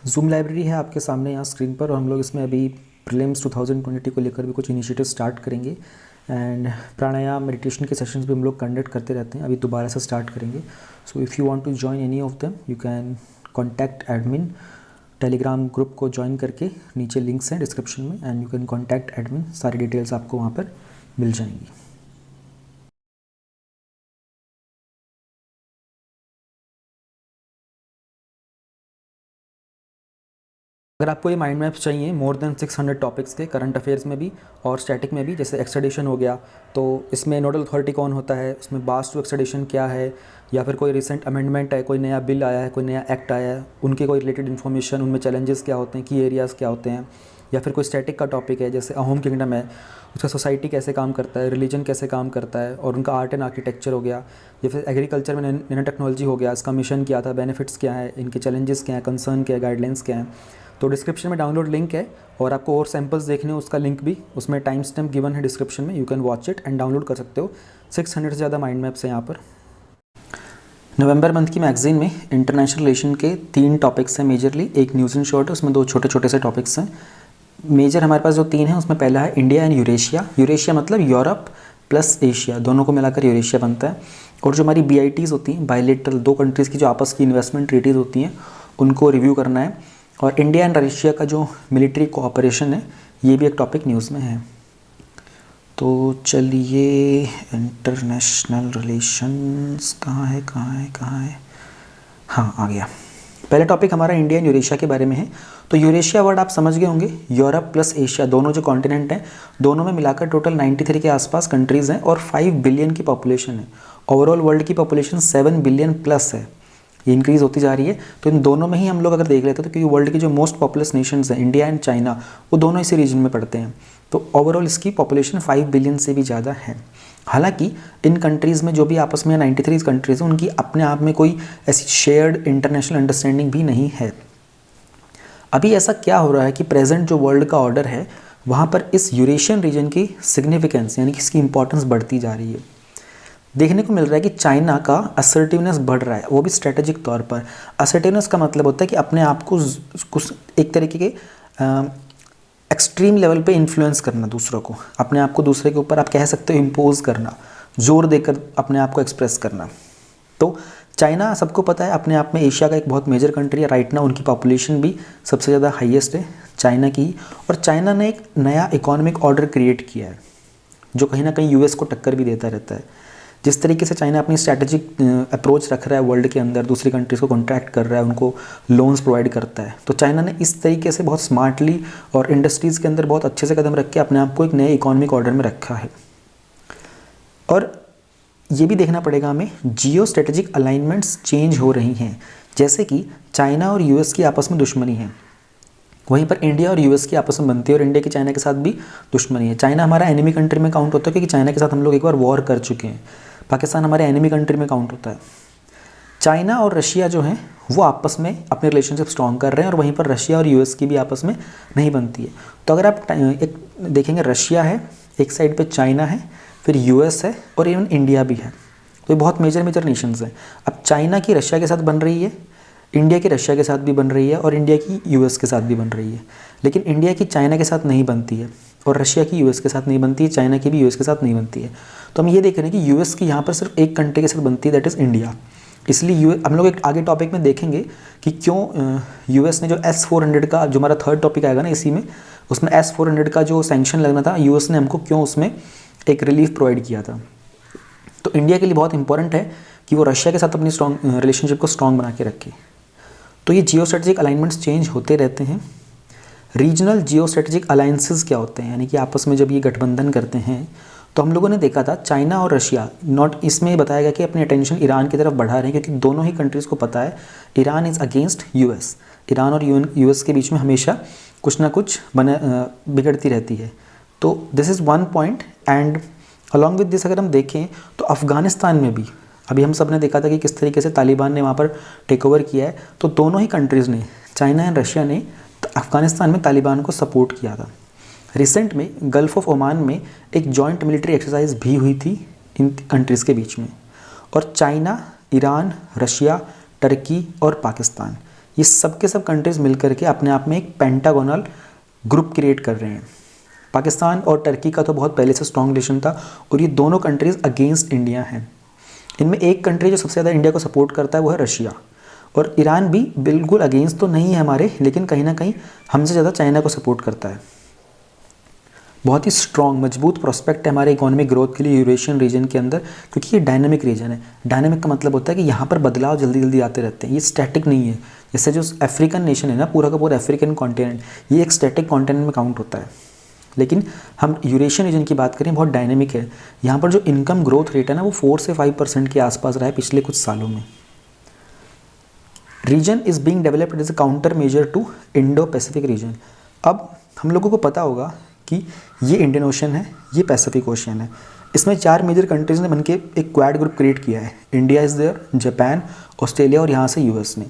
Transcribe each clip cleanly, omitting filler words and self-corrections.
Zoom library है आपके सामने यहाँ स्क्रीन पर, और हम लोग इसमें अभी प्रीलिम्स 2020 को लेकर भी कुछ इनिशिएटिव स्टार्ट करेंगे। एंड प्राणायाम मेडिटेशन के सेशंस भी हम लोग कंडक्ट करते रहते हैं, अभी दोबारा से स्टार्ट करेंगे। So if you want to join any of them you can contact admin. Telegram group को ज्वाइन करके नीचे लिंक्स हैं डिस्क्रिप्शन में, and you can contact admin. सारी डिटेल्स आपको वहाँ पर मिल जाएंगी। अगर आपको ये माइंड मैप्स चाहिए मोर देन 600 टॉपिक्स के, करंट अफेयर्स में भी और स्टैटिक में भी, जैसे एक्सट्रेडिशन हो गया तो इसमें नोडल अथॉरिटी कौन होता है, उसमें बास टू एक्सट्रेडिशन क्या है, या फिर कोई रिसेंट अमेंडमेंट है, कोई नया बिल आया है, कोई नया एक्ट आया है, उनके कोई रिलेटेड इन्फॉर्मेशन, उनमें चैलेंजेस क्या होते हैं, की एरियाज़ क्या होते हैं, या फिर कोई स्टैटिक का टॉपिक है जैसे अहोम किंगडम है, उसका सोसाइटी कैसे काम करता है, रिलीजन कैसे काम करता है, और उनका आर्ट एंड आर्किटेक्चर हो गया, या फिर एग्रीकल्चर में नैनो टेक्नोलॉजी हो गया, इसका मिशन क्या था, बेनिफिट्स क्या है, इनके चैलेंजेस क्या हैं, कंसर्न क्या है, गाइडलाइंस क्या है। तो डिस्क्रिप्शन में डाउनलोड लिंक है, और आपको और सैम्पल्स देखने हो उसका लिंक भी उसमें टाइम स्टैम्प गिवन है डिस्क्रिप्शन में, you can watch it and download कर सकते हो। 600 से ज़्यादा माइंड मैप्स हैं यहाँ पर। नवंबर मंथ की मैगजीन में इंटरनेशनल रिलेशन के 3 टॉपिक्स हैं मेजरली, एक न्यूज़ एंड शॉर्ट है, उसमें 2 छोटे छोटे से टॉपिक्स हैं। मेजर हमारे पास जो 3 हैं उसमें पहला है इंडिया एंड यूरेशिया। यूरेशिया मतलब यूरोप प्लस एशिया, दोनों को मिलाकर यूरेशिया बनता है। और जो हमारी BITs होती हैं, बायलेटरल, 2 कंट्रीज़ की जो आपस की इन्वेस्टमेंट ट्रीटीज़ होती हैं, उनको रिव्यू करना है। और इंडिया एंड रशिया का जो मिलिट्री कोऑपरेशन है, ये भी एक टॉपिक न्यूज़ में है। तो चलिए, इंटरनेशनल रिलेशंस कहाँ है, हाँ आ गया। पहले टॉपिक हमारा इंडिया एंड यूरेशिया के बारे में है। तो यूरेशिया वर्ड आप समझ गए होंगे, यूरोप प्लस एशिया, दोनों जो कॉन्टिनेंट हैं, दोनों में मिलाकर टोटल 93 के आसपास कंट्रीज़ हैं और 5 बिलियन की पॉपुलेशन है। ओवरऑल वर्ल्ड की पॉपुलेशन 7 बिलियन प्लस है, ये इंक्रीज़ होती जा रही है। तो इन दोनों में ही हम लोग अगर देख लेते हैं तो क्योंकि वर्ल्ड की जो मोस्ट पॉपुलस नेशंस हैं, इंडिया एंड चाइना, वो दोनों इसी रीजन में पड़ते हैं। तो ओवरऑल इसकी पॉपुलेशन 5 बिलियन से भी ज़्यादा है। हालांकि इन कंट्रीज़ में जो भी आपस में 93 कंट्रीज़ हैं, उनकी अपने आप में कोई ऐसी शेयर्ड इंटरनेशनल अंडरस्टैंडिंग भी नहीं है। अभी ऐसा क्या हो रहा है कि प्रेजेंट जो वर्ल्ड का ऑर्डर है, वहाँ पर इस यूरेशियन रीजन की सिग्निफिकेंस यानी कि इसकी इंपॉर्टेंस बढ़ती जा रही है। देखने को मिल रहा है कि चाइना का असर्टिवनेस बढ़ रहा है, वो भी स्ट्रेटेजिक तौर पर। असर्टिवनेस का मतलब होता है कि अपने आप को कुछ एक तरीके के एक्सट्रीम लेवल पे इन्फ्लुएंस करना दूसरों को, अपने आप को दूसरे के ऊपर आप कह सकते हो इम्पोज करना, जोर देकर अपने आप को एक्सप्रेस करना। तो चाइना सबको पता है अपने आप में एशिया का एक बहुत मेजर कंट्री है, राइट नाउ उनकी पॉपुलेशन भी सबसे ज़्यादा हाईएस्ट है चाइना की। और चाइना ने एक नया इकोनॉमिक ऑर्डर क्रिएट किया है जो कहीं ना कहीं US को टक्कर भी देता रहता है। जिस तरीके से चाइना अपनी स्ट्रैटेजिक अप्रोच रख रहा है वर्ल्ड के अंदर, दूसरी कंट्रीज़ को कॉन्ट्रैक्ट कर रहा है, उनको लोन्स प्रोवाइड करता है, तो चाइना ने इस तरीके से बहुत स्मार्टली और इंडस्ट्रीज़ के अंदर बहुत अच्छे से कदम रख के अपने आप को एक नए इकोनॉमिक ऑर्डर में रखा है। और ये भी देखना पड़ेगा हमें, जियो स्ट्रेटेजिक अलाइनमेंट्स चेंज हो रही हैं। जैसे कि चाइना और US की आपस में दुश्मनी है, वहीं पर इंडिया और US की आपस में बनती है, और इंडिया की चाइना के साथ भी दुश्मनी है। चाइना हमारा एनिमी कंट्री में काउंट होता है क्योंकि चाइना के साथ हम लोग एक बार वॉर कर चुके हैं। पाकिस्तान हमारे एनिमी कंट्री में काउंट होता है। चाइना और रशिया जो हैं वो आपस में अपने रिलेशनशिप स्ट्रॉन्ग कर रहे हैं, और वहीं पर रशिया और US की भी आपस में नहीं बनती है। तो अगर आप एक देखेंगे, रशिया है एक साइड पे, चाइना है, फिर US है, और इवन इंडिया भी है। तो ये बहुत मेजर नेशंस हैं। अब चाइना की रशिया के साथ बन रही है, इंडिया की रशिया के साथ भी बन रही है, और इंडिया की US के साथ भी बन रही है। लेकिन इंडिया की चाइना के साथ नहीं बनती है, और रशिया की US के साथ नहीं बनती है, चाइना की भी US के साथ नहीं बनती है। तो हम ये देख रहे हैं कि US की यहाँ पर सिर्फ एक कंट्री के साथ बनती है, दैट इज़ इंडिया। इसलिए हम लोग एक आगे टॉपिक में देखेंगे कि क्यों US ने जो S-400 का, जो हमारा थर्ड टॉपिक आएगा ना इसी में, उसमें S-400 का जो सैंक्शन लगना था, US ने हमको क्यों उसमें एक रिलीफ प्रोवाइड किया था। तो इंडिया के लिए बहुत इंपॉर्टेंट है कि वो रशिया के साथ अपनी स्ट्रॉन्ग रिलेशनशिप को स्ट्रॉन्ग बना के रखे। तो ये जियो स्ट्रेटेजिक अलाइनमेंट्स चेंज होते रहते हैं। रीजनल जियो स्ट्रेटेजिक अलाइंसेस क्या होते हैं, यानी कि आपस में जब ये गठबंधन करते हैं, तो हम लोगों ने देखा था चाइना और रशिया, नॉट इसमें बताया गया कि अपनी अटेंशन ईरान की तरफ बढ़ा रहे हैं, क्योंकि दोनों ही कंट्रीज़ को पता है Iran is against US। Iran और US के बीच में हमेशा कुछ ना कुछ बिगड़ती रहती है। तो this is one point. And along with this अगर हम देखें तो अफ़गानिस्तान में भी अभी हम सब ने देखा था कि किस तरीके से तालिबान ने वहाँ पर टेक ओवर किया है। तो दोनों ही कंट्रीज़ ने, चाइना एंड रशिया ने, अफ़गानिस्तान में तालिबान को सपोर्ट किया था। रिसेंट में गल्फ़ ऑफ ओमान में एक जॉइंट मिलिट्री एक्सरसाइज भी हुई थी इन कंट्रीज़ के बीच में। और चाइना, ईरान, रशिया, टर्की और पाकिस्तान, ये सब के सब कंट्रीज़ मिल करके अपने आप में एक पेंटागोनल ग्रुप क्रिएट कर रहे हैं। पाकिस्तान और टर्की का तो बहुत पहले से स्ट्रॉन्ग रिलेशन था और ये दोनों कंट्रीज़ अगेंस्ट इंडिया हैं। इनमें एक कंट्री जो सबसे ज़्यादा इंडिया को सपोर्ट करता है वो है रशिया, और ईरान भी बिल्कुल अगेंस्ट तो नहीं है हमारे, लेकिन कहीं ना कहीं हमसे ज़्यादा चाइना को सपोर्ट करता है। बहुत ही स्ट्रॉन्ग मजबूत प्रोस्पेक्ट है हमारे इकोनॉमिक ग्रोथ के लिए यूरेशियन रीजन के अंदर, क्योंकि ये डायनामिक रीजन है। डायनामिक का मतलब होता है कि यहाँ पर बदलाव जल्दी जल्दी आते रहते हैं, ये स्टैटिक नहीं है। जैसे जो अफ्रीकन नेशन है ना, पूरा का पूरा अफ्रीकन कॉन्टिनेंट, ये एक स्टैटिक कॉन्टिनेंट में काउंट होता है। लेकिन हम यूरेशियन रीजन की बात करें, बहुत डायनेमिक है। यहाँ पर जो इनकम ग्रोथ रेट है ना, वो 4 से 5% के आसपास रहा है पिछले कुछ सालों में। Region is being developed as a countermeasure to Indo Pacific region. अब हम लोगों को पता होगा कि ये इंडियन ओशन है, ये पैसिफिक ओशन है। इसमें 4 मेजर कंट्रीज़ ने बनके एक क्वाड ग्रुप क्रिएट किया है। India is there, Japan, Australia और यहाँ से यूएस ने,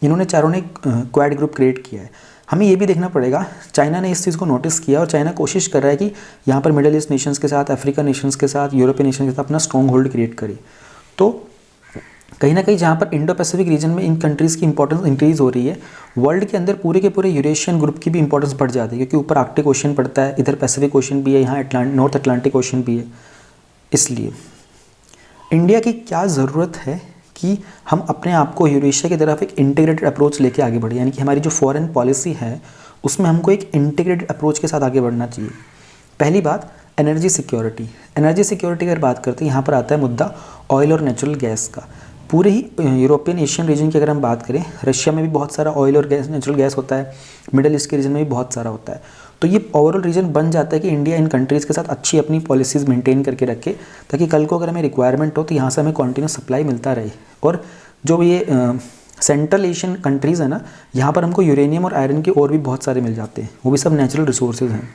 इन्होंने चारों ने क्वाड ग्रुप क्रिएट किया है। हमें ये भी देखना पड़ेगा, चाइना ने इस चीज़ को नोटिस किया और चाइना कोशिश कर रहा है कि यहाँ पर मिडिल ईस्ट नेशंस के साथ, अफ्रीकन नेशंस के साथ, यूरोपियन नेशंस के साथ अपना स्ट्रॉन्ग होल्ड क्रिएट करे। तो कहीं ना कहीं जहाँ पर इंडो पैसिफिक रीजन में इन कंट्रीज़ की इंपॉर्टेंस इंक्रीज़ हो रही है, वर्ल्ड के अंदर पूरे के पूरे यूरेशियन ग्रुप की भी इंपॉर्टेंस बढ़ जाती है, क्योंकि ऊपर आर्कटिक ओशन पड़ता है, इधर पैसिफिक ओशन भी है, यहाँ नॉर्थ अटलांटिक ओशन भी है। इसलिए इंडिया की क्या ज़रूरत है कि हम अपने आप को यूरेशिया की तरफ एक इंटीग्रेटेड अप्रोच लेके आगे बढ़े, यानी कि हमारी जो फॉरेन पॉलिसी है उसमें हमको एक इंटीग्रेटेड अप्रोच के साथ आगे बढ़ना चाहिए। पहली बात, एनर्जी सिक्योरिटी। एनर्जी सिक्योरिटी की अगर बात करते हैं, यहाँ पर आता है मुद्दा ऑयल और नेचुरल गैस का। पूरे ही यूरोपियन एशियन रीजन की अगर हम बात करें, रशिया में भी बहुत सारा ऑयल और गैस, नेचुरल गैस होता है, मिडिल ईस्ट के रीजन में भी बहुत सारा होता है। तो ये ओवरऑल रीजन बन जाता है कि इंडिया इन कंट्रीज़ के साथ अच्छी अपनी पॉलिसीज़ मेंटेन करके रखे, ताकि कल को अगर हमें रिक्वायरमेंट हो तो यहाँ से हमें कंटिन्यूस सप्लाई मिलता रहे। और जो ये सेंट्रल एशियन कंट्रीज़ है ना, यहाँ पर हमको यूरेनियम और आयरन के और भी बहुत सारे मिल जाते हैं, वो भी सब नेचुरल रिसोर्सेज हैं।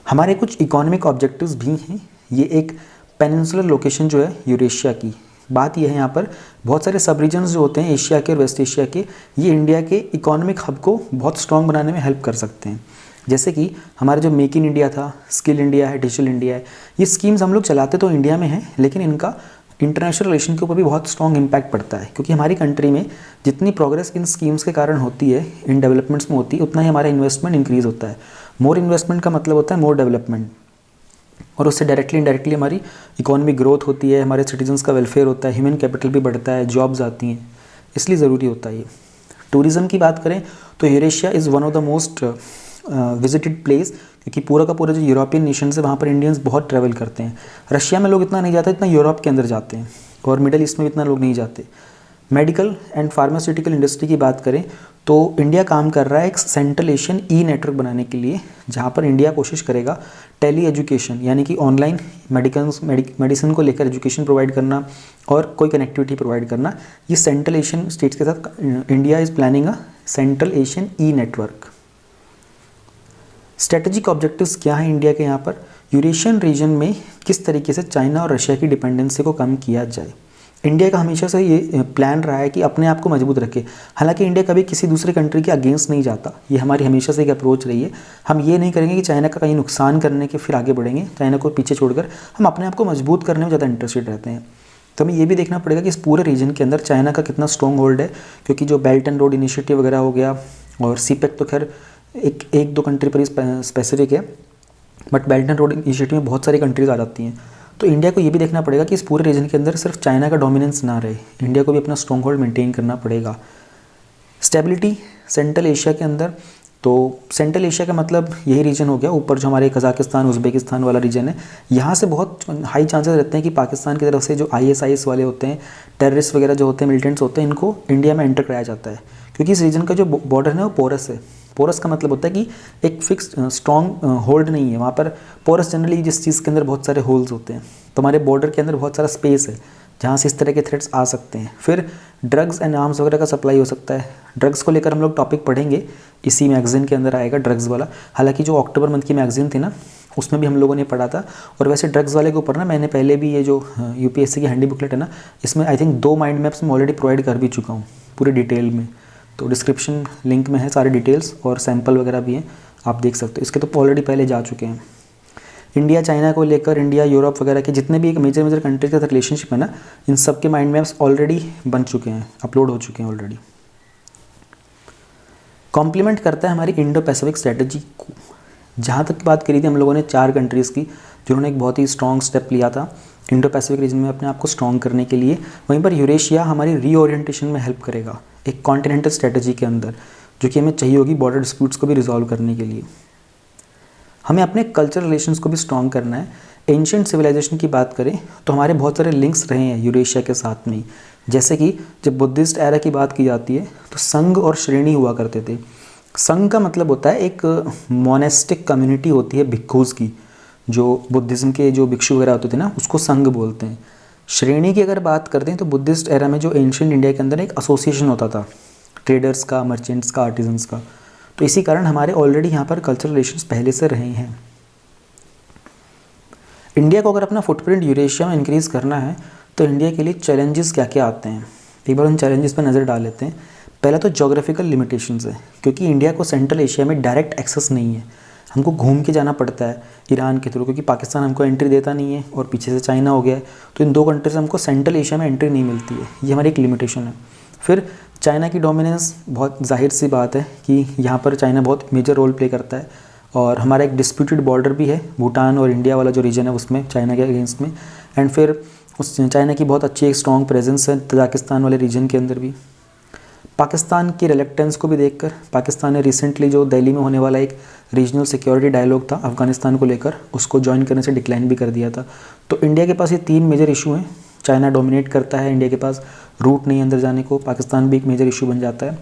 हमारे कुछ इकोनॉमिक ऑब्जेक्टिव्स भी हैं। ये एक पेनिनसुलर लोकेशन जो है यूरेशिया की, बात यह है यहाँ पर बहुत सारे सब रीजन्स जो होते हैं एशिया के और वेस्ट एशिया के, ये इंडिया के इकोनॉमिक हब को बहुत स्ट्रॉन्ग बनाने में हेल्प कर सकते हैं। जैसे कि हमारा जो मेक इन इंडिया था, स्किल इंडिया है, डिजिटल इंडिया है, ये स्कीम्स हम लोग चलाते तो इंडिया में हैं, लेकिन इनका इंटरनेशनल रिलेशन के ऊपर भी बहुत स्ट्रॉन्ग इम्पैक्ट पड़ता है, क्योंकि हमारी कंट्री में जितनी प्रोग्रेस इन स्कीम्स के कारण होती है, इन डेवलपमेंट्स में होती है, उतना ही हमारा इन्वेस्टमेंट इंक्रीज़ होता है। मोर इन्वेस्टमेंट का मतलब होता है मोर डेवलपमेंट, और उससे डायरेक्टली इनडायरेक्टली हमारी इकोनॉमिक ग्रोथ होती है, हमारे सिटीजन्स का वेलफेयर होता है, ह्यूमन कैपिटल भी बढ़ता है, जॉब्स आती हैं, इसलिए ज़रूरी होता है ये। टूरिज़्म की बात करें तो Eurasia is one of the most visited place, क्योंकि पूरा का पूरा जो यूरोपियन नेशन है वहाँ पर इंडियंस बहुत ट्रैवल करते हैं। रशिया में लोग इतना नहीं जाते, इतना यूरोप के अंदर जाते हैं, और मिडिल ईस्ट में भी इतना लोग नहीं जाते। मेडिकल एंड फार्मास्यूटिकल इंडस्ट्री की बात करें तो इंडिया काम कर रहा है एक सेंट्रल एशियन ई नेटवर्क बनाने के लिए, जहाँ पर इंडिया कोशिश करेगा टेली एजुकेशन, यानी कि ऑनलाइन मेडिसिन को लेकर एजुकेशन प्रोवाइड करना और कोई कनेक्टिविटी प्रोवाइड करना। ये सेंट्रल एशियन स्टेट्स के साथ India is planning a central Asian E network. Strategic objectives क्या हैं इंडिया के यहाँ पर? यूरेशियन रीजन में किस तरीके से चाइना और रशिया की डिपेंडेंसी को कम किया जाए। इंडिया का हमेशा से ये प्लान रहा है कि अपने आप को मजबूत रखे। हालांकि इंडिया कभी किसी दूसरे कंट्री के अगेंस्ट नहीं जाता, ये हमारी हमेशा से एक अप्रोच रही है। हम ये नहीं करेंगे कि चाइना का कहीं नुकसान करने के फिर आगे बढ़ेंगे, चाइना को पीछे छोड़कर हम अपने आप को मजबूत करने में ज़्यादा इंटरेस्टेड रहते हैं। तो हमें ये भी देखना पड़ेगा कि इस पूरे रीजन के अंदर चाइना का कितना स्ट्रॉन्ग होल्ड है, क्योंकि जो बेल्ट एंड रोड इनिशिएटिव वगैरह हो गया, और सीपेक तो खैर एक दो कंट्री पर ही स्पेसिफिक है, but belt and road initiative में बहुत सारी कंट्रीज आ जाती हैं। तो इंडिया को ये भी देखना पड़ेगा कि इस पूरे रीजन के अंदर सिर्फ चाइना का डोमिनेंस ना रहे, इंडिया को भी अपना स्ट्रॉन्ग होल्ड मेंटेन करना पड़ेगा। स्टेबिलिटी सेंट्रल एशिया के अंदर, तो सेंट्रल एशिया का मतलब यही रीजन हो गया, ऊपर जो हमारे कजाकिस्तान उज़्बेकिस्तान वाला रीजन है, यहाँ से बहुत हाई चांसेस रहते हैं कि पाकिस्तान की तरफ से जो ISIS वाले होते हैं, टेररिस्ट वगैरह जो होते हैं, मिलिटेंट्स होते हैं, इनको इंडिया में एंटर कराया जाता है, क्योंकि इस रीजन का जो बॉर्डर है वो पोरस है। पोरस का मतलब होता है कि एक फिक्स स्ट्रॉन्ग होल्ड नहीं है वहाँ पर। पोरस जनरली जिस चीज़ के अंदर बहुत सारे होल्स होते हैं, तो हमारे बॉर्डर के अंदर बहुत सारा स्पेस है जहाँ से इस तरह के थ्रेट्स आ सकते हैं। फिर ड्रग्स एंड आर्म्स वगैरह का सप्लाई हो सकता है। ड्रग्स को लेकर हम लोग टॉपिक पढ़ेंगे, इसी मैगजीन के अंदर आएगा ड्रग्स वाला। हालांकि जो अक्टूबर मंथ की मैगजीन थी ना, उसमें भी हम लोगों ने पढ़ा था। और वैसे ड्रग्स वाले के ऊपर ना मैंने पहले भी ये जो UPSC की हैंडी बुकलेट है ना, इसमें आई थिंक 2 माइंड मैप्स मैं ऑलरेडी प्रोवाइड कर भी चुका हूँ पूरे डिटेल में। तो डिस्क्रिप्शन लिंक में है सारे डिटेल्स, और सैम्पल वगैरह भी हैं, आप देख सकते हो। इसके तो ऑलरेडी पहले जा चुके हैं। इंडिया चाइना को लेकर, इंडिया यूरोप वगैरह के जितने भी एक मेजर कंट्री का रिलेशनशिप है ना, इन सब के माइंड मैप्स ऑलरेडी बन चुके हैं, अपलोड हो चुके हैं ऑलरेडी। कॉम्प्लीमेंट करता है हमारी इंडो पैसिफिक स्ट्रेटजी को। जहाँ तक बात करी थी हम लोगों ने 4 कंट्रीज़ की जिन्होंने एक बहुत ही स्ट्रॉन्ग स्टेप लिया था इंडो पैसिफिक रीजन में अपने आप को स्ट्रॉन्ग करने के लिए, वहीं पर यूरेशिया हमारी रीओरिएंटेशन में हेल्प करेगा एक कॉन्टिनेंटल स्ट्रेटजी के अंदर, जो कि हमें चाहिए होगी बॉर्डर डिस्प्यूट्स को भी रिजॉल्व करने के लिए। हमें अपने कल्चरल रिलेशंस को भी स्ट्रॉन्ग करना है। एंशिएंट सिविलाइजेशन की बात करें तो हमारे बहुत सारे लिंक्स रहे हैं यूरेशिया के साथ में ही, जैसे कि जब बुद्धिस्ट एरा की बात की जाती है तो संघ और श्रेणी हुआ करते थे। संघ का मतलब होता है एक मोनेस्टिक कम्युनिटी होती है भिक्षुज़ की, जो बुद्धिज़्म के जो भिक्षु वगैरह होते थे ना, उसको संघ बोलते हैं। श्रेणी की अगर बात करते हैं तो बुद्धिस्ट एरा में जो एंशिएंट इंडिया के अंदर एक एसोसिएशन होता था ट्रेडर्स का, मर्चेंट्स का, आर्टिजन्स का, तो इसी कारण हमारे ऑलरेडी यहाँ पर कल्चरल रिलेशंस पहले से रहे हैं। इंडिया को अगर अपना फुटप्रिंट यूरेशिया में इंक्रीज़ करना है तो इंडिया के लिए चैलेंजेस क्या क्या आते हैं, एक बार उन चैलेंजेस पर नज़र डाल लेते हैं। पहला तो जोग्राफिकल लिमिटेशंस है, क्योंकि इंडिया को सेंट्रल एशिया में डायरेक्ट एक्सेस नहीं है, हमको घूम के जाना पड़ता है ईरान के थ्रू, क्योंकि पाकिस्तान हमको एंट्री देता नहीं है और पीछे से चाइना हो गया है, तो इन 2 कंट्री से हमको सेंट्रल एशिया में एंट्री नहीं मिलती है, ये हमारी एक लिमिटेशन है। फिर चाइना की डोमिनेंस, बहुत जाहिर सी बात है कि यहाँ पर चाइना बहुत मेजर रोल प्ले करता है, और हमारा एक डिस्प्यूटेड बॉर्डर भी है भूटान और इंडिया वाला जो रीजन है उसमें चाइना के अगेंस्ट में। एंड फिर उस चाइना की बहुत अच्छी एक स्ट्रॉन्ग प्रेजेंस है तजाकिस्तान वाले रीजन के अंदर भी। पाकिस्तान की रिलेक्टेंस को भी देखकर पाकिस्तान ने रिसेंटली जो दिल्ली में होने वाला एक रीजनल सिक्योरिटी डायलॉग था अफगानिस्तान को लेकर, उसको ज्वाइन करने से डिक्लाइन भी कर दिया था। तो इंडिया के पास ये 3 मेजर इशू हैं। चाइना डोमिनेट करता है, इंडिया के पास रूट नहीं अंदर जाने को, पाकिस्तान भी एक मेजर इशू बन जाता है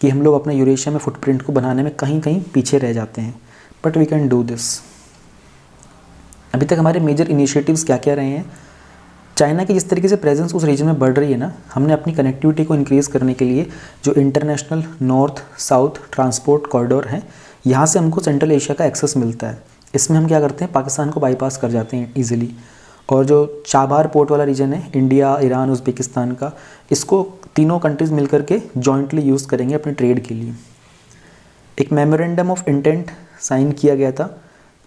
कि हम लोग अपना यूरेशिया में फुटप्रिंट को बनाने में कहीं कहीं पीछे रह जाते हैं। But we can do this. अभी तक हमारे मेजर इनिशिएटिव्स क्या क्या रहे हैं। चाइना की जिस तरीके से प्रेजेंस उस रीजन में बढ़ रही है ना, हमने अपनी कनेक्टिविटी को इंक्रीज़ करने के लिए जो international north south transport corridor है, यहाँ से हमको सेंट्रल एशिया का एक्सेस मिलता है। इसमें हम क्या करते हैं, पाकिस्तान को बाईपास कर जाते हैं ईजिली। और जो चाबार पोर्ट वाला रीजन है इंडिया, ईरान, उज़्बेकिस्तान का, इसको तीनों कंट्रीज़ मिलकर के जॉइंटली यूज़ करेंगे अपने ट्रेड के लिए। एक मेमोरेंडम ऑफ इंटेंट साइन किया गया था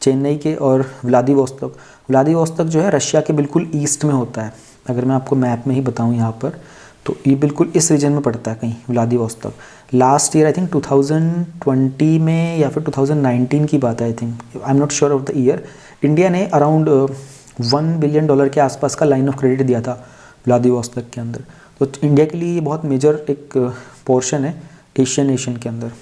चेन्नई के और व्लादिवोस्तोक। व्लादिवोस्तोक जो है रशिया के बिल्कुल ईस्ट में होता है, अगर मैं आपको मैप में ही बताऊं यहाँ पर, तो ये बिल्कुल इस रीजन में पड़ता है कहीं Vladivostok. Last year I think 2020 में या फिर 2019 की बात है, I think, I am not sure of the year, India ने अराउंड $1 बिलियन के आसपास का लाइन ऑफ क्रेडिट दिया था व्लादिवोस्तोक के अंदर। तो इंडिया के लिए ये बहुत मेजर एक पोर्शन है एशियन नेशन के अंदर।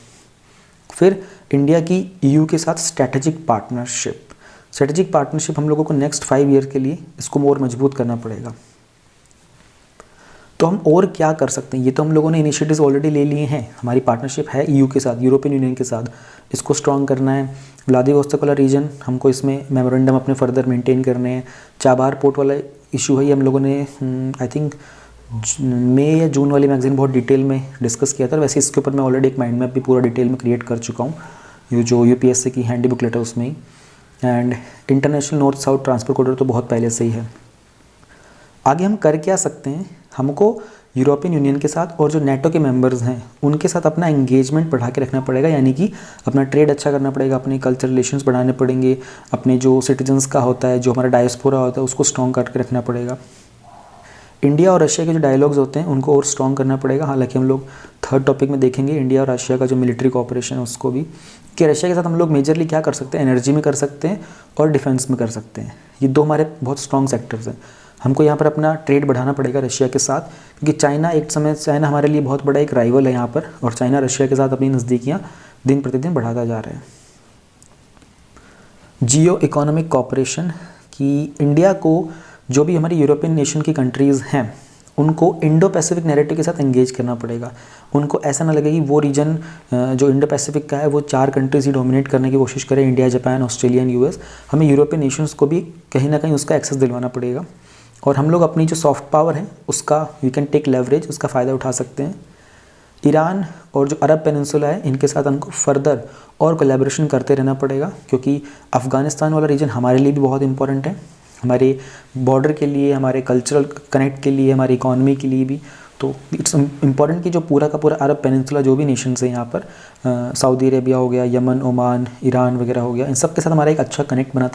फिर इंडिया की ईयू के साथ स्ट्रैटेजिक पार्टनरशिप हम लोगों को नेक्स्ट 5 ईयर के लिए इसको और मजबूत करना पड़ेगा। तो हम और क्या कर सकते हैं, ये तो हम लोगों ने इनिशिएटिव्स ऑलरेडी ले लिए हैं। हमारी पार्टनरशिप है ईयू के साथ, यूरोपियन यूनियन के साथ, इसको स्ट्रॉन्ग करना है। व्लादिवोस्तोक वाला रीजन हमको इसमें मेमोरेंडम अपने फर्दर मेंटेन करने हैं। चाबार पोर्ट वाला इशू है, ये हम लोगों ने आई थिंक मई या जून वाली मैगजीन बहुत डिटेल में डिस्कस किया था। वैसे इसके ऊपर मैं ऑलरेडी एक माइंड मैप भी पूरा डिटेल में क्रिएट कर चुका हूँ, ये जो यूपीएससी की हैंडी बुकलेट है उसमें ही। And international north south transport corridor तो बहुत पहले से ही है। आगे हम कर क्या सकते हैं, हमको यूरोपियन यूनियन के साथ और जो नेटो के मेंबर्स हैं उनके साथ अपना एंगेजमेंट बढ़ा के रखना पड़ेगा, यानी कि अपना ट्रेड अच्छा करना पड़ेगा, अपने कल्चर रिलेशंस बढ़ाने पड़ेंगे, अपने जो सिटीजन्स का होता है, जो हमारा डायस्पोरा होता है, उसको स्ट्रॉन्ग करके रखना पड़ेगा। इंडिया और रशिया के जो डायलॉग्स होते हैं उनको और स्ट्रॉन्ग करना पड़ेगा। हालांकि हम लोग थर्ड टॉपिक में देखेंगे इंडिया और रशिया का जो मिलिट्री कोऑपरेशन है उसको भी, कि रशिया के साथ हम लोग मेजरली क्या कर सकते हैं, एनर्जी में कर सकते हैं और डिफेंस में कर सकते हैं। ये 2 हमारे बहुत स्ट्रॉन्ग सेक्टर्स हैं। हमको यहाँ पर अपना ट्रेड बढ़ाना पड़ेगा रशिया के साथ, क्योंकि चाइना हमारे लिए बहुत बड़ा एक राइवल है यहाँ पर, और चाइना रशिया के साथ अपनी नज़दीकियाँ दिन प्रतिदिन बढ़ाता जा रहा है। जियो इकोनॉमिक कोऑपरेशन, कि इंडिया को जो भी हमारी यूरोपियन नेशन की कंट्रीज़ हैं उनको इंडो पैसिफिक नैरेटिव के साथ एंगेज करना पड़ेगा। उनको ऐसा ना लगे कि वो रीजन जो इंडो पैसिफिक का है वो 4 कंट्रीज ही डोमिनेट करने की कोशिश करें, इंडिया, जापान, ऑस्ट्रेलिया, यूएस। हमें यूरोपियन नेशंस को भी कहीं ना कहीं उसका एक्सेस दिलवाना पड़ेगा, और हम लोग अपनी जो सॉफ्ट पावर है उसका वी कैन टेक लेवरेज, उसका फ़ायदा उठा सकते हैं। ईरान और जो अरब पेनिनसुला है इनके साथ हमको फर्दर और कोलैबोरेशन करते रहना पड़ेगा, क्योंकि अफ़गानिस्तान वाला रीजन हमारे लिए भी बहुत इंपॉर्टेंट है, हमारे बॉर्डर के लिए, हमारे कल्चरल कनेक्ट के लिए, हमारी इकॉनमी के लिए भी। तो इट्स इम्पॉर्टेंट कि जो पूरा का पूरा अरब पेनिनसुला जो भी नेशंस हैं यहाँ पर, सऊदी अरेबिया हो गया, यमन, ओमान, ईरान वगैरह हो गया, इन सब के साथ हमारा एक अच्छा कनेक्ट बना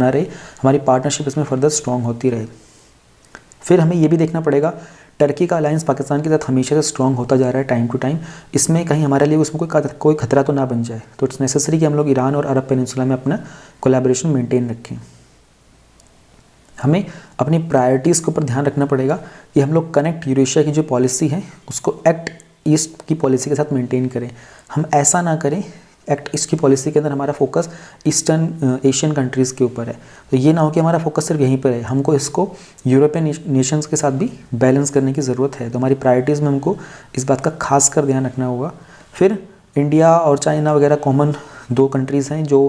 रहे, हमारी पार्टनरशिप इसमें फर्दर स्ट्रॉन्ग होती रहे। फिर हमें ये भी देखना पड़ेगा टर्की का अलायंस पाकिस्तान के साथ हमेशा से स्ट्रॉन्ग होता जा रहा है टाइम टू टाइम। इसमें कहीं हमारे लिए उसमें कोई खतरा तो ना बन जाए, तो इट्स नेसेसरी कि हम लोग ईरान और अरब पेनिनसुला में अपना कोलैबोरेशन मेंटेन रखें। हमें अपनी प्रायोरिटीज़ के ऊपर ध्यान रखना पड़ेगा कि हम लोग कनेक्ट यूरेशिया की जो पॉलिसी है उसको एक्ट ईस्ट की पॉलिसी के साथ मेंटेन करें। हम ऐसा ना करें एक्ट ईस्ट की पॉलिसी के अंदर हमारा फोकस ईस्टर्न एशियन कंट्रीज़ के ऊपर है, तो ये ना हो कि हमारा फोकस सिर्फ यहीं पर है। हमको इसको यूरोपियन नेशंस के साथ भी बैलेंस करने की ज़रूरत है, तो हमारी प्रायोरिटीज़ में हमको इस बात का खास कर ध्यान रखना होगा। फिर इंडिया और चाइना वगैरह कॉमन 2 कंट्रीज़ हैं जो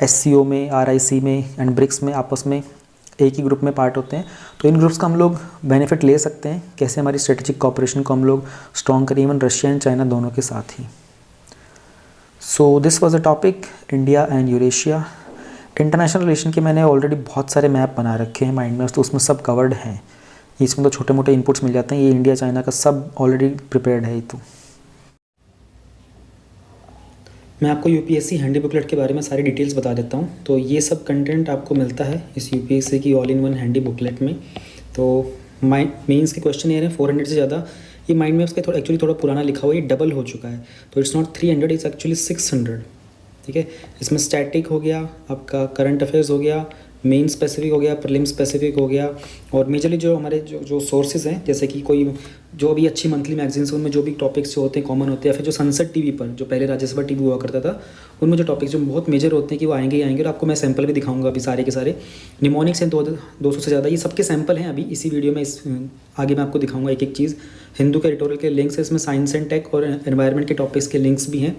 SCO में, RIC में एंड ब्रिक्स में आपस में एक ही ग्रुप में पार्ट होते हैं। तो इन ग्रुप्स का हम लोग बेनिफिट ले सकते हैं, कैसे हमारी स्ट्रेटेजिक कॉपरेशन को हम लोग स्ट्रॉन्ग करें, इवन रशिया एंड चाइना दोनों के साथ ही। So this was the topic India and Eurasia. International relation के मैंने ऑलरेडी बहुत सारे मैप बना रखे हैं माइंड मैप्स, तो उसमें सब कवर्ड हैं। इसमें तो छोटे मोटे इनपुट्स मिल जाते हैं, ये इंडिया चाइना का सब ऑलरेडी प्रिपेयर्ड है। तो मैं आपको UPSC हैंडी बुकलेट के बारे में सारी डिटेल्स बता देता हूँ। तो ये सब कंटेंट आपको मिलता है इस UPSC की all in one handy booklet में। तो मेंस के क्वेश्चन ये हैं 400 से ज़्यादा। ये माइंड मैप्स का एक्चुअली थोड़ा पुराना लिखा हुआ है, ये डबल हो चुका है, तो इट्स नॉट 300, इट्स एक्चुअली 600। ठीक है, इसमें स्टैटिक हो गया, आपका करंट अफेयर्स हो गया, मेन स्पेसिफिक हो गया, प्रीलिम स्पेसिफिक हो गया, और मेजरली जो हमारे जो सोर्सेज हैं, जैसे कि कोई जो भी अच्छी मंथली मैगजीन्स हैं उनमें जो भी टॉपिक्स जो होते हैं कॉमन होते हैं, या फिर जो सनसेट टीवी पर जो पहले राज्यसभा टीवी हुआ करता था उनमें जो टॉपिक्स जो बहुत मेजर होते हैं कि वो आएंगे ही आएंगे, और आपको मैं सैंपल भी दिखाऊंगा अभी सारे के सारे। निमोनिक्स हैं 200 से ज़्यादा, ये सबके सैंपल हैं अभी इसी वीडियो में। आगे मैं आपको दिखाऊंगा एक एक चीज़। हिंदू के एडिटोरियल के लिंक्स है, इसमें साइंस एंड टेक और एनवायरनमेंट के टॉपिक्स के लिंक्स भी हैं।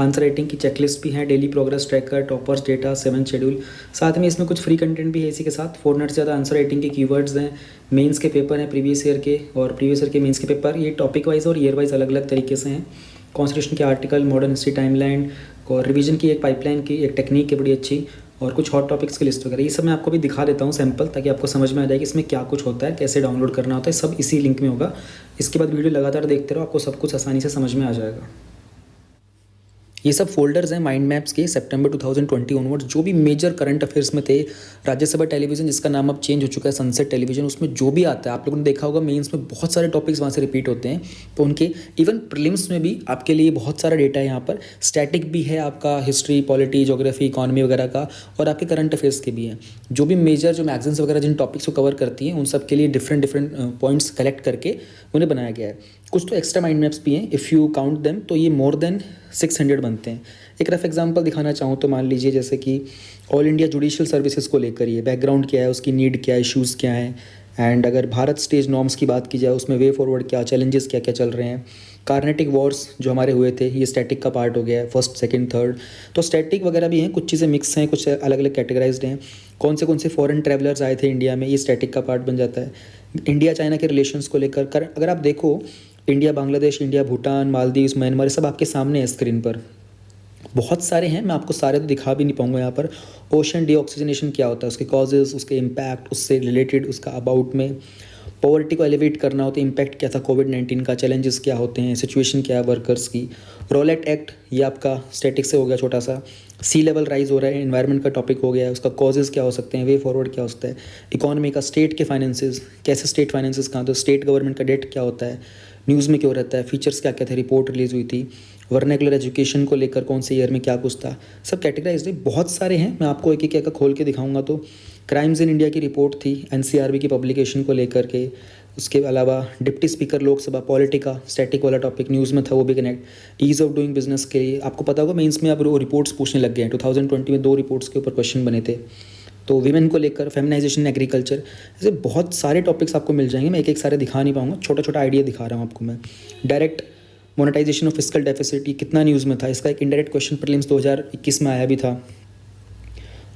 आंसर राइटिंग की चेकलिस्ट भी है, daily progress tracker, toppers data, 7 schedule, साथ में इसमें कुछ फ्री कंटेंट भी है इसी के साथ। 400 से ज़्यादा आंसर राइटिंग के कीवर्ड्स हैं, मेंस के पेपर हैं प्रीवियस ईयर के, और प्रीवियस ईयर के मेंस के पेपर ये टॉपिक वाइज और ईयर वाइज अलग अलग तरीके से हैं। कॉन्स्टिट्यूशन के आर्टिकल, मॉडर्न हिस्ट्री टाइमलाइन और रिवीजन की एक पाइपलाइन की एक टेक्निक है बड़ी अच्छी, और कुछ हॉट टॉपिक्स की लिस्ट वगैरह, ये सब मैं आपको भी दिखा देता हूँ सैंपल, ताकि आपको समझ में आ जाए कि इसमें क्या कुछ होता है, कैसे डाउनलोड करना होता है, सब इसी लिंक में होगा। इसके बाद वीडियो लगातार देखते रहो, आपको सब कुछ आसानी से समझ में आ जाएगा। ये सब फोल्डर्स हैं माइंड मैप्स के सितंबर 2020 ऑनवर्ड्स, जो भी मेजर करंट अफेयर्स में थे। राज्यसभा टेलीविज़न जिसका नाम अब चेंज हो चुका है सनसेट टेलीविज़न, उसमें जो भी आता है आप लोगों ने देखा होगा, मेंस में बहुत सारे टॉपिक्स वहाँ से रिपीट होते हैं, तो उनके इवन प्रीलिम्स में भी आपके लिए बहुत सारा डेटा है यहाँ पर। स्टैटिक भी है आपका, हिस्ट्री, पॉलिटी, ज्योग्राफी, इकॉनमी वगैरह का, और आपके करंट अफेयर्स के भी हैं। जो भी मेजर जो मैगजीन्स वगैरह जिन टॉपिक्स को कवर करती हैं उन सब के लिए डिफरेंट पॉइंट्स कलेक्ट करके उन्हें बनाया गया है। कुछ तो एक्स्ट्रा माइंड मैप्स भी हैं, इफ़ यू काउंट देम तो ये मोर देन 600 बनते हैं। एक रफ एग्जांपल दिखाना चाहूँ तो मान लीजिए जैसे कि ऑल इंडिया जुडिशियल सर्विसेज को लेकर ये बैकग्राउंड क्या है, उसकी नीड क्या है, इश्यूज़ क्या हैं, एंड अगर भारत स्टेज नॉर्म्स की बात की जाए उसमें वे फॉरवर्ड क्या, चैलेंजेस क्या क्या चल रहे हैं। कार्नेटिक वॉर्स जो हमारे हुए थे ये स्टैटिक का पार्ट हो गया है, फर्स्ट सेकंड थर्ड, तो स्टैटिक वगैरह भी हैं, कुछ चीज़ें मिक्स हैं, कुछ अलग अलग कैटेगराइज्ड हैं। कौन से फॉरेन ट्रैवलर्स आए थे इंडिया में, ये स्टैटिक का पार्ट बन जाता है। इंडिया चाइना के रिलेशंस को लेकर अगर आप देखो, India Bangladesh, India Bhutan, Maldives, Myanmar, सब आपके सामने है स्क्रीन पर। बहुत सारे हैं, मैं आपको सारे तो दिखा भी नहीं पाऊंगा यहाँ पर। ओशन डीऑक्सीजनेशन क्या होता है, उसके कॉजेज़, उसके इम्पैक्ट, उससे रिलेटेड उसका अबाउट में। पॉवर्टी को एलिवेट करना होता है, इम्पैक्ट क्या था कोविड-19 का, चैलेंजेस क्या होते हैं, सिचुएशन क्या है वर्कर्स की। रोलेट एक्ट ये आपका स्टैटिक से हो गया छोटा सा। सी लेवल राइज हो रहा है, एनवायरनमेंट का टॉपिक हो गया है, उसका कॉजेज़ क्या हो सकते हैं, वे फॉरवर्ड क्या होता है। इकॉनमी का, स्टेट के फाइनेंसेस, कैसे स्टेट फाइनेंसेस कहाँ, तो स्टेट गवर्नमेंट का डेट क्या होता है, न्यूज़ में क्यों रहता है, फीचर्स क्या क्या थे, रिपोर्ट रिलीज़ हुई थी। वर्नाकुलर एजुकेशन को लेकर कौन से ईयर में क्या कुछ था, सब कैटेगराइज है, बहुत सारे हैं। मैं आपको एक एक खोल के दिखाऊंगा। तो क्राइम्स इन इंडिया की रिपोर्ट थी NCRB की पब्लिकेशन को लेकर के। उसके अलावा डिप्टी स्पीकर लोकसभा, पॉलिटिका, स्टैटिक वाला टॉपिक न्यूज़ में था, वो भी connect. Ease of doing business के लिए आपको पता होगा मेंस में अब रिपोर्ट्स पूछने लग गए हैं। 2020 में 2 रिपोर्ट्स के ऊपर क्वेश्चन बने थे। तो वीमेन को लेकर, फेमिनाइजेशन, एग्रीकल्चर, ऐसे बहुत सारे टॉपिक्स आपको मिल जाएंगे। मैं एक एक सारे दिखा नहीं पाऊंगा, छोटा छोटा आइडिया दिखा रहा हूँ आपको मैं। Direct monetisation of fiscal deficit कितना न्यूज़ में था, इसका एक इंडायरेक्ट क्वेश्चन प्रीलिम्स 2021 में आया भी था।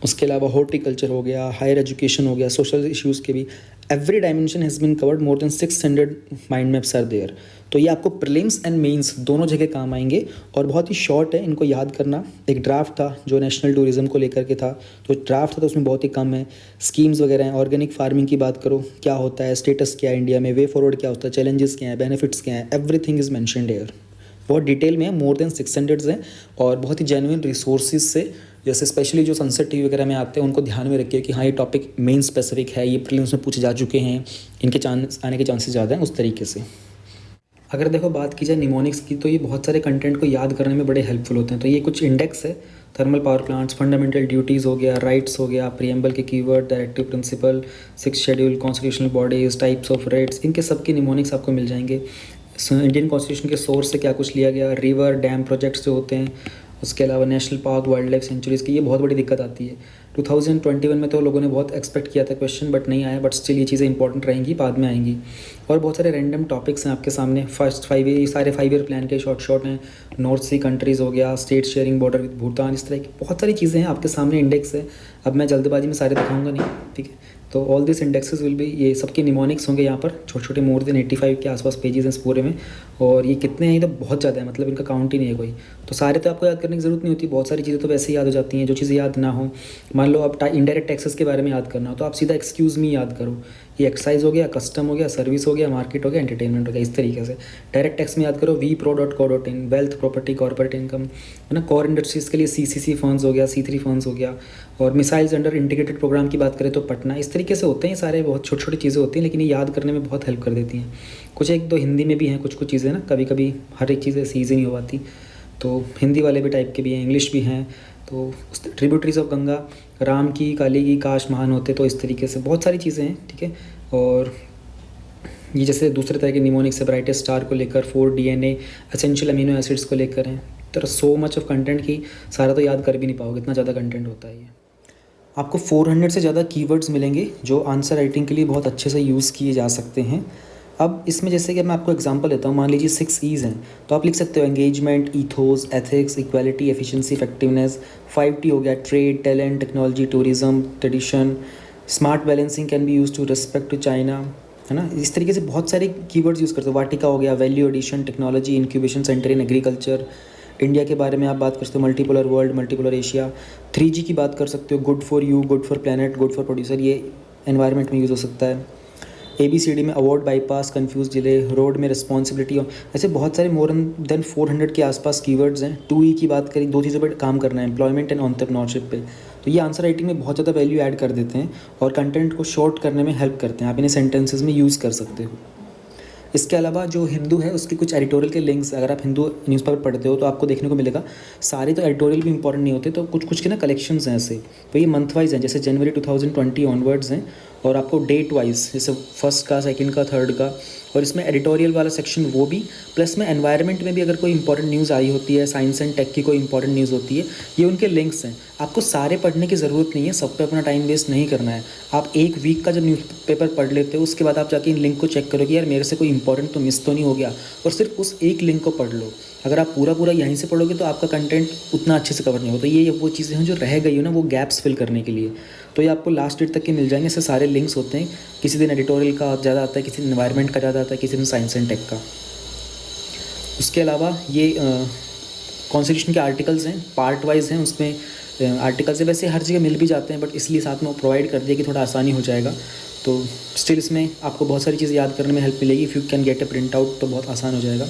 उसके अलावा हॉर्टिकल्चर हो गया, हायर एजुकेशन हो गया, सोशल इश्यूज़ के भी। Every dimension has been covered, more than 600 mind maps are there. तो ये आपको प्रीलिम्स एंड मेंस दोनों जगह काम आएंगे, और बहुत ही शॉर्ट है, इनको याद करना। एक ड्राफ्ट था जो नेशनल टूरिज्म को लेकर के था, तो ड्राफ्ट था तो उसमें बहुत ही कम है। स्कीम्स वगैरह हैं, ऑर्गेनिक फार्मिंग की बात करो, क्या होता है, स्टेटस क्या है इंडिया में, वे फॉरवर्ड क्या होता है, चैलेंजेस क्या हैं, बेनिफिट्स क्या हैं, एवरीथिंग इज़ मेंशन्ड हियर। बहुत डिटेल में है, मोर देन 600 हैं, और बहुत ही जेन्युइन रिसोर्सेज से जैसे स्पेशली जो सनसेट टीवी वगैरह में आते हैं उनको ध्यान में रखिए कि हाँ ये टॉपिक मेन स्पेसिफिक है, ये प्रीलिम्स में पूछे जा चुके हैं, इनके चांस आने के चांसेस ज़्यादा हैं, उस तरीके से। अगर देखो बात की जाए निमोनिक्स की, तो ये बहुत सारे कंटेंट को याद करने में बड़े हेल्पफुल होते हैं। तो ये कुछ इंडेक्स है, thermal power plants, fundamental duties हो गया, राइट्स हो गया, प्रीएम्बल के keyword, directive principle, 6 schedule, constitutional bodies, types of rights, इनके सब के निमोनिक्स आपको मिल जाएंगे। इंडियन कॉन्स्टिट्यूशन के सोर्स से क्या कुछ लिया गया, रिवर डैम प्रोजेक्ट्स जो होते हैं, उसके अलावा national park, wild life centuries की, ये बहुत बड़ी दिक्कत आती है। 2021 में तो लोगों ने बहुत एक्सपेक्ट किया था क्वेश्चन, बट नहीं आया, बट स्टिल ये चीज़ें इंपॉर्टेंट रहेंगी, बाद में आएंगी। और बहुत सारे रैंडम टॉपिक्स हैं आपके सामने, फर्स्ट 5 ईयर, सारे 5 ईयर प्लान के शॉर्ट हैं, नॉर्थ सी कंट्रीज़ हो गया, state sharing border with Bhutan, इस तरह की बहुत सारी चीज़ें हैं आपके सामने, इंडेक्स है। अब मैं जल्दबाजी में सारे दिखाऊंगा नहीं, ठीक है। तो all this indexes will be, ये सबके निमोनिक्स होंगे यहाँ पर, छोटे छोटे, मोर देन 85 के आसपास पेजेस हैं इस पूरे में। और ये कितने हैं, ये तो बहुत ज़्यादा है, मतलब इनका काउंट ही नहीं है कोई। तो सारे तो आपको याद करने की ज़रूरत नहीं होती, बहुत सारी चीज़ें तो वैसे ही याद हो जाती हैं। जो चीज़ें याद ना हो, मान लो आप इनडायरेक्ट टैक्सेस के बारे में याद करना हो, तो आप सीधा एक्सक्यूज़ मी याद करो, ये एक्साइज हो गया, कस्टम हो गया, सर्विस हो गया, मार्केट हो गया, एंटरटेनमेंट हो गया, इस तरीके से। डायरेक्ट टैक्स में याद करो vpro.co.in, wealth, property, corporate income, है ना। कोर इंडस्ट्रीज़ के लिए CCC फंड्स हो गया, C3 फंड्स हो गया। और मिसाइल्स अंडर इंटीग्रेटेड प्रोग्राम की बात करें तो पटना, इस तरीके से होते हैं सारे, बहुत छोटी छोटी चीज़ें होती हैं, लेकिन ये याद करने में बहुत हेल्प कर देती हैं। कुछ एक दो हिंदी में भी हैं, कुछ कुछ चीज़ें ना, कभी कभी हर एक चीज़ ऐसी ईजी नहीं हो पाती, तो हिंदी वाले भी टाइप के भी हैं, इंग्लिश भी हैं। तो ट्रिब्यूटरीज ऑफ गंगा, राम की, काली की, काश महान होते, तो इस तरीके से बहुत सारी चीज़ें हैं, ठीक है। और ये जैसे दूसरे तरह के निमोनिक्स है, ब्राइटेस्ट स्टार को लेकर, 4 DNA, एसेंशियल अमीनो एसिड्स को लेकर हैं। तो सो मच ऑफ कंटेंट की सारा तो याद कर भी नहीं पाओगे, इतना ज़्यादा कंटेंट होता है ये। आपको 400 से ज़्यादा कीवर्ड्स मिलेंगे जो आंसर राइटिंग के लिए बहुत अच्छे से यूज़ किए जा सकते हैं। अब इसमें जैसे कि मैं आपको एग्जांपल देता हूँ, मान लीजिए 6 E's हैं, तो आप लिख सकते हो engagement, ethos, ethics, equality, efficiency, effectiveness. 5T हो गया, trade, talent, technology, tourism, tradition. Smart balancing can be use to respect to China, है ना। इस तरीके से बहुत सारे कीवर्ड्स यूज़ करते हो। वाटिका हो गया, value addition, technology, incubation centre in agriculture. India के बारे में आप बात कर सकते हो, multipolar world, multipolar Asia. 3G की बात कर सकते हो, good for you, good for planet, good for producer, ये एनवायरनमेंट में यूज़ हो सकता है। ABCD में award, bypass, confuse, delay, road में रिस्पॉन्सिबिलिटी, ऐसे बहुत सारे मोर देन 400 के आसपास कीवर्ड्स हैं। 2E की बात करें, 2 चीज़ों पर काम करना है, एम्प्लॉयमेंट एंड एंटरप्रेन्योरशिप पे। तो ये आंसर राइटिंग में बहुत ज़्यादा वैल्यू ऐड कर देते हैं और कंटेंट को शॉर्ट करने में हेल्प करते हैं। आप इन्हें सेंटेंसेज में यूज़ कर सकते हो। इसके अलावा जो हिंदू है उसके कुछ एडिटोरियल के लिंक्स, अगर आप हिंदू न्यूज़पेपर पढ़ते हो तो आपको देखने को मिलेगा। सारे तो एडिटोरियल भी इंपॉर्टेंट नहीं होते, तो कुछ कुछ के ना कलेक्शंस हैं ऐसे, तो ये मंथ वाइज हैं, जैसे जनवरी 2020 ऑनवर्ड्स हैं, और आपको डेट वाइज, जैसे फर्स्ट का, सेकंड का, थर्ड का। और इसमें एडिटोरियल वाला सेक्शन वो भी, प्लस में एनवायरनमेंट में भी अगर कोई इंपॉर्टेंट न्यूज़ आई होती है, साइंस एंड टेक की कोई इंपॉर्टेंट न्यूज़ होती है, ये उनके लिंक्स हैं। आपको सारे पढ़ने की ज़रूरत नहीं है, सब पे अपना टाइम वेस्ट नहीं करना है। आप एक वीक का जब न्यूज़पेपर पढ़ लेते हो, उसके बाद आप जाके इन लिंक को चेक करो कि यार मेरे से कोई इंपॉर्टेंट तो मिस तो नहीं हो गया, और सिर्फ उस एक लिंक को पढ़ लो। अगर आप पूरा पूरा यहीं से पढ़ोगे तो आपका कंटेंट उतना अच्छे से कवर नहीं होगा। तो ये वो चीज़ें हैं जो रह गई हो ना, वो गैप्स फिल करने के लिए, तो ये आपको लास्ट डेट तक के मिल जाएंगे। इससे सारे लिंक्स होते हैं, किसी दिन एडिटोरियल का ज़्यादा आता है, किसी दिन एनवायरनमेंट का ज़्यादा आता है, किसी दिन साइंस एंड टेक का। उसके अलावा ये कॉन्स्टिट्यूशन के आर्टिकल्स हैं, पार्ट वाइज हैं, उसमें आर्टिकल्स है, वैसे हर जगह मिल भी जाते हैं, बट इसलिए साथ में प्रोवाइड कर दिया कि थोड़ा आसानी हो जाएगा। तो स्टिल इसमें आपको बहुत सारी चीज़ें याद करने में हेल्प मिलेगी। If you can get a print out तो बहुत आसान हो जाएगा।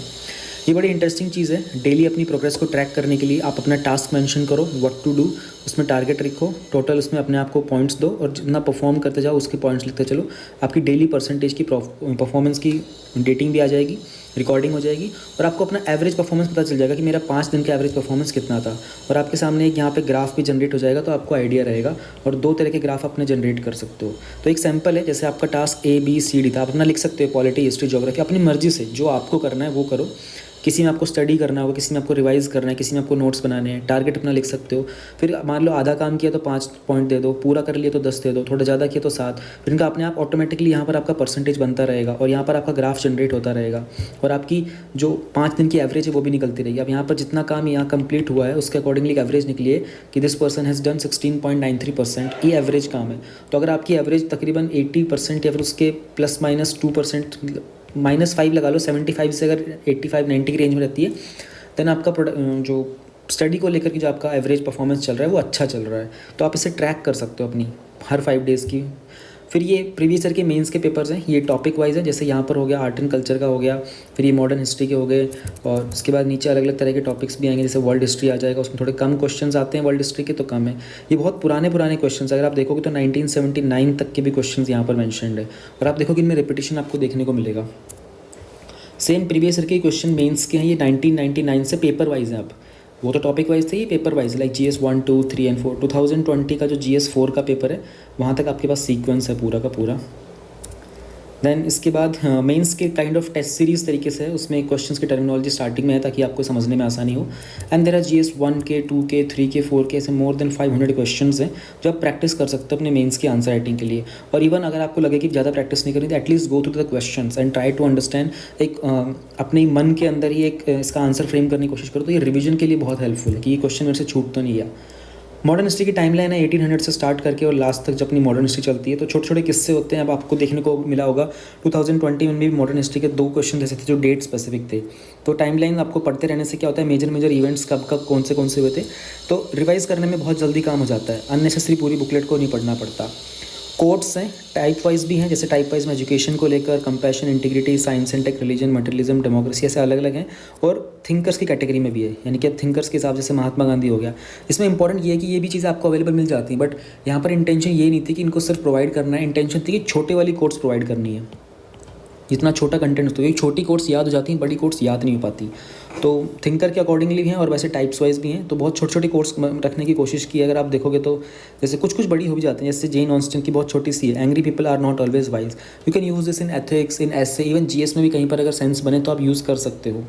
ये बड़ी इंटरेस्टिंग चीज़ है। डेली अपनी प्रोग्रेस को ट्रैक करने के लिए आप अपना टास्क मेंशन करो, व्हाट टू डू, उसमें टारगेट लिखो, टोटल उसमें अपने आप को पॉइंट्स दो, और जितना परफॉर्म करते जाओ उसके पॉइंट्स लिखते चलो। आपकी डेली परसेंटेज की परफॉर्मेंस की डेटिंग भी आ जाएगी, रिकॉर्डिंग हो जाएगी, और आपको अपना एवरेज परफॉर्मेंस पता चल जाएगा कि मेरा 5 दिन का एवरेज परफॉर्मेंस कितना था। और आपके सामने एक यहाँ पे ग्राफ भी जनरेट हो जाएगा, तो आपको आइडिया रहेगा। और 2 तरह के ग्राफ अपने जनरेट कर सकते हो। तो एक सैम्पल है, जैसे आपका टास्क ABCD था, आप अपना लिख सकते हो, पॉलिटी, हिस्ट्री, ज्योग्राफी, अपनी मर्जी से जो आपको करना है वो करो। किसी में आपको स्टडी करना होगा, किसी में आपको रिवाइज करना है, किसी में आपको नोट्स बनाने हैं, टारगेट अपना लिख सकते हो। फिर मान लो आधा काम किया तो 5 पॉइंट दे दो, पूरा कर लिया तो 10 दे दो, थोड़ा ज़्यादा किया तो 7। फिर इनका अपने आप ऑटोमेटिकली यहाँ पर आपका परसेंटेज बनता रहेगा, और यहाँ पर आपका ग्राफ जनरेट होता रहेगा, और आपकी जो 5 दिन की एवरेज है वो भी निकलती रहेगी। अब यहाँ पर जितना काम यहाँ कंप्लीट हुआ है उसके अकॉर्डिंगली एक एवरेज निकली है कि दिस पर्सन हैज़ डन 16.93%, ये एवरेज काम है। तो अगर आपकी एवरेज तकरीबन 80% या फिर उसके +-2%, -5 लगा लो, 75 से अगर 85-90 की रेंज में रहती है, देन आपका जो स्टडी को लेकर के जो आपका एवरेज परफॉर्मेंस चल रहा है वो अच्छा चल रहा है। तो आप इसे ट्रैक कर सकते हो अपनी हर 5 डेज़ की फिर ये प्रीवियस ईयर के मेंस के पेपर्स हैं, ये टॉपिक वाइज है, जैसे यहाँ पर हो गया आर्ट एंड कल्चर का हो गया, फिर ये मॉडर्न हिस्ट्री के हो गए, और उसके बाद नीचे अलग अलग तरह के टॉपिक्स भी आएंगे, जैसे वर्ल्ड हिस्ट्री आ जाएगा, उसमें थोड़े कम क्वेश्चंस आते हैं, वर्ल्ड हिस्ट्री के तो कम है। ये बहुत पुराने क्वेश्चंस, अगर आप देखोगे तो 1979 तक के भी क्वेश्चंस यहाँ पर मैंशनड है, और आप देखोगे इनमें रिपीटिशन आपको देखने को मिलेगा। सेम प्रीवियस ईयर के क्वेश्चन मेंस के हैं, ये 1999 से पेपर वाइज है। अब वो तो टॉपिक वाइज थे, ये paper wise, like GS 1, 2, 3 and 4। 2020 का जो GS 4 का पेपर है, वहाँ तक आपके पास सीक्वेंस है पूरा का पूरा। देन इसके बाद मेंस के काइंड ऑफ टेस्ट सीरीज़ तरीके से है, उसमें क्वेश्चंस की टर्मिनोलॉजी स्टार्टिंग में है ताकि आपको समझने में आसानी हो। एंड देयर आर GS 1 के, 2 के, 3 के, 4 के, ऐसे मोर देन 500 क्वेश्चंस हैं जो आप प्रैक्टिस कर सकते हो अपने मेंस की आंसर राइटिंग के लिए। और इवन अगर आपको लगे कि ज़्यादा प्रैक्टिस नहीं करी तो at least go through the questions and try to understand, एक अपने मन के अंदर ही एक इसका आंसर फ्रेम करने की कोशिश करो, तो ये रिविजन के लिए बहुत हेल्पफुल है कि ये क्वेश्चन मेरे से छूट तो नहीं गया। मॉडर्न हिस्ट्री की टाइमलाइन है 1800 से स्टार्ट करके और लास्ट तक जब अपनी मॉडर्न हिस्ट्री चलती है, तो छोटे छोटे किस्से होते हैं। अब आपको देखने को मिला होगा 2020 में भी मॉडर्न हिस्ट्री के 2 क्वेश्चन जैसे थे जो डेट स्पेसिफिक थे। तो टाइमलाइन आपको पढ़ते रहने से क्या होता है, मेजर इवेंट्स कब कब कौन से हुए थे, तो रिवाइज करने में बहुत जल्दी काम हो जाता है, अननेसेसरी पूरी बुकलेट को नहीं पढ़ना पड़ता। कोट्स हैं, टाइप वाइज भी हैं, जैसे टाइप वाइज में एजुकेशन को लेकर compassion, integrity, science and tech, religion, materialism, democracy, ऐसे अलग अलग हैं। और थिंकर्स की कैटेगरी में भी है, यानी कि अब थिंकर्स के हिसाब से जैसे महात्मा गांधी हो गया। इसमें इंपॉर्टेंट ये है कि ये भी चीज़ें आपको अवेलेबल मिल जाती हैं, बट यहाँ पर इंटेंशन ये नहीं थी कि इनको सिर्फ प्रोवाइड करना है, इंटेंशन थी कि छोटे वाली कोर्स प्रोवाइड करनी है, जितना छोटा कंटेंट होता है। छोटी कोर्स याद हो जाती हैं, बड़ी कोर्स याद नहीं हो पाती। तो थिंकर के अकॉर्डिंगली भी हैं और वैसे टाइप्स वाइज भी हैं, तो बहुत छोटे छोटे कोर्स रखने की कोशिश की है। अगर आप देखोगे तो जैसे कुछ बड़ी हो भी जाती हैं, जैसे जेन ऑस्टिन की बहुत छोटी सी है, angry people are not always wise. You can use this in ethics, in essay, even GS में भी कहीं पर अगर सेंस बने तो आप यूज़ कर सकते हो।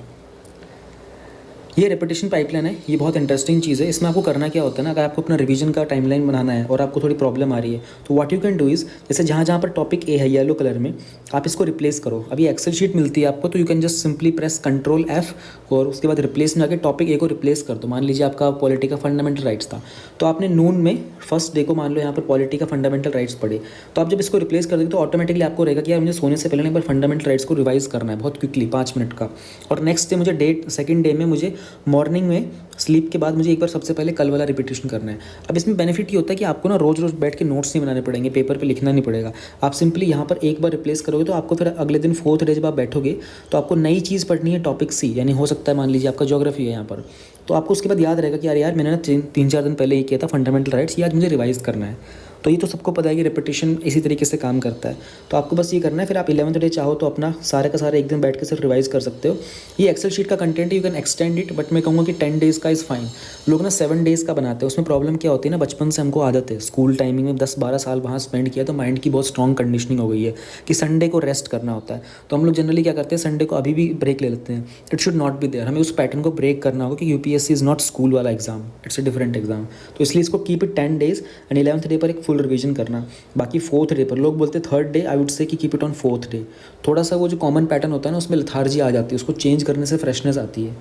ये रेपिटेशन पाइपलाइन है, ये बहुत इंटरेस्टिंग चीज़ है। इसमें आपको करना क्या होता है ना, अगर आपको अपना रिवीजन का टाइमलाइन बनाना है और आपको थोड़ी प्रॉब्लम आ रही है, तो what you can do is, जैसे जहाँ पर टॉपिक A है येलो कलर में, आप इसको रिप्लेस करो। अभी एक्सेल शीट मिलती है आपको, तो you can just simply press Ctrl F और उसके बाद रिप्लेस में आके टॉपिक A को रिप्लेस कर दो। मान लीजिए आपका पॉलिटी का फंडामेंटल राइट्स था, तो आपने नून में फर्स्ट डे को मान लो यहाँ पर पॉलिटी का फंडामेंटल राइट्स पढ़े, तो आप जब इसको रिप्लेस कर देंगे तो ऑटोमेटिकली आपको रहेगा कि यार मुझे सोने से पहले एक बार फंडामेंटल राइट्स को रिवाइज करना है बहुत क्विकली 5 मिनट का। और नेक्स्ट डे मुझे सेकंड डे में मुझे मॉर्निंग में स्लीप के बाद मुझे एक बार सबसे पहले कल वाला रिपीटेशन करना है। अब इसमें बेनिफिट ये होता है कि आपको ना रोज़ बैठ के नोट्स नहीं बनाने पड़ेंगे, पेपर पे लिखना नहीं पड़ेगा। आप सिंपली यहाँ पर एक बार रिप्लेस करोगे तो आपको फिर अगले दिन 4th डे जब आप बैठोगे तो आपको नई चीज़ पढ़नी है, टॉपिक C, यानी हो सकता है मान लीजिए आपका ज्योग्राफी है यहाँ पर, तो आपको उसके बाद याद रहेगा कि यार मैंने ना 3-4 दिन पहले ये किया था फंडामेंटल राइट्स, ये आज मुझे रिवाइज़ करना है। तो ये तो सबको पता है कि रिपीटेशन इसी तरीके से काम करता है। तो आपको बस ये करना है, फिर आप 11th डे चाहो तो अपना सारे का सारा एक दिन बैठ के सिर्फ रिवाइज कर सकते हो। ये एक्सेल शीट का content you can extend it, but मैं कहूँगा कि 10 डेज़ का इज़ फाइन। लोग ना 7 डेज़ का बनाते हैं, उसमें प्रॉब्लम क्या होती है ना, बचपन से हमको आदत है, स्कूल टाइमिंग में 10-12 साल वहाँ स्पेंड किया तो माइंड की बहुत स्ट्रॉन्ग कंडीशनिंग हो गई है कि संडे को रेस्ट करना होता है। तो हम लोग जनरली क्या करते हैं, संडे को अभी भी ब्रेक ले लेते हैं। It should not be there, हमें उस पैटर्न को ब्रेक करना होगा कि UPSC इज़ नॉट स्कूल वाला exam, it's a different exam. तो इसलिए इसको keep it 10 days and 11th day पर एक फुल रिविजन करना। बाकी 4th डे पर लोग बोलते 3rd day, I would say कि keep it on 4th day. थोड़ा सा वो जो कॉमन पैटर्न होता है ना उसमें लेथार्जी आ जाती है, उसको चेंज करने से फ्रेशनेस आती है।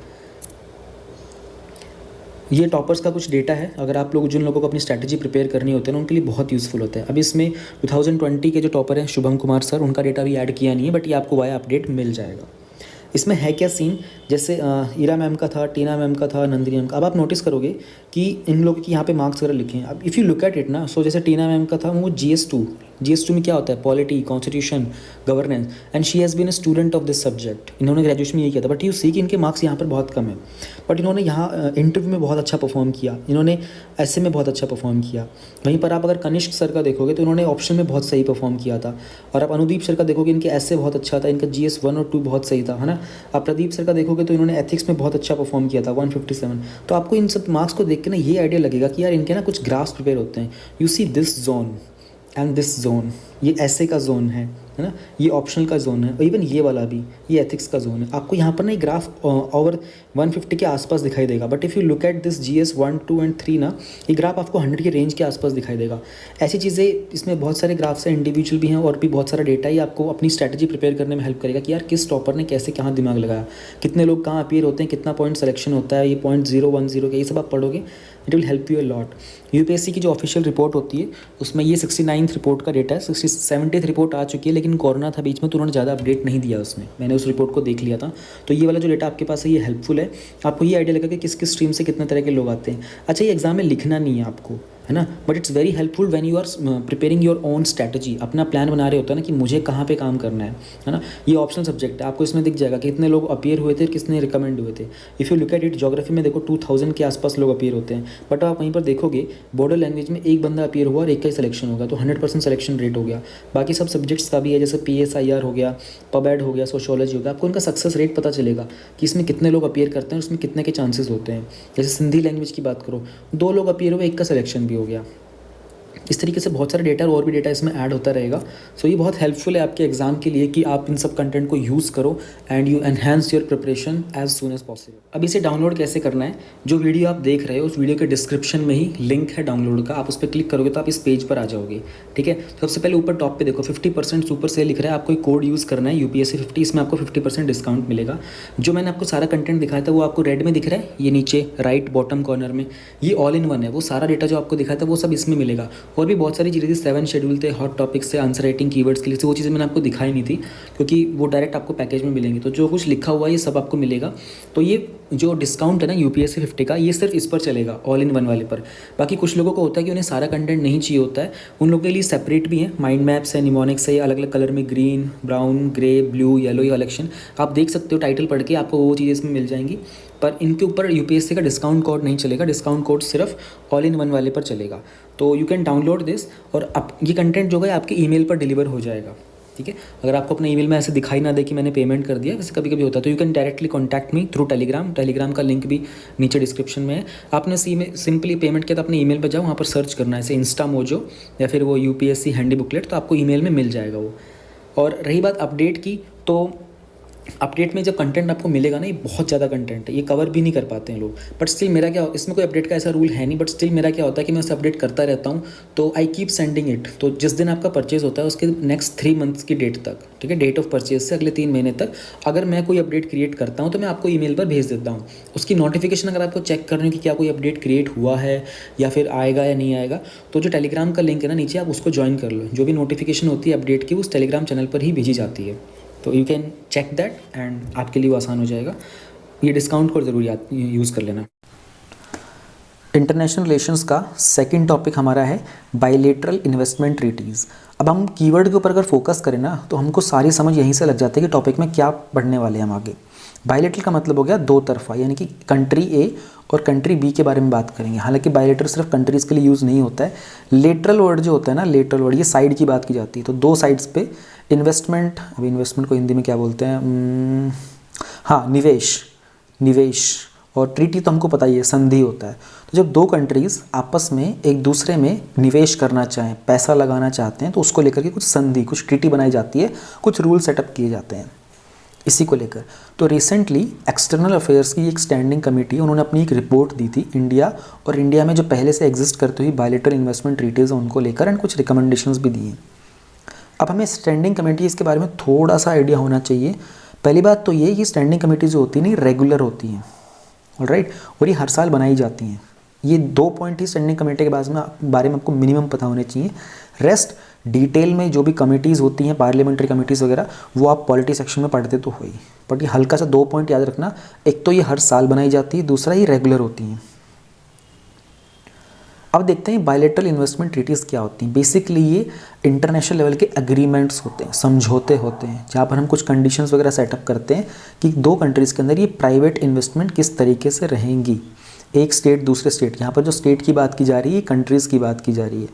ये टॉपर्स का कुछ डेटा है, अगर आप लोग जिन लोगों को अपनी स्ट्रैटेजी प्रिपेयर करनी होती है ना उनके लिए बहुत यूज़फुल होता है। अभी इसमें 2020 के जो टॉपर हैं शुभम कुमार सर, उनका डेटा भी ऐड किया नहीं है, बट ये आपको वाया अपडेट मिल जाएगा। इसमें है क्या सीन, जैसे ईरा मैम का था, टीना मैम का था, नंदिनी मैम का। अब आप नोटिस करोगे कि इन लोगों की यहाँ पे मार्क्स वगैरह लिखे हैं। अब if you look at it ना, सो जैसे टीना मैम का था वो GS2 में क्या होता है, polity, constitution, governance, and she has been a student of this subject. इन्होंने ग्रेजुएशन में ये किया था, बट यू सी कि इनके मार्क्स यहाँ पर बहुत कम है, बट इन्होंने यहाँ इंटरव्यू में बहुत अच्छा परफॉर्म किया, इन्होंने ऐसे में बहुत अच्छा परफॉर्म किया। वहीं पर आप अगर कनिष्क सर का देखोगे तो इन्होंने ऑप्शन में बहुत सही परफॉर्म किया था। और आप अनुदीप सर का देखोगे, इनके ऐसे बहुत अच्छा था, इनका GS 1 और 2 बहुत सही था, है ना। आप प्रदीप सर का देखोगे तो इन्होंने एथिक्स में बहुत अच्छा परफॉर्म किया था, 157। तो आपको इन सब मार्क्स को देख के ना ये आइडिया लगेगा कि यार इनके ना कुछ ग्राफ्स प्रिपेयर होते हैं। You see this zone and this zone, ये ऐसे का जोन है ना, ये ऑप्शनल का जोन है, और इवन ये वाला भी ये एथिक्स का जोन है। आपको यहाँ पर ना एक ग्राफ ओवर 150 के आसपास दिखाई देगा, but if you look at this GS 1, 2 and 3 ना, ये ग्राफ आपको 100 के रेंज के आसपास दिखाई देगा। ऐसी चीज़ें, इसमें बहुत सारे ग्राफ्स हैं, इंडिविजुअल भी हैं और भी बहुत सारा डेटा ही आपको अपनी स्ट्रैटेजी प्रिपेयर करने में हेल्प करेगा कि यार किस टॉपर ने कैसे कहाँ दिमाग लगाया, कितने लोग कहाँ अपीयर होते हैं, कितना पॉइंट सिलेक्शन होता है, ये पॉइंट 010 के, ये सब आप पढ़ोगे, it will help you a lot. UPSC की जो ऑफिशियल रिपोर्ट होती है उसमें ये 69th रिपोर्ट का डेटा है, 70th रिपोर्ट आ चुकी है, लेकिन कोरोना था बीच में तो उन्होंने ज़्यादा अपडेट नहीं दिया उसमें, मैंने उस रिपोर्ट को देख लिया था। तो ये वाला जो डेटा आपके पास है ये हेल्पफुल है, आपको ये आइडिया लगेगा कि किस किस स्ट्रीम से कितने तरह के लोग आते हैं। अच्छा, ये एग्जाम में लिखना नहीं है आपको, है ना। But it's very helpful when you are preparing your own strategy, अपना प्लान बना रहे होता है ना कि मुझे कहाँ पे काम करना है ना। ये ऑप्शनल सब्जेक्ट है, आपको इसमें दिख जाएगा कि कितने लोग अपीयर हुए थे, कितने रिकमेंड हुए थे। If you look at it, geography में देखो 2000 के आसपास लोग अपीयर होते हैं, बट आप वहीं पर देखोगे बॉर्डर लैंग्वेज में एक बंदा अपीयर हुआ और एक का ही सिलेक्शन होगा, तो 100% सिलेक्शन रेट हो गया। बाकी सब सब्जेक्ट्स का भी है, जैसे PSIR हो गया, पबैड हो गया, सोशियोलॉजी हो गया, आपको उनका सक्सेस रेट पता चलेगा कि इसमें कितने लोग अपीयर करते हैं, उसमें कितने के चांसेस होते हैं। जैसे सिंधी लैंग्वेज की बात करो, 2 लोग अपीयर हुए, एक का सिलेक्शन भी हो गया। इस तरीके से बहुत सारे डेटा और भी डेटा इसमें ऐड होता रहेगा। सो ये बहुत हेल्पफुल है आपके एग्जाम के लिए कि आप इन सब कंटेंट को यूज़ करो and you enhance your preparation as soon as possible. अब इसे डाउनलोड कैसे करना है, जो वीडियो आप देख रहे हो उस वीडियो के डिस्क्रिप्शन में ही लिंक है डाउनलोड का, आप उस पर क्लिक करोगे तो आप इस पेज पर आ जाओगे। ठीक है, तो सबसे पहले ऊपर टॉप पे देखो 50% सुपर सेल लिख रहा है, आपको एक कोड यूज़ करना है UPSC 50, इसमें आपको 50% डिस्काउंट मिलेगा। जो मैंने आपको सारा कंटेंट दिखाया था वो आपको रेड में दिख रहा है, ये नीचे राइट बॉटम कॉर्नर में, ये ऑल इन वन है। वो सारा डेटा जो आपको दिखाया था वो सब इसमें मिलेगा। और भी बहुत सारी चीज़ें 7 शेड्यूल थे, हॉट टॉपिक्स से, आंसर राइटिंग, कीवर्ड्स के लिए, वो चीज़ें मैंने आपको दिखाई नहीं थी क्योंकि वो डायरेक्ट आपको पैकेज में मिलेंगी। तो जो कुछ लिखा हुआ है ये सब आपको मिलेगा। तो ये जो डिस्काउंट है ना UPSC 50 का, ये सिर्फ इस पर चलेगा, ऑल इन वन वाले पर। बाकी कुछ लोगों को होता है कि उन्हें सारा कंटेंट नहीं चाहिए होता है, उन लोगों के लिए सेपरेट भी है, माइंड मैप्स है, निमोनिक्स है, ये अलग अलग कलर में green, brown, grey, blue, yellow, ये कलेक्शन आप देख सकते हो। टाइटल पढ़ के आपको वो चीज़ें इसमें मिल जाएंगी, पर इनके ऊपर UPSC का डिस्काउंट कोड नहीं चलेगा, डिस्काउंट कोड सिर्फ ऑल इन वन वाले पर चलेगा। तो यू कैन डाउनलोड दिस और अब ये कंटेंट जो है आपके ईमेल पर डिलीवर हो जाएगा। ठीक है, अगर आपको अपने ईमेल में ऐसे दिखाई ना दे कि मैंने पेमेंट कर दिया, वैसे कभी कभी होता है, तो you can directly contact me through Telegram का लिंक भी नीचे डिस्क्रिप्शन में है। आपने सिंपली पेमेंट किया तो अपने ईमेल पर जाओ, वहाँ पर सर्च करना है ऐसे इंस्टा मोजो या फिर वो UPSC हैंडी बुकलेट, तो आपको ईमेल में मिल जाएगा वो। और रही बात अपडेट की, तो अपडेट में जब कंटेंट आपको मिलेगा ना, ये बहुत ज़्यादा कंटेंट है, ये कवर भी नहीं कर पाते हैं लोग। बट स्टिल मेरा क्या, इसमें कोई अपडेट का ऐसा रूल है नहीं, बट स्टिल मेरा क्या होता है कि मैं उसे अपडेट करता रहता हूँ, तो आई कीप सेंडिंग इट। तो जिस दिन आपका परचेज होता है उसके नेक्स्ट 3 मंथ्स की डेट तक, ठीक है, डेट ऑफ परचेज से अगले 3 महीने तक अगर मैं कोई अपडेट क्रिएट करता हूँ तो मैं आपको ईमेल पर भेज देता हूँ। उसकी नोटिफिकेशन अगर आपको चेक करनी हो कि क्या कोई अपडेट क्रिएट हुआ है या फिर आएगा या नहीं आएगा, तो जो टेलीग्राम का लिंक है ना नीचे, आप उसको ज्वाइन कर लो। जो भी नोटिफिकेशन होती है अपडेट की, उस टेलीग्राम चैनल पर ही भेजी जाती है। तो you can check that and आपके लिए वो आसान हो जाएगा। ये डिस्काउंट कोड ज़रूर यूज़ कर लेना। इंटरनेशनल रिलेशंस का सेकंड टॉपिक हमारा है बायलैटरल इन्वेस्टमेंट ट्रीटीज़। अब हम कीवर्ड के ऊपर अगर फोकस करें ना, तो हमको सारी समझ यहीं से लग जाती है कि टॉपिक में क्या पढ़ने वाले हैं हम आगे। बायलैटरल का मतलब हो गया दो तरफा, यानी कि कंट्री ए और कंट्री बी के बारे में बात करेंगे। हालांकि बायलैटरल सिर्फ कंट्रीज़ के लिए यूज़ नहीं होता है। लेटरल वर्ड जो होता है ना, लेटरल वर्ड, ये साइड की बात की जाती है। तो दो साइड्स पे इन्वेस्टमेंट, अभी इन्वेस्टमेंट को हिंदी में क्या बोलते हैं, हाँ, निवेश और ट्रीटी तो हमको पता ही है, संधि होता है। तो जब दो कंट्रीज़ आपस में एक दूसरे में निवेश करना चाहें, पैसा लगाना चाहते हैं, तो उसको लेकर के कुछ संधि, कुछ ट्रीटी बनाई जाती है, कुछ रूल सेटअप किए जाते हैं इसी को लेकर। तो रिसेंटली एक्सटर्नल अफेयर्स की एक स्टैंडिंग कमेटी, उन्होंने अपनी एक रिपोर्ट दी थी इंडिया, और इंडिया में जो पहले से एग्जिस्ट करती हुई बायलैटरल इन्वेस्टमेंट ट्रीटीज़ हैं उनको लेकर, एंड कुछ रिकमेंडेशंस भी दिए। अब हमें स्टैंडिंग कमेटी इसके बारे में थोड़ा सा आइडिया होना चाहिए। पहली बात तो ये कि स्टैंडिंग कमेटी जो होती है नहीं, रेगुलर होती हैं, ऑलराइट, और ये हर साल बनाई जाती हैं। ये 2 पॉइंट ही स्टैंडिंग कमेटी के बारे में आपको मिनिमम पता होने चाहिए। रेस्ट डिटेल में जो भी कमेटीज़ होती हैं, पार्लियामेंट्री कमेटीज़ वगैरह, वो आप पॉलिटी सेक्शन में पढ़ते तो हो ही, बट ये हल्का सा 2 पॉइंट याद रखना। एक तो ये हर साल बनाई जाती है, दूसरा ये रेगुलर होती हैं। अब देखते हैं बायलैटरल इन्वेस्टमेंट ट्रीटीज़ क्या होती हैं। बेसिकली ये इंटरनेशनल लेवल के एग्रीमेंट्स होते हैं, समझौते होते हैं, जहाँ पर हम कुछ कंडीशंस वगैरह सेटअप करते हैं कि दो कंट्रीज़ के अंदर ये प्राइवेट इन्वेस्टमेंट किस तरीके से रहेंगी। एक स्टेट दूसरे स्टेट, यहाँ पर जो स्टेट की बात की जा रही है, कंट्रीज़ की बात की जा रही है,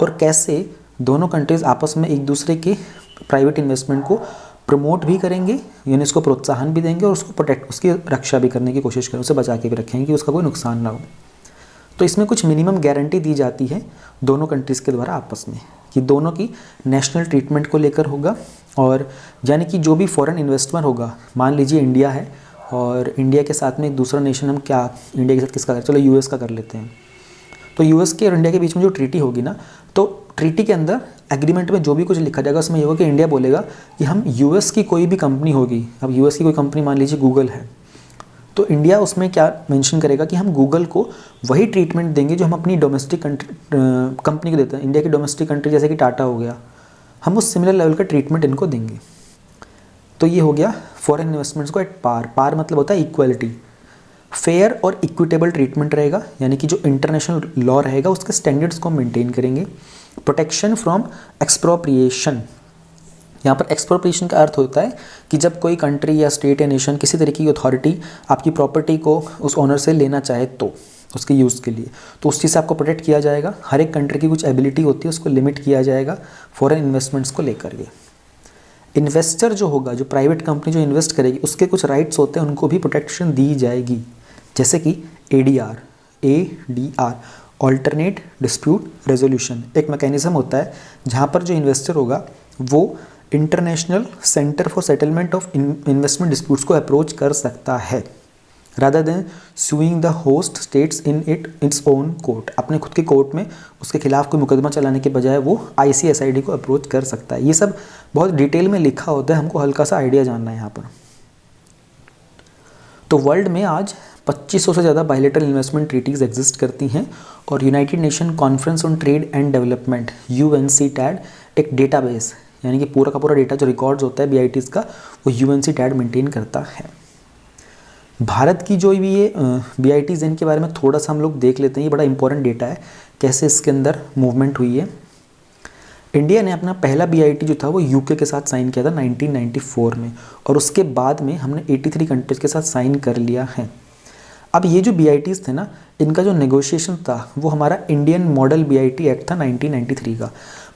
और कैसे दोनों कंट्रीज़ आपस में एक दूसरे के प्राइवेट इन्वेस्टमेंट को प्रमोट भी करेंगे, यानी इसको प्रोत्साहन भी देंगे, और उसको प्रोटेक्ट, उसकी रक्षा भी करने की कोशिश करें, उसे बचा के भी रखेंगे कि उसका कोई नुकसान ना हो। तो इसमें कुछ मिनिमम गारंटी दी जाती है दोनों कंट्रीज़ के द्वारा आपस में, कि दोनों की नेशनल ट्रीटमेंट को लेकर होगा। और यानी कि जो भी फॉरेन इन्वेस्टमेंट होगा, मान लीजिए इंडिया है और इंडिया के साथ में एक दूसरा नेशन, हम क्या इंडिया के साथ किसका करें, चलो US का कर लेते हैं। तो US के और इंडिया के बीच में जो ट्रीटी होगी ना, तो ट्रीटी के अंदर एग्रीमेंट में जो भी कुछ लिखा जाएगा उसमें ये होगा कि इंडिया बोलेगा कि हम US की कोई भी कंपनी होगी, अब US की कोई कंपनी मान लीजिए गूगल है, तो इंडिया उसमें क्या मेंशन करेगा कि हम गूगल को वही ट्रीटमेंट देंगे जो हम अपनी डोमेस्टिक कंपनी को देते हैं। इंडिया की डोमेस्टिक कंट्री जैसे कि टाटा हो गया, हम उस सिमिलर लेवल का ट्रीटमेंट इनको देंगे। तो ये हो गया फॉरेन इन्वेस्टमेंट्स को एट पार। पार मतलब होता है इक्वलिटी। फेयर और इक्विटेबल ट्रीटमेंट रहेगा, यानी कि जो इंटरनेशनल लॉ रहेगा उसके स्टैंडर्ड्स को मेंटेन करेंगे। प्रोटेक्शन फ्रॉम एक्सप्रोप्रिएशन, यहाँ पर एक्सप्रोप्रिएशन का अर्थ होता है कि जब कोई कंट्री या स्टेट या नेशन किसी तरीके की अथॉरिटी आपकी प्रॉपर्टी को उस ओनर से लेना चाहे तो उसके यूज़ के लिए, तो उस चीज़ से आपको प्रोटेक्ट किया जाएगा। हर एक कंट्री की कुछ एबिलिटी होती है, उसको लिमिट किया जाएगा फॉरेन इन्वेस्टमेंट्स को लेकर के। इन्वेस्टर जो होगा, जो प्राइवेट कंपनी जो इन्वेस्ट करेगी, उसके कुछ राइट्स होते हैं, उनको भी प्रोटेक्शन दी जाएगी, जैसे कि ADR ऑल्टरनेट डिस्प्यूट रेजोल्यूशन, एक मैकेनिज्म होता है जहाँ पर जो इन्वेस्टर होगा वो international centre for settlement of investment disputes को अप्रोच कर सकता है, rather than sewing the host states in its own court. अपने खुद के कोर्ट में उसके खिलाफ कोई मुकदमा चलाने के बजाय वो ICSID को अप्रोच कर सकता है। ये सब बहुत डिटेल में लिखा होता है, हमको हल्का सा आइडिया जानना है यहाँ पर। तो वर्ल्ड में आज 2500 से ज़्यादा बायलैटरल इन्वेस्टमेंट ट्रीटीज़ एग्जिस्ट करती हैं, और United nation conference on trade and development UNCTAD एक डेटाबेस, यानी कि पूरा का पूरा डेटा जो रिकॉर्ड्स होता है BITs का, वो UNCTAD मेंटेन करता है। भारत की जो भी ये BITs इनके बारे में थोड़ा सा हम लोग देख लेते हैं। ये बड़ा इंपॉर्टेंट डेटा है, कैसे इसके अंदर मूवमेंट हुई है। इंडिया ने अपना पहला BIT जो था वो UK के साथ साइन किया था 1994 में, और उसके बाद में हमने 83 कंट्रीज़ के साथ साइन कर लिया है। अब ये जो BITs थे ना, इनका जो नेगोशिएशन था वो हमारा इंडियन मॉडल BIT एक्ट था 1993 का।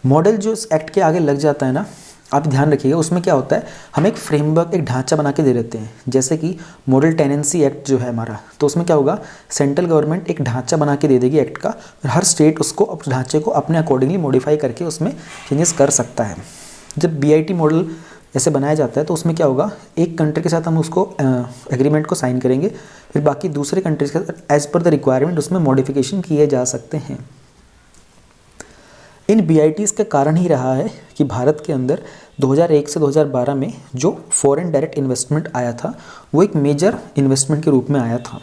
मॉडल जो इस एक्ट के आगे लग जाता है ना, आप ध्यान रखिएगा, उसमें क्या होता है, हम एक फ्रेमवर्क, एक ढांचा बना के दे देते हैं। जैसे कि मॉडल टेनेंसी एक्ट जो है हमारा, तो उसमें क्या होगा, सेंट्रल गवर्नमेंट एक ढांचा बना के दे देगी एक्ट का, और हर स्टेट उसको उस ढांचे को अपने अकॉर्डिंगली मॉडिफाई करके उसमें चेंजेस कर सकता है। जब BIT मॉडल ऐसे बनाया जाता है तो उसमें क्या होगा, एक कंट्री के साथ हम उसको एग्रीमेंट को साइन करेंगे, फिर बाकी दूसरे कंट्रीज के साथ एज पर द रिक्वायरमेंट उसमें मॉडिफिकेशन किए जा सकते हैं। इन BITs का कारण ही रहा है कि भारत के अंदर 2001 से 2012 में जो फॉरेन डायरेक्ट इन्वेस्टमेंट आया था वो एक मेजर इन्वेस्टमेंट के रूप में आया था।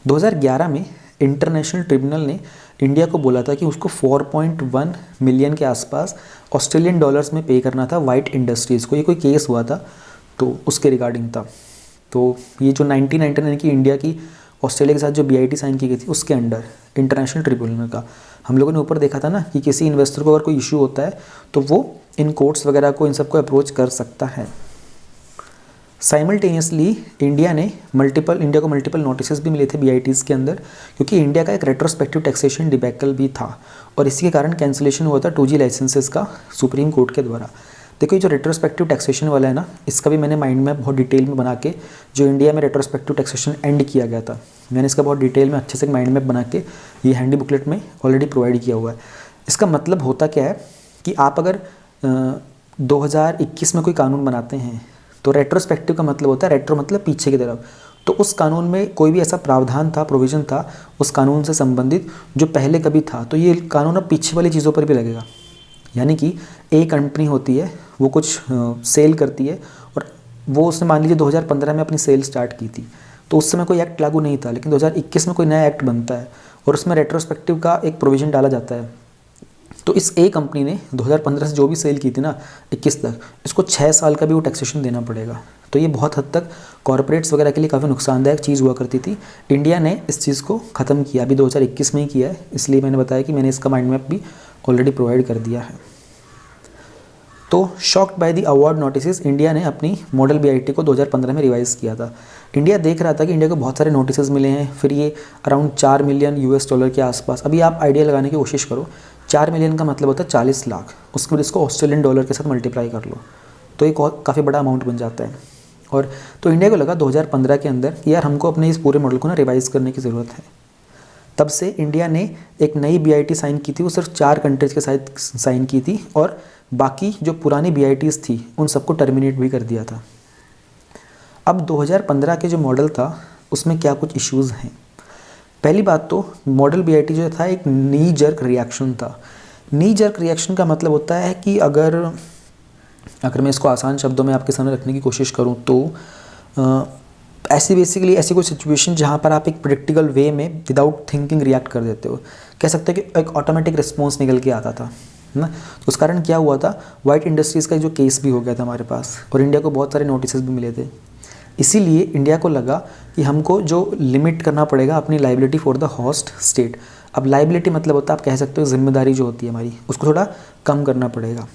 2011 में इंटरनेशनल ट्रिब्यूनल ने इंडिया को बोला था कि उसको 4.1 मिलियन के आसपास ऑस्ट्रेलियन डॉलर्स में पे करना था वाइट इंडस्ट्रीज़ को। ये कोई केस हुआ था तो उसके रिगार्डिंग था। तो ये जो 1999 की इंडिया की ऑस्ट्रेलिया के साथ जो BIT साइन की गई थी उसके अंडर इंटरनेशनल ट्रिब्यूनल का, हम लोगों ने ऊपर देखा था ना कि किसी इन्वेस्टर को अगर कोई इशू होता है तो वो इन कोर्ट्स वगैरह को, इन सबको अप्रोच कर सकता है। साइमल्टेनियसली इंडिया को मल्टीपल नोटिस भी मिले थे BITs के अंदर, क्योंकि इंडिया का एक रेट्रोस्पेक्टिव टैक्सेशन डिबैकल भी था, और इसी के कारण कैंसिलेशन हुआ था 2G लाइसेंसेस का सुप्रीम कोर्ट के द्वारा। देखो, ये जो रेट्रोस्पेक्टिव टैक्सेशन वाला है ना, इसका भी मैंने माइंड मैप बहुत डिटेल में बना के, जो इंडिया में रेट्रोस्पेक्टिव टैक्सेशन एंड किया गया था, मैंने इसका बहुत डिटेल में अच्छे से माइंड मैप बना के ये हैंडी बुकलेट में ऑलरेडी प्रोवाइड किया हुआ है। इसका मतलब होता क्या है कि आप अगर 2021 में कोई कानून बनाते हैं तो रेट्रोस्पेक्टिव का मतलब होता है, रेट्रो मतलब पीछे की तरफ, तो उस कानून में कोई भी ऐसा प्रावधान था, प्रोविज़न था उस कानून से संबंधित जो पहले कभी था, तो ये कानून अब पीछे वाली चीज़ों पर भी लगेगा। यानी कि एक कंपनी होती है, वो कुछ सेल करती है, और वो उसने मान लीजिए 2015 में अपनी सेल स्टार्ट की थी, तो उस समय कोई एक्ट लागू नहीं था, लेकिन 2021 में कोई नया एक्ट बनता है और उसमें रेट्रोस्पेक्टिव का एक प्रोविज़न डाला जाता है। तो इस ए कंपनी ने 2015 से जो भी सेल की थी ना 21 तक, इसको 6 साल का भी वो टैक्सेशन देना पड़ेगा। तो ये बहुत हद तक कॉर्पोरेट्स वगैरह के लिए काफ़ी नुकसानदायक चीज़ हुआ करती थी। इंडिया ने इस चीज़ को ख़त्म किया, अभी 2021 में ही किया है, इसलिए मैंने बताया कि मैंने इसका माइंड मैप भी ऑलरेडी प्रोवाइड कर दिया है। तो shocked by the award notice, India ने अपनी मॉडल BIT को 2015 में रिवाइज़ किया था। इंडिया देख रहा था कि इंडिया को बहुत सारे नोटिस मिले हैं, फिर ये अराउंड 4 मिलियन US डॉलर के आसपास। अभी आप आइडिया लगाने की कोशिश करो, 4 मिलियन का मतलब होता है 40 लाख, उसके बाद इसको ऑस्ट्रेलियन डॉलर के साथ मल्टीप्लाई कर लो, तो ये काफ़ी बड़ा अमाउंट बन जाता है। और तो इंडिया को लगा 2015 के अंदर कि यार हमको अपने इस पूरे मॉडल को ना रिवाइज़ करने की ज़रूरत है। तब से इंडिया ने एक नई BIT साइन की थी, वो सिर्फ 4 कंट्रीज़ के साथ साइन की थी, और बाकी जो पुरानी BITs थी उन सबको टर्मिनेट भी कर दिया था। अब 2015 के जो मॉडल था उसमें क्या कुछ इश्यूज़ हैं। पहली बात तो मॉडल BIT जो था एक नी जर्क रिएक्शन था। नी जर्क रिएक्शन का मतलब होता है कि अगर मैं इसको आसान शब्दों में आपके सामने रखने की कोशिश करूं तो ऐसी कोई सिचुएशन जहां पर आप एक प्रेडिक्टेबल वे में विदाउट थिंकिंग रिएक्ट कर देते हो, कह सकते हैं कि एक ऑटोमेटिक रिस्पॉन्स निकल के आता था ना। तो उस कारण क्या हुआ था, वाइट इंडस्ट्रीज़ का जो केस भी हो गया था हमारे पास, और इंडिया को बहुत सारे नोटिस भी मिले थे। इसीलिए इंडिया को लगा कि हमको जो लिमिट करना पड़ेगा अपनी liability for the host state. अब लाइबिलिटी मतलब होता है, आप कह सकते हो जिम्मेदारी जो होती है हमारी, उसको थोड़ा कम करना पड़ेगा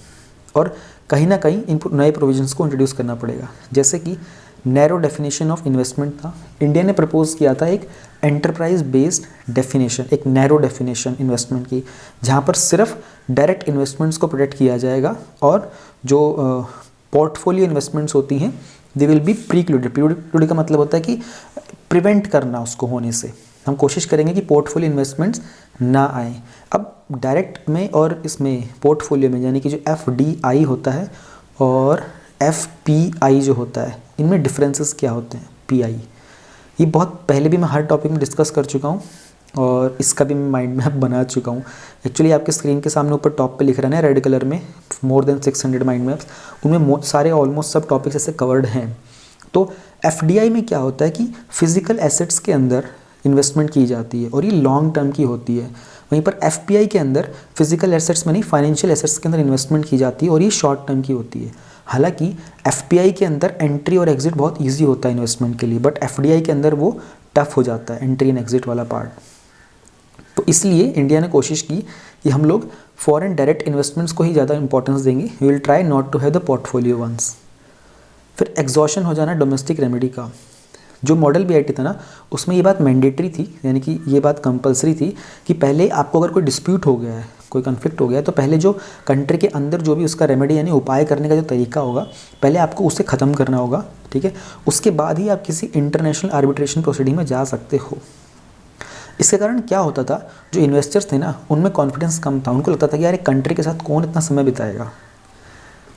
और कहीं ना कहीं इन नए प्रोविजंस को इंट्रोड्यूस करना पड़ेगा। जैसे कि नैरो डेफिनेशन ऑफ इन्वेस्टमेंट था, इंडिया ने प्रपोज किया था एक एंटरप्राइज बेस्ड डेफिनेशन, एक नैरो डेफिनेशन इन्वेस्टमेंट की, जहाँ पर सिर्फ डायरेक्ट इन्वेस्टमेंट्स को प्रोटेक्ट किया जाएगा और जो पोर्टफोलियो इन्वेस्टमेंट्स होती हैं दे विल बी प्रीक्लूडेड। प्रीक्लूडेड का मतलब होता है कि प्रिवेंट करना उसको होने से, हम कोशिश करेंगे कि पोर्टफोलियो इन्वेस्टमेंट्स ना आए। अब डायरेक्ट में और इसमें पोर्टफोलियो में यानी कि जो FDI होता है और FPI जो होता है, इनमें डिफरेंसेस क्या होते हैं। PI ये बहुत पहले भी मैं हर टॉपिक में डिस्कस कर चुका हूँ और इसका भी मैं माइंड मैप बना चुका हूँ। एक्चुअली आपके स्क्रीन के सामने ऊपर टॉप पे लिख रहा है ना रेड कलर में, मोर देन 600 माइंड मैप्स, उनमें सारे ऑलमोस्ट सब टॉपिक्स ऐसे कवर्ड हैं। तो FDI में क्या होता है कि फिजिकल एसेट्स के अंदर इन्वेस्टमेंट की जाती है और ये लॉन्ग टर्म की होती है। वहीं पर FPI के अंदर फिजिकल एसेट्स में नहीं, फाइनेंशियल एसेट्स के अंदर इन्वेस्टमेंट की जाती है और ये शॉर्ट टर्म की होती है। हालांकि FPI के अंदर एंट्री और एग्जिट बहुत ईजी होता है इन्वेस्टमेंट के लिए, बट FDI के अंदर वो टफ हो जाता है, एंट्री एंड एग्जिट वाला पार्ट। तो इसलिए इंडिया ने कोशिश की कि हम लोग फॉरेन डायरेक्ट इन्वेस्टमेंट्स को ही ज़्यादा इंपॉर्टेंस देंगे, we will try not to have the portfolio once. फिर एग्जॉशन हो जाना डोमेस्टिक रेमेडी का। जो मॉडल BIT था ना, उसमें ये बात मैंडेटरी थी, यानी कि ये बात कंपलसरी थी कि पहले आपको अगर कोई डिस्प्यूट हो गया है, कोई कन्फ्लिक्ट हो गया है, तो पहले जो कंट्री के अंदर जो भी उसका रेमेडी यानी उपाय करने का जो तरीका होगा, पहले आपको उसे ख़त्म करना होगा, ठीक है। उसके बाद ही आप किसी इंटरनेशनल आर्बिट्रेशन प्रोसीडिंग में जा सकते हो। इसके कारण क्या होता था, जो इन्वेस्टर्स थे ना, उनमें कॉन्फिडेंस कम था, उनको लगता था कि यार एक कंट्री के साथ कौन इतना समय बिताएगा।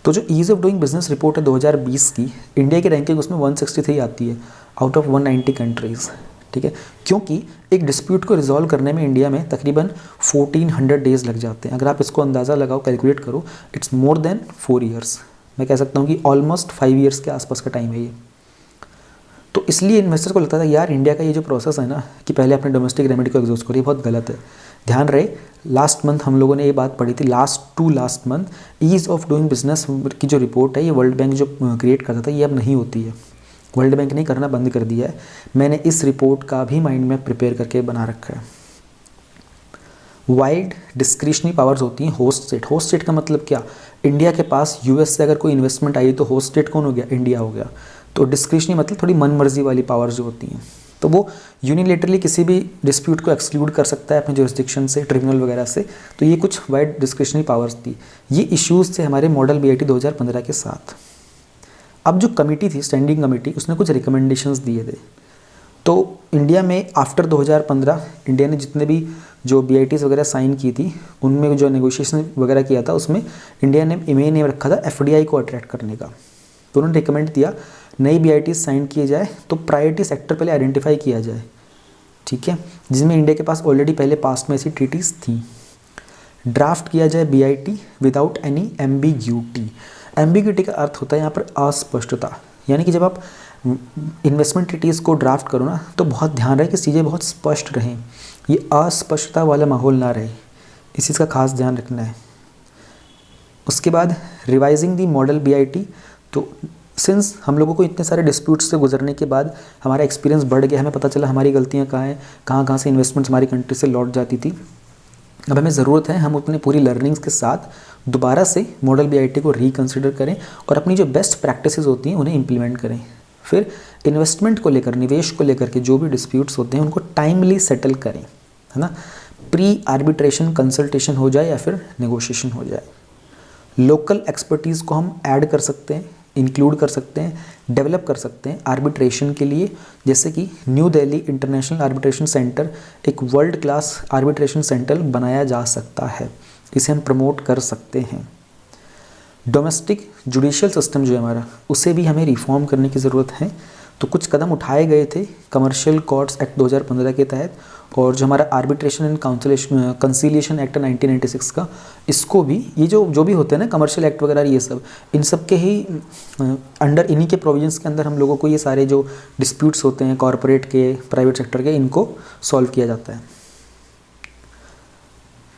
तो जो ease of doing business report है 2020 की, इंडिया की रैंकिंग उसमें 163 आती है आउट ऑफ 190 कंट्रीज़, ठीक है। क्योंकि एक डिस्प्यूट को रिजॉल्व करने में इंडिया में तकरीबन 1400 डेज़ लग जाते हैं। अगर आप इसको अंदाज़ा लगाओ, कैलकुलेट करो, इट्स मोर देन 4 ईयर्स। मैं कह सकता हूँ कि ऑलमोस्ट 5 ईयर्स के आसपास का टाइम है ये। तो इसलिए इन्वेस्टर को लगता था यार इंडिया का ये जो प्रोसेस है ना, कि पहले अपने डोमेस्टिक रेमेडी को एग्जॉस्ट करो, ये बहुत गलत है। ध्यान रहे, लास्ट मंथ हम लोगों ने ये बात पढ़ी थी, last month ease of doing business की जो रिपोर्ट है, ये वर्ल्ड बैंक जो क्रिएट करता था, ये अब नहीं होती है। वर्ल्ड बैंक ने करना बंद कर दिया है। मैंने इस रिपोर्ट का भी माइंड में प्रिपेयर करके बना रखा है। वाइड डिस्क्रिशनरी पावर्स होती हैं होस्ट स्टेट। होस्ट स्टेट का मतलब क्या, इंडिया के पास US से अगर कोई इन्वेस्टमेंट आई तो होस्ट स्टेट कौन हो गया, इंडिया हो गया। तो डिस्क्रिशनरी मतलब थोड़ी मन मर्जी वाली पावर्स जो होती हैं, तो वो यूनिलेटरली किसी भी डिस्प्यूट को एक्सक्लूड कर सकता है अपने जुरिस्डिक्शन से, ट्रिब्यूनल वगैरह से। तो ये कुछ वाइड डिस्क्रिशनरी पावर्स थी। ये इश्यूज़ थे हमारे मॉडल BIT 2015 के साथ। अब जो कमेटी थी, स्टैंडिंग कमेटी, उसने कुछ रिकमेंडेशंस दिए थे। तो इंडिया में आफ्टर 2015 इंडिया ने जितने भी जो BITs वगैरह साइन की थी, उनमें जो नेगोशिएशन वगैरह किया था, उसमें इंडिया ने मेन एम रखा था FDI को अट्रैक्ट करने का। तो उन्होंने रिकमेंड दिया नई BITs साइन किए जाए तो प्रायोरिटी सेक्टर पहले आइडेंटिफाई किया जाए, ठीक है, जिसमें इंडिया के पास ऑलरेडी पहले पास्ट में ऐसी ट्रीटीज़ थी। ड्राफ्ट किया जाए BIT without any ambiguity. Ambiguity का अर्थ होता है यहाँ पर अस्पष्टता, यानी कि जब आप इन्वेस्टमेंट ट्रीटीज़ को ड्राफ्ट करो ना, तो बहुत ध्यान रहे कि चीज़ें बहुत स्पष्ट रहें, ये अस्पष्टता वाला माहौल ना रहे, इस चीज़ का खास ध्यान रखना है। उसके बाद रिवाइजिंग दी मॉडल BIT। तो सिंस हम लोगों को इतने सारे डिस्प्यूट्स से गुजरने के बाद हमारा एक्सपीरियंस बढ़ गया, हमें पता चला हमारी गलतियाँ कहाँ हैं, कहाँ से इन्वेस्टमेंट्स हमारी कंट्री से लौट जाती थी। अब हमें ज़रूरत है हम अपने पूरी लर्निंग्स के साथ दोबारा से मॉडल BIT को रिकन्सिडर करें और अपनी जो बेस्ट प्रैक्टिसेस होती हैं उन्हें इम्प्लीमेंट करें। फिर इन्वेस्टमेंट को लेकर, निवेश को लेकर के जो भी डिस्प्यूट्स होते हैं उनको टाइमली सेटल करें, है ना। प्री आर्बिट्रेशन कंसल्टेशन हो जाए या फिर नेगोशिएशन हो जाए। लोकल एक्सपर्टीज़ को हम ऐड कर सकते हैं, इंक्लूड कर सकते हैं, डेवलप कर सकते हैं आर्बिट्रेशन के लिए। जैसे कि new Delhi international arbitration centre एक वर्ल्ड क्लास आर्बिट्रेशन सेंटर बनाया जा सकता है, इसे हम प्रमोट कर सकते हैं। डोमेस्टिक जुडिशियल सिस्टम जो है हमारा, उसे भी हमें रिफॉर्म करने की ज़रूरत है। तो कुछ कदम उठाए गए थे कमर्शियल कोर्ट्स एक्ट 2015 के तहत, और जो हमारा आर्बिट्रेशन एंड कंसीलिएशन एक्ट 1996 का, इसको भी, ये जो भी होते हैं ना कमर्शियल एक्ट वगैरह, ये सब इन सब के ही अंडर, इन्हीं के प्रोविजंस के अंदर हम लोगों को ये सारे जो डिस्प्यूट्स होते हैं कॉरपोरेट के, प्राइवेट सेक्टर के, इनको सॉल्व किया जाता है।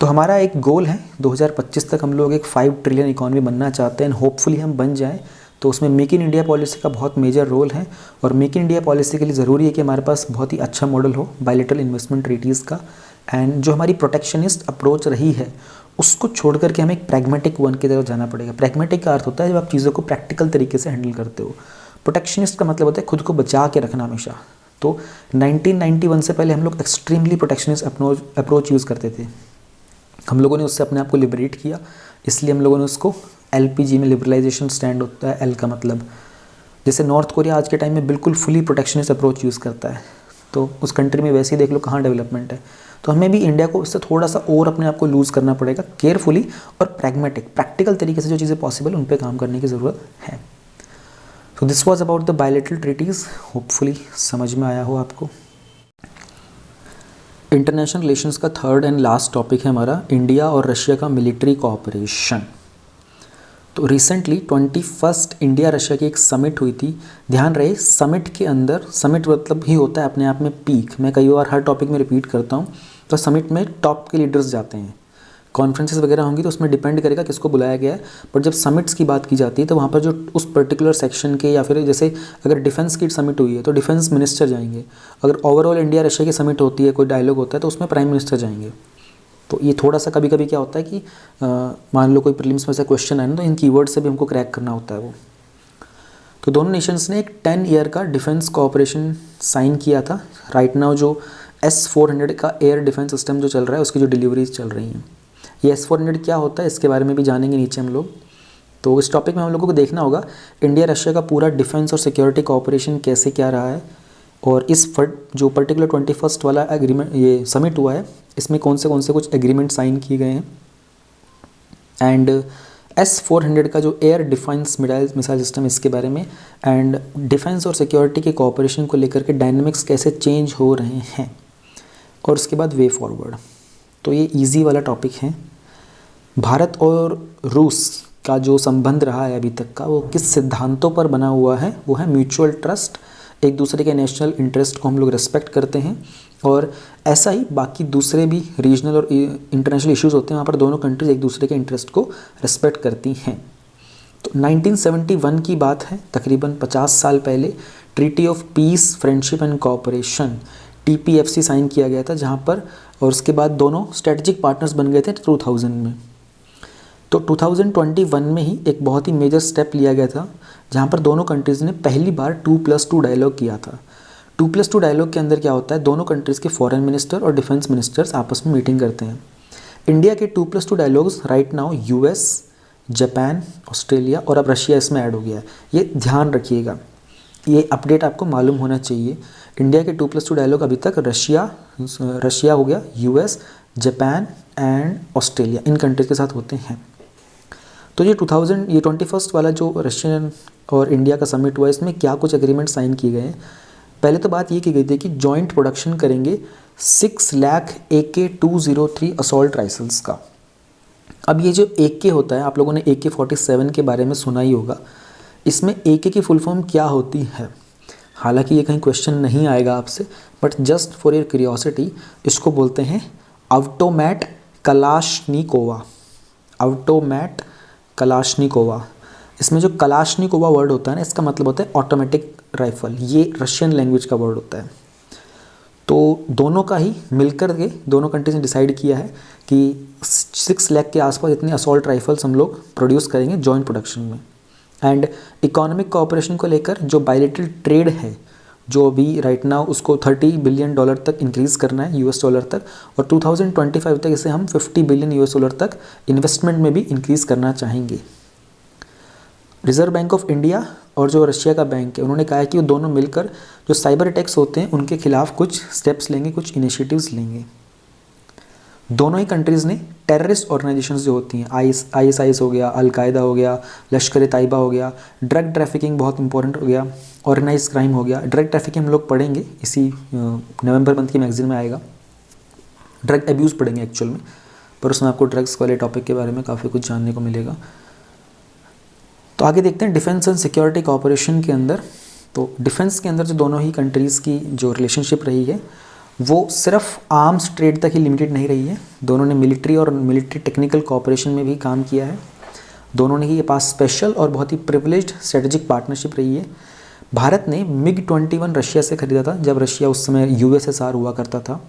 तो हमारा एक गोल है 2025 तक हम लोग एक 5 ट्रिलियन इकॉनमी बनना चाहते हैं, होपफुली हम बन जाएं। तो उसमें मेक इन इंडिया पॉलिसी का बहुत मेजर रोल है, और मेक इन इंडिया पॉलिसी के लिए ज़रूरी है कि हमारे पास बहुत ही अच्छा मॉडल हो बायलैटरल इन्वेस्टमेंट ट्रीटीज़ का। एंड जो हमारी प्रोटेक्शनिस्ट अप्रोच रही है उसको छोड़ करके हमें एक प्रैग्मेटिक वन की तरफ जाना पड़ेगा। प्रैग्मेटिक का अर्थ होता है जब आप चीज़ों को प्रैक्टिकल तरीके से हैंडल करते हो। प्रोटेक्शनिस्ट का मतलब होता है खुद को बचा के रखना हमेशा। तो 1991 से पहले हम लोग एक्सट्रीमली प्रोटेक्शनिस्ट अप्रोच यूज़ करते थे। हम लोगों ने उससे अपने आप को लिबरेट किया, इसलिए हम लोगों ने उसको LPG में लिबरलाइजेशन स्टैंड होता है, L का मतलब। जैसे नॉर्थ कोरिया आज के टाइम में बिल्कुल फुली प्रोटेक्शनिस्ट अप्रोच यूज़ करता है, तो उस कंट्री में वैसे ही देख लो कहाँ डेवलपमेंट है। तो हमें भी इंडिया को इससे थोड़ा सा और अपने आप को लूज़ करना पड़ेगा, केयरफुली और प्रैक्टिकल तरीके से जो चीज़ें पॉसिबल उन पर काम करने की ज़रूरत है। तो this was about the bilateral treaties, hopefully समझ में आया हो आपको। इंटरनेशनल रिलेशंस का थर्ड एंड लास्ट टॉपिक है हमारा इंडिया और रशिया का मिलिट्री कोऑपरेशन। तो रिसेंटली 21 इंडिया रशिया की एक समिट हुई थी। ध्यान रहे समिट के अंदर, समिट मतलब ही होता है अपने आप में पीक। मैं कई बार हर टॉपिक में रिपीट करता हूँ। तो समिट में टॉप के लीडर्स जाते हैं। कॉन्फ्रेंसेस वगैरह होंगी तो उसमें डिपेंड करेगा किसको बुलाया गया है, पर जब समिट्स की बात की जाती है तो वहाँ पर जो उस पर्टिकुलर सेक्शन के, या फिर जैसे अगर डिफेंस की समिट हुई है तो डिफेंस मिनिस्टर जाएंगे। अगर ओवरऑल इंडिया रशिया की समिट होती है, कोई डायलॉग होता है, तो उसमें प्राइम मिनिस्टर जाएंगे। तो ये थोड़ा सा कभी कभी क्या होता है कि मान लो कोई प्रीलिम्स में से क्वेश्चन आए ना, तो इन कीवर्ड से भी हमको क्रैक करना होता है वो। तो दोनों नेशंस ने एक 10 ईयर का डिफेंस कोऑपरेशन साइन किया था। राइट नाउ जो S-400 का एयर डिफेंस सिस्टम जो चल रहा है उसकी जो डिलीवरीज चल रही हैं, ये S-400 क्या होता है इसके बारे में भी जानेंगे नीचे हम लोग। तो इस टॉपिक में हम लोगों को देखना होगा इंडिया रशिया का पूरा डिफेंस और सिक्योरिटी कोऑपरेशन कैसे क्या रहा है, और इस जो पर्टिकुलर 21 वाला एग्रीमेंट ये समिट हुआ है इसमें कौन से कुछ एग्रीमेंट साइन किए गए हैं। एंड S-400 का जो एयर डिफेंस मिसाइल सिस्टम इसके बारे में, एंड डिफेंस और सिक्योरिटी के कोऑपरेशन को लेकर के डायनामिक्स कैसे चेंज हो रहे हैं, और उसके बाद वे फॉरवर्ड। तो ये इजी वाला टॉपिक है। भारत और रूस का जो संबंध रहा है अभी तक का, वो किस सिद्धांतों पर बना हुआ है, वो है म्यूचुअल ट्रस्ट। एक दूसरे के नेशनल इंटरेस्ट को हम लोग रिस्पेक्ट करते हैं, और ऐसा ही बाकी दूसरे भी रीजनल और इंटरनेशनल इश्यूज़ होते हैं वहाँ पर दोनों कंट्रीज एक दूसरे के इंटरेस्ट को रिस्पेक्ट करती हैं। तो 1971 की बात है, तकरीबन 50 साल पहले treaty of peace, friendship and cooperation TPFC sign किया गया था, जहाँ पर, और उसके बाद दोनों स्ट्रेटजिक पार्टनर्स बन गए थे 2000 में। तो 2021 में ही एक बहुत ही मेजर स्टेप लिया गया था, जहाँ पर दोनों कंट्रीज़ ने पहली बार 2+2 डायलॉग किया था। 2+2 डायलॉग के अंदर क्या होता है, दोनों कंट्रीज़ के फॉरेन मिनिस्टर और डिफेंस मिनिस्टर्स आपस में मीटिंग करते हैं। इंडिया के 2+2 dialogues right now US, Japan, Australia और अब रशिया इसमें ऐड हो गया है। ये ध्यान रखिएगा, ये अपडेट आपको मालूम होना चाहिए। इंडिया के 2+2 डायलॉग अभी तक रशिया हो गया, US, Japan and Australia, in countries के साथ होते हैं। तो ये 21 वाला जो रशियन और इंडिया का समिट हुआ, इसमें क्या कुछ एग्रीमेंट साइन किए गए हैं। पहले तो बात ये की गई थी कि जॉइंट प्रोडक्शन करेंगे 6 लाख AK-203 असॉल्ट राइफल्स का। अब ये जो AK होता है, आप लोगों ने AK-47 के बारे में सुना ही होगा। इसमें AK की फुल फॉर्म क्या होती है, हालांकि ये कहीं क्वेश्चन नहीं आएगा आपसे, but just for your curiosity इसको बोलते हैं ऑटोमैट कलाश्निकोवा। ऑटोमैट कलाश्निकोवा। इसमें जो कलाश्निकोवा वर्ड होता है ना, इसका मतलब होता है ऑटोमेटिक राइफल। ये रशियन लैंग्वेज का वर्ड होता है। तो दोनों का ही मिलकर के दोनों कंट्रीज ने डिसाइड किया है कि 6 लाख के आसपास इतने असॉल्ट राइफल्स हम लोग प्रोड्यूस करेंगे जॉइंट प्रोडक्शन में। एंड इकोनॉमिक कोऑपरेशन को लेकर जो बायलैटरल ट्रेड है, जो अभी राइट नाउ उसको $30 बिलियन तक इंक्रीज़ करना है US तक, और 2025 तक इसे हम $50 बिलियन US तक इन्वेस्टमेंट में भी इंक्रीज़ करना चाहेंगे। रिजर्व बैंक ऑफ इंडिया और जो रशिया का बैंक है, उन्होंने कहा है कि वो दोनों मिलकर जो साइबर अटैक्स होते हैं उनके खिलाफ कुछ स्टेप्स लेंगे, कुछ इनिशिएटिव्स लेंगे। दोनों ही कंट्रीज़ ने टेररिस्ट ऑर्गेनाइजेशंस जो होती हैं, ISIS हो गया, अलकायदा हो गया, लश्कर तैयबा हो गया, ड्रग ट्रैफिकिंग बहुत इंपॉर्टेंट हो गया, ऑर्गेनाइज क्राइम हो गया। ड्रग ट्रैफिकिंग हम लोग पढ़ेंगे, इसी नवंबर मंथ की मैगजीन में आएगा। ड्रग एब्यूज़ पढ़ेंगे एक्चुअल में, पर उसमें आपको ड्रग्स वाले टॉपिक के बारे में काफ़ी कुछ जानने को मिलेगा। तो आगे देखते हैं डिफेंस एंड सिक्योरिटी कोऑपरेशन के अंदर। तो डिफेंस के अंदर जो दोनों ही कंट्रीज़ की जो रिलेशनशिप रही है, वो सिर्फ आर्म्स ट्रेड तक ही लिमिटेड नहीं रही है। दोनों ने मिलिट्री और मिलिट्री टेक्निकल कोऑपरेशन में भी काम किया है। दोनों ने ही पास स्पेशल और बहुत ही प्रिविलेज्ड स्ट्रेटेजिक पार्टनरशिप रही है। भारत ने MiG-21 रशिया से खरीदा था जब रशिया उस समय USSR हुआ करता था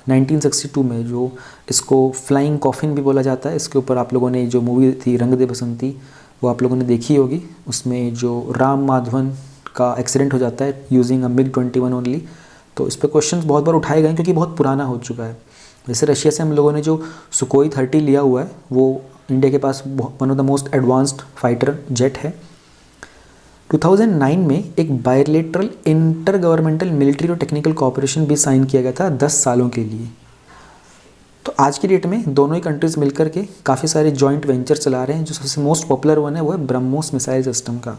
1962 में, जो इसको फ्लाइंग कॉफिन भी बोला जाता है। इसके ऊपर आप लोगों ने जो मूवी थी रंग दे बसंती वो आप लोगों ने देखी होगी, उसमें जो राम माधवन का एक्सीडेंट हो जाता है यूजिंग अ MiG-21 ओनली। तो इस पर क्वेश्चन बहुत बार उठाए गए क्योंकि बहुत पुराना हो चुका है। वैसे रशिया से हम लोगों ने जो सुकोई 30 लिया हुआ है वो इंडिया के पास one of the most advanced fighter jet है। 2009 में एक बायलेटरल इंटर गवर्नमेंटल मिलिट्री और टेक्निकल कोऑपरेशन भी साइन किया गया था 10 सालों के लिए। तो आज की डेट में दोनों ही कंट्रीज़ मिलकर के काफ़ी सारे जॉइंट वेंचर चला रहे हैं। जो सबसे मोस्ट पॉपुलर वन है वो है ब्रह्मोस मिसाइल सिस्टम का।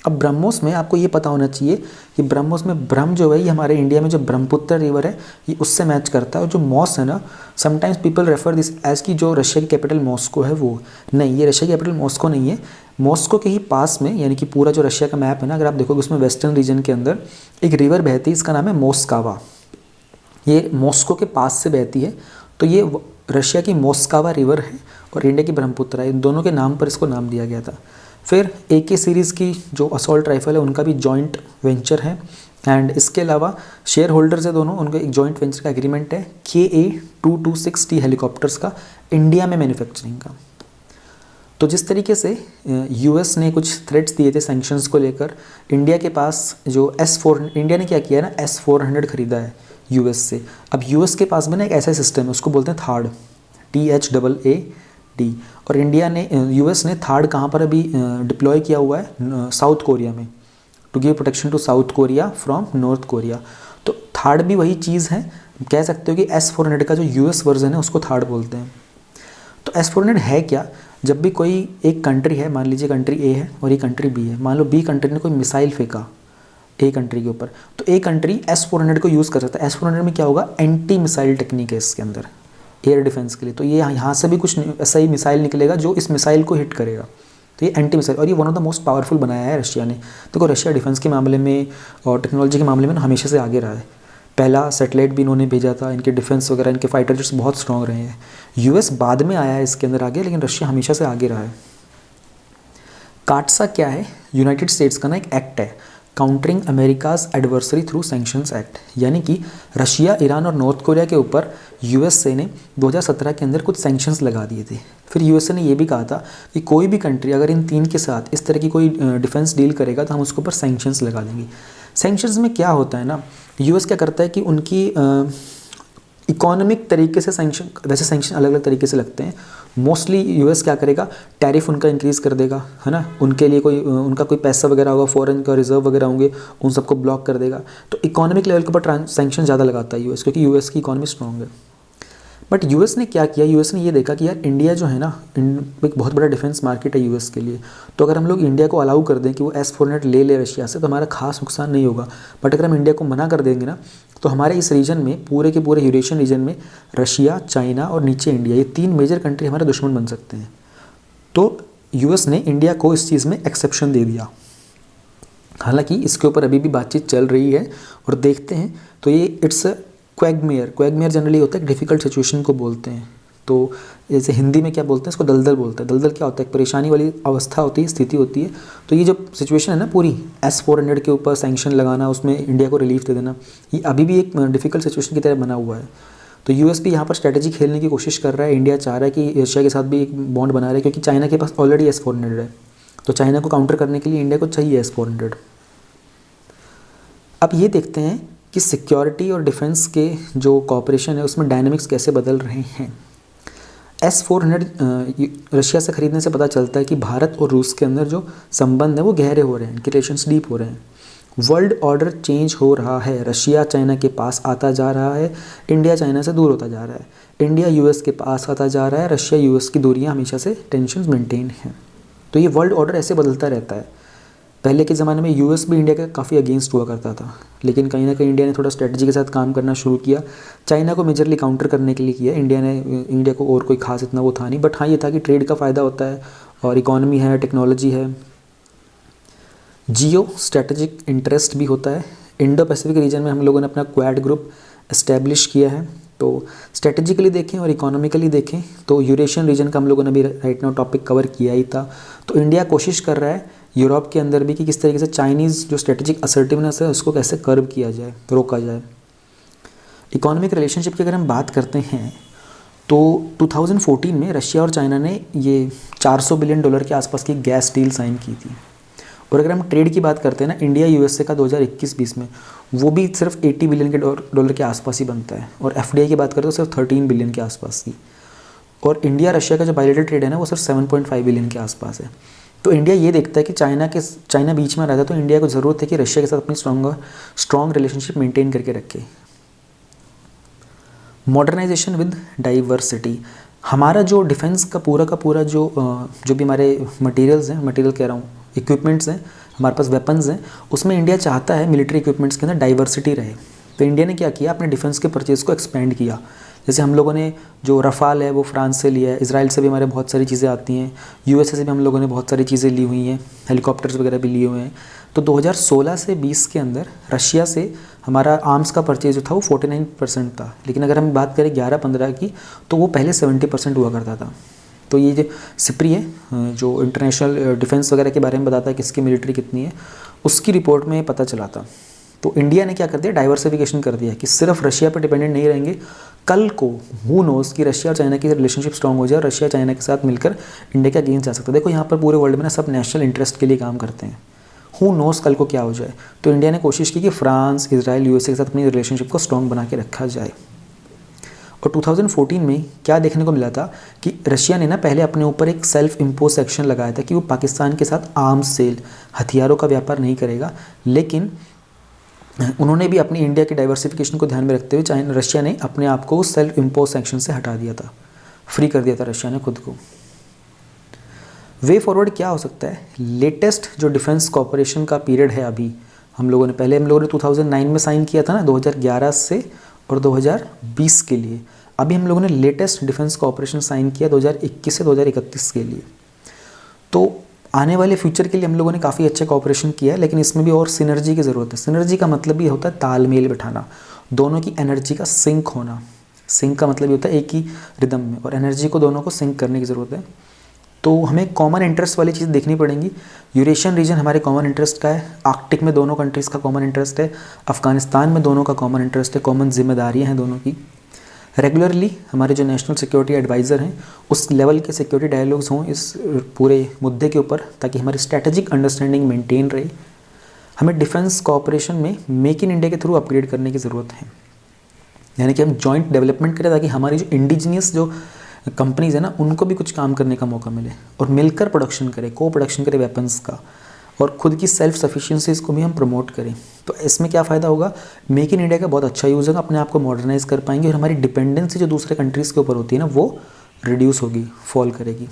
अब ब्रह्मोस में आपको ये पता होना चाहिए कि ब्रह्मोस में ब्रह्म जो है ये हमारे इंडिया में जो ब्रह्मपुत्र रिवर है ये उससे मैच करता है। और जो मॉस है ना, sometimes people refer this as की जो रशिया की कैपिटल मॉस्को है वो नहीं, ये रशिया की कैपिटल मॉस्को नहीं है। मॉस्को के ही पास में, यानी कि पूरा जो रशिया का मैप है ना, अगर आप देखोगे उसमें वेस्टर्न रीजन के अंदर एक रिवर बहती है, इसका नाम है मोस्कावा। ये मॉस्को के पास से बहती है, तो ये रशिया की मोस्कावा रिवर है और इंडिया की ब्रह्मपुत्र है। इन दोनों के नाम पर इसको नाम दिया गया था। फिर AK सीरीज़ की जो असॉल्ट राइफल है उनका भी जॉइंट वेंचर है। एंड इसके अलावा शेयर होल्डर्स है दोनों, उनका एक जॉइंट वेंचर का एग्रीमेंट है KA-226T हेलीकॉप्टर्स का इंडिया में मैन्युफैक्चरिंग का। तो जिस तरीके से US ने कुछ थ्रेट्स दिए थे सैंक्शंस को लेकर, इंडिया के पास जो इंडिया ने क्या किया है ना, S-400 खरीदा है US से। अब US के पास में ना एक ऐसा सिस्टम है, उसको बोलते हैं थार्ड, THAAD। और इंडिया ने US ने थार्ड कहाँ पर अभी डिप्लॉय किया हुआ है, साउथ कोरिया में, to give protection to South Korea from North Korea. तो थार्ड भी वही चीज़ है, कह सकते हो कि S-400 का जो US वर्जन है उसको थार्ड बोलते हैं। तो S-400 है क्या, जब भी कोई एक कंट्री है, मान लीजिए कंट्री A है और ये कंट्री B है, मान लो B कंट्री ने कोई मिसाइल फेंका A कंट्री के ऊपर, तो A कंट्री S-400 को यूज़ कर सकता है। S-400 में क्या होगा, एंटी मिसाइल टेक्निक है इसके अंदर, एयर डिफेंस के लिए। तो ये यहाँ से भी कुछ ऐसा ही मिसाइल निकलेगा जो इस मिसाइल को हिट करेगा। तो ये एंटी मिसाइल, और ये one of the most powerful बनाया है रशिया ने। देखो रशिया डिफेंस के मामले में और टेक्नोलॉजी के मामले में हमेशा से आगे रहा है। पहला सैटेलाइट भी इन्होंने भेजा था, इनके डिफेंस वगैरह, इनके फाइटर जेट्स बहुत स्ट्रॉन्ग रहे हैं। US बाद में आया है इसके अंदर आगे, लेकिन रशिया हमेशा से आगे रहा है। काटसा क्या है, यूनाइटेड स्टेट्स का ना एक एक्ट है, countering America's adversary through sanctions act. यानी कि रशिया, ईरान और नॉर्थ कोरिया के ऊपर USA ने 2017 के अंदर कुछ सैंक्शंस लगा दिए थे। फिर USA ने ये भी कहा था कि कोई भी कंट्री अगर इन तीन के साथ इस तरह की कोई डिफेंस डील करेगा तो हम उसके ऊपर सैंक्शंस लगा देंगे। सैंक्शंस में क्या होता है ना, US क्या करता है कि उनकी इकोनॉमिक तरीके से सैंक्शन, वैसे सैंक्शन अलग अलग तरीके से लगते हैं। मोस्टली US क्या करेगा, टैरिफ उनका इंक्रीज़ कर देगा, है ना, उनके लिए कोई उनका कोई पैसा वगैरह होगा, फॉरेन का रिजर्व वगैरह होंगे, उन सबको ब्लॉक कर देगा। तो इकोनॉमिक लेवल के ऊपर सैंक्शन ज़्यादा लगाता है US, क्योंकि US की इकोनॉमी स्ट्रॉन्ग है। बट US ने क्या किया, US ने ये देखा कि यार इंडिया जो है ना, एक बहुत बड़ा डिफेंस मार्केट है US के लिए। तो अगर हम लोग इंडिया को अलाउ कर दें कि वो S-400 ले ले रशिया से, तो हमारा खास नुकसान नहीं होगा। बट अगर हम इंडिया को मना कर देंगे ना, तो हमारे इस रीजन में, पूरे के पूरे यूरेशियन रीजन में, रशिया, चाइना और नीचे इंडिया, ये तीन मेजर कंट्री हमारे दुश्मन बन सकते हैं। तो US ने इंडिया को इस चीज़ में एक्सेप्शन दे दिया। हालांकि इसके ऊपर अभी भी बातचीत चल रही है और देखते हैं। तो ये इट्स क्वैगमेयर जनरली होता है, डिफ़िकल्ट सिचुएशन को बोलते हैं। तो जैसे हिंदी में क्या बोलते हैं, इसको दलदल बोलते हैं। दलदल क्या होता है, एक परेशानी वाली अवस्था होती है, स्थिति होती है। तो ये जो सिचुएशन है ना पूरी, S-400 के ऊपर सैंक्शन लगाना, उसमें इंडिया को रिलीफ दे देना, ये अभी भी एक डिफ़िकल्ट सिचुएशन की तरह बना हुआ है। तो US भी यहाँ पर स्ट्रैटेजी खेलने की कोशिश कर रहा है। इंडिया चाह रहा है कि रशिया के साथ भी एक बॉन्ड बना रहा है, क्योंकि चाइना के पास ऑलरेडी S-400 है। तो चाइना को काउंटर करने के लिए इंडिया को चाहिए S-400। अब ये देखते हैं कि सिक्योरिटी और डिफेंस के जो कॉपरेशन है उसमें डायनामिक्स कैसे बदल रहे हैं। S-400 रशिया से खरीदने से पता चलता है कि भारत और रूस के अंदर जो संबंध है वो गहरे हो रहे हैं, इनके रिलेशंस डीप हो रहे हैं। वर्ल्ड ऑर्डर चेंज हो रहा है, रशिया चाइना के पास आता जा रहा है, इंडिया चाइना से दूर होता जा रहा है, इंडिया US के पास आता जा रहा है, रशिया US की दूरियाँ हमेशा से टेंशन मेंटेन हैं। तो ये वर्ल्ड ऑर्डर ऐसे बदलता रहता है। पहले के ज़माने में US भी इंडिया के काफ़ी अगेंस्ट हुआ करता था, लेकिन कहीं ना कहीं इंडिया ने थोड़ा स्ट्रेटजी के साथ काम करना शुरू किया। चाइना को मेजरली काउंटर करने के लिए किया इंडिया को, और कोई खास इतना वो था नहीं। बट हाँ, ये था कि ट्रेड का फ़ायदा होता है और इकोनॉमी है, टेक्नोलॉजी है, जियो स्ट्रेटेजिक इंटरेस्ट भी होता है। इंडो पैसिफिक रीजन में हम लोगों ने अपना क्वाड ग्रुप इस्टेब्लिश किया है। तो स्ट्रेटेजिकली देखें और इकोनॉमिकली देखें तो यूरेशियन रीजन का हम लोगों ने भी राइट नाउ टॉपिक कवर किया ही था। तो इंडिया कोशिश कर रहा है यूरोप के अंदर भी कि किस तरीके से चाइनीज़ जो स्ट्रेटेजिक असर्टिवनेस है उसको कैसे कर्व किया जाए, रोका जाए। इकोनॉमिक रिलेशनशिप की अगर हम बात करते हैं तो 2014 में रशिया और चाइना ने ये $400 बिलियन के आसपास की गैस डील साइन की थी। और अगर हम ट्रेड की बात करते हैं ना, इंडिया यूएसए का 2021-20 में वो भी सिर्फ $80 बिलियन के आसपास ही बनता है। और एफडीआई की बात करें तो सिर्फ 13 बिलियन के आसपास की। और इंडिया रशिया का जो बायलैटरल ट्रेड है ना वो सिर्फ 7.5 बिलियन के आसपास है। तो इंडिया ये देखता है कि चाइना बीच में रहता है, तो इंडिया को ज़रूरत है कि रशिया के साथ अपनी स्ट्रॉन्ग रिलेशनशिप मेंटेन करके रखे। मॉडर्नाइजेशन विद डाइवर्सिटी, हमारा जो डिफेंस का पूरा जो भी हमारे मटेरियल कह रहा हूँ, इक्विपमेंट्स हैं, हमारे पास वेपन्स हैं, उसमें इंडिया चाहता है मिलिट्री इक्विपमेंट्स के अंदर डाइवर्सिटी रहे। तो इंडिया ने क्या किया, अपने डिफेंस के परचेज़ को एक्सपेंड किया। जैसे हम लोगों ने जो रफ़ाल है वो फ्रांस से लिया है, इजराइल से भी हमारे बहुत सारी चीज़ें आती हैं, यूएसए से भी हम लोगों ने बहुत सारी चीज़ें ली हुई हैं, हेलीकॉप्टर्स वगैरह भी लिए हुए हैं। तो 2016 से 20 के अंदर रशिया से हमारा आर्म्स का परचेज जो था वो 49% था। लेकिन अगर हम बात करें 11-15 की तो वो पहले 70% हुआ करता था। तो ये जो सिप्री है जो इंटरनेशनल डिफेंस वगैरह के बारे में बताता है किसकी मिलिट्री कितनी है, उसकी रिपोर्ट में पता चला था। तो इंडिया ने क्या कर दिया, डाइवर्सिफिकेशन कर दिया कि सिर्फ रशिया पर डिपेंडेंट नहीं रहेंगे। कल को हु नोज़ कि रशिया और चाइना की रिलेशनशिप स्ट्रॉन्ग हो जाए और रशिया चाइना के साथ मिलकर इंडिया के अगेंस्ट जा सकता है। देखो यहाँ पर पूरे वर्ल्ड में ना सब नेशनल इंटरेस्ट के लिए काम करते हैं, हु नोज़ कल को क्या हो जाए। तो इंडिया ने कोशिश की कि फ्रांस, इजराइल, यूएसए के साथ अपनी रिलेशनशिप को स्ट्रॉन्ग बना के रखा जाए। और 2014 में क्या देखने को मिला था कि रशिया ने ना पहले अपने ऊपर एक सेल्फ इम्पोज एक्शन लगाया था कि वो पाकिस्तान के साथ आर्म्स सेल, हथियारों का व्यापार नहीं करेगा। लेकिन उन्होंने भी अपनी इंडिया की डाइवर्सिफिकेशन को ध्यान में रखते हुए रशिया ने अपने आप को सेल्फ इम्पोज सेक्शन से हटा दिया था, फ्री कर दिया था रशिया ने खुद को। वे फॉरवर्ड क्या हो सकता है, लेटेस्ट जो डिफेंस कॉपरेशन का पीरियड है अभी हम लोगों ने 2009 में साइन किया था ना, 2011 से और 2020 के लिए। अभी हम लोगों ने लेटेस्ट डिफेंस कॉपरेशन साइन किया 2021 से 2031 के लिए। तो आने वाले फ्यूचर के लिए हम लोगों ने काफ़ी अच्छा कॉपरेशन किया है, लेकिन इसमें भी और सिनर्जी की ज़रूरत है। सिनर्जी का मतलब ये होता है तालमेल बिठाना, दोनों की एनर्जी का सिंक होना। सिंक का मतलब ये होता है एक ही रिदम में, और एनर्जी को दोनों को सिंक करने की ज़रूरत है। तो हमें कॉमन इंटरेस्ट वाली चीज़ देखनी पड़ेंगी। यूरेशियन रीजन हमारे कॉमन इंटरेस्ट का है, आर्कटिक में दोनों कंट्रीज़ का कॉमन इंटरेस्ट है, अफगानिस्तान में दोनों का कॉमन इंटरेस्ट है, कॉमन जिम्मेदारियाँ हैं दोनों की। रेगुलरली हमारे जो नेशनल सिक्योरिटी एडवाइज़र हैं उस लेवल के सिक्योरिटी डायलॉग्स हों इस पूरे मुद्दे के ऊपर, ताकि हमारी स्ट्रैटेजिक अंडरस्टैंडिंग मेंटेन रहे। हमें डिफेंस कॉपरेशन में मेक इन इंडिया के थ्रू अपग्रेड करने की ज़रूरत है, यानी कि हम जॉइंट डेवलपमेंट करें ताकि हमारी जो इंडिजीनियस जो कंपनीज़ है ना उनको भी कुछ काम करने का मौका मिले, और मिलकर प्रोडक्शन करें, को प्रोडक्शन करें वेपन्स का, और खुद की सेल्फ सफिशिएंसीज को भी हम प्रमोट करें। तो इसमें क्या फ़ायदा होगा, मेक इन इंडिया का बहुत अच्छा यूज़ होगा, अपने आप को मॉडर्नाइज कर पाएंगे, और हमारी डिपेंडेंसी जो दूसरे कंट्रीज़ के ऊपर होती है ना वो रिड्यूस होगी, फॉल करेगी।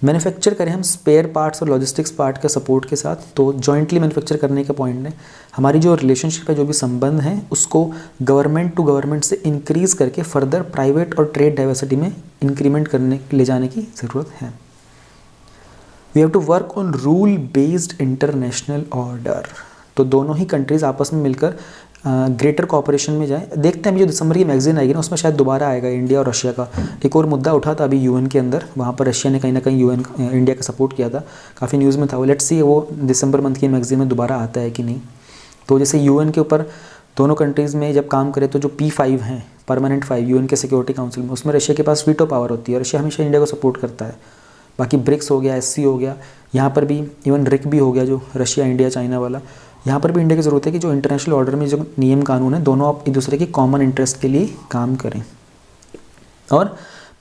मैन्युफैक्चर करें हम स्पेयर पार्ट्स और लॉजिस्टिक्स पार्ट का सपोर्ट के साथ, तो जॉइंटली मैन्युफैक्चर करने का पॉइंट है। हमारी जो रिलेशनशिप है, जो भी संबंध है, उसको गवर्नमेंट टू गवर्नमेंट से इंक्रीज़ करके फर्दर प्राइवेट और ट्रेड डाइवर्सिटी में इंक्रीमेंट करने ले जाने की ज़रूरत है। We have to work on rule based international order. तो दोनों ही कंट्रीज़ आपस में मिलकर ग्रेटर कोऑपरेशन में जाएं। देखते हैं अभी जो दिसंबर की मैगजीन आएगी ना उसमें शायद दोबारा आएगा इंडिया और रशिया का एक और मुद्दा उठा था अभी यूएन के अंदर, वहाँ पर रशिया ने कहीं ना कहीं इंडिया का सपोर्ट किया था, काफ़ी न्यूज़ में था वो। लेट्स सी वो दिसंबर मंथ की मैगजीन में दोबारा आता है कि नहीं। तो जैसे यूएन के ऊपर दोनों कंट्रीज़ में जब काम करें तो जो P5 हैं, परमानेंट 5 यूएन के सिक्योरिटी काउंसिल में, उसमें रशिया के पास वीटो पावर होती है। रशिया हमेशा इंडिया को सपोर्ट करता है। बाकी ब्रिक्स हो गया, SC हो गया, यहाँ पर भी इवन रिक भी हो गया जो रशिया इंडिया चाइना वाला, यहाँ पर भी इंडिया की ज़रूरत है कि जो इंटरनेशनल ऑर्डर में जो नियम कानून है दोनों आप एक दूसरे के कॉमन इंटरेस्ट के लिए काम करें, और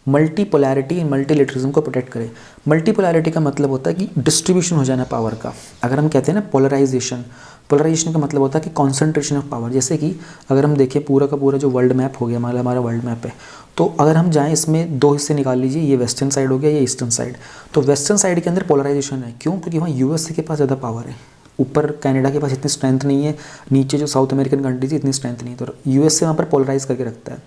मल्टीपोलैरिटी मल्टीलेटरिज्म को प्रोटेक्ट करें। मल्टीपोलैरिटी का मतलब होता है कि डिस्ट्रीब्यूशन हो जाना पावर का। अगर हम कहते हैं ना पोलराइजेशन का मतलब होता है कि कॉन्सेंट्रेशन ऑफ पावर। जैसे कि अगर हम देखें पूरा का पूरा जो वर्ल्ड मैप हो गया, हमारा वर्ल्ड मैप है, तो अगर हम जाएं इसमें दो हिस्से निकाल लीजिए, ये वेस्टर्न साइड हो गया, ये ईस्टर्न साइड। तो वेस्टर्न साइड के अंदर पोलराइजेशन है, क्यों? क्योंकि वहाँ USA के पास ज़्यादा पावर है, ऊपर कनाडा के पास इतनी स्ट्रेंथ नहीं है, नीचे जो साउथ अमेरिकन कंट्रीज है इतनी स्ट्रेंथ नहीं है, तो USA वहाँ पर पोलराइज करके रखता है।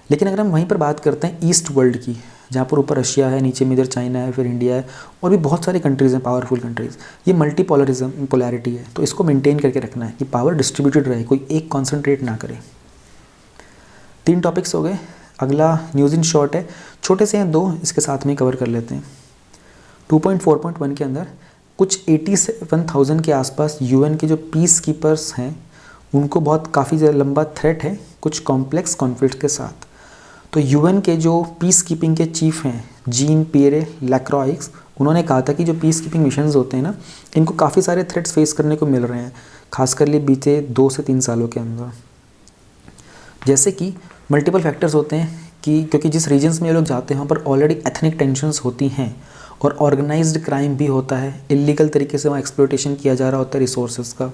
लेकिन अगर हम वहीं पर बात करते हैं ईस्ट वर्ल्ड की, जहाँ पर ऊपर रशिया है, नीचे में इधर चाइना है, फिर इंडिया है और भी बहुत सारी कंट्रीज़ हैं, पावरफुल कंट्रीज़, ये मल्टीपोलरिज्म पोलैरिटी है, तो इसको मेंटेन करके रखना है कि पावर डिस्ट्रीब्यूटेड रहे, कोई एक कॉन्सेंट्रेट ना करे। 3 टॉपिक्स हो गए। अगला न्यूज़ इन शॉर्ट है, छोटे से हैं 2, इसके साथ में कवर कर लेते हैं। 2.4.1 के अंदर कुछ 87,000 के आसपास यूएन के जो पीस कीपर्स हैं उनको बहुत काफ़ी लंबा थ्रेट है कुछ कॉम्प्लेक्स कॉन्फ्लिक्ट के साथ। तो यूएन के जो पीस कीपिंग के चीफ हैं जीन पियरे लैक्रॉइक्स, उन्होंने कहा था कि जो पीस कीपिंग मिशंस होते हैं ना, इनको काफ़ी सारे थ्रेट्स फेस करने को मिल रहे हैं, खासकर लिए बीते 2 से 3 सालों के अंदर। जैसे कि मल्टीपल फैक्टर्स होते हैं कि क्योंकि जिस रीजन्स में ये लोग जाते हैं वहाँ पर ऑलरेडी एथनिक टेंशन्स होती हैं और ऑर्गेनाइज्ड क्राइम भी होता है, इलीगल तरीके से वहाँ एक्सप्लॉयटेशन किया जा रहा होता है रिसोर्सेज का।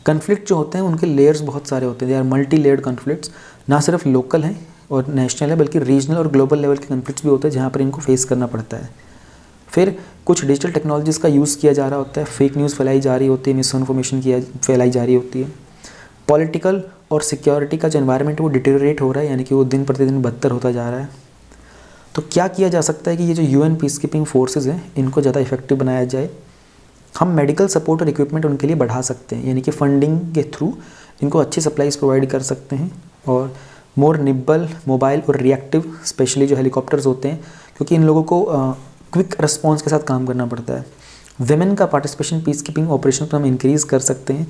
कन्फ्लिक्ट जो होते हैं उनके लेयर्स बहुत सारे होते हैं, they are multi layered conflicts, ना सिर्फ लोकल हैं और नेशनल है बल्कि रीजनल और ग्लोबल लेवल के कन्फ्लिक्ट्स भी होते हैं जहाँ पर इनको फेस करना पड़ता है। फिर कुछ डिजिटल टेक्नोलॉजीज़ का यूज़ किया जा रहा होता है, फेक न्यूज़ फैलाई जा रही होती है, मिस इन्फॉर्मेशन फैलाई जा रही होती है। पॉलिटिकल और सिक्योरिटी का जो एनवायरनमेंट है वो डिटेरियोरेट हो रहा है, यानी कि वो दिन प्रतिदिन बदतर होता जा रहा है। तो क्या किया जा सकता है कि ये जो यूएन पीस कीपिंग फोर्सेज हैं इनको ज़्यादा इफेक्टिव बनाया जाए। हम मेडिकल सपोर्ट और इक्विपमेंट उनके लिए बढ़ा सकते हैं, यानी कि फंडिंग के थ्रू इनको अच्छी सप्लाईज प्रोवाइड कर सकते हैं। और मोर निब्बल मोबाइल और रिएक्टिव स्पेशली जो हेलीकॉप्टर्स होते हैं, क्योंकि इन लोगों को क्विक रिस्पॉन्स के साथ काम करना पड़ता है। विमेन का पार्टिसिपेशन पीस कीपिंग ऑपरेशन पर हम इंक्रीज़ कर सकते हैं,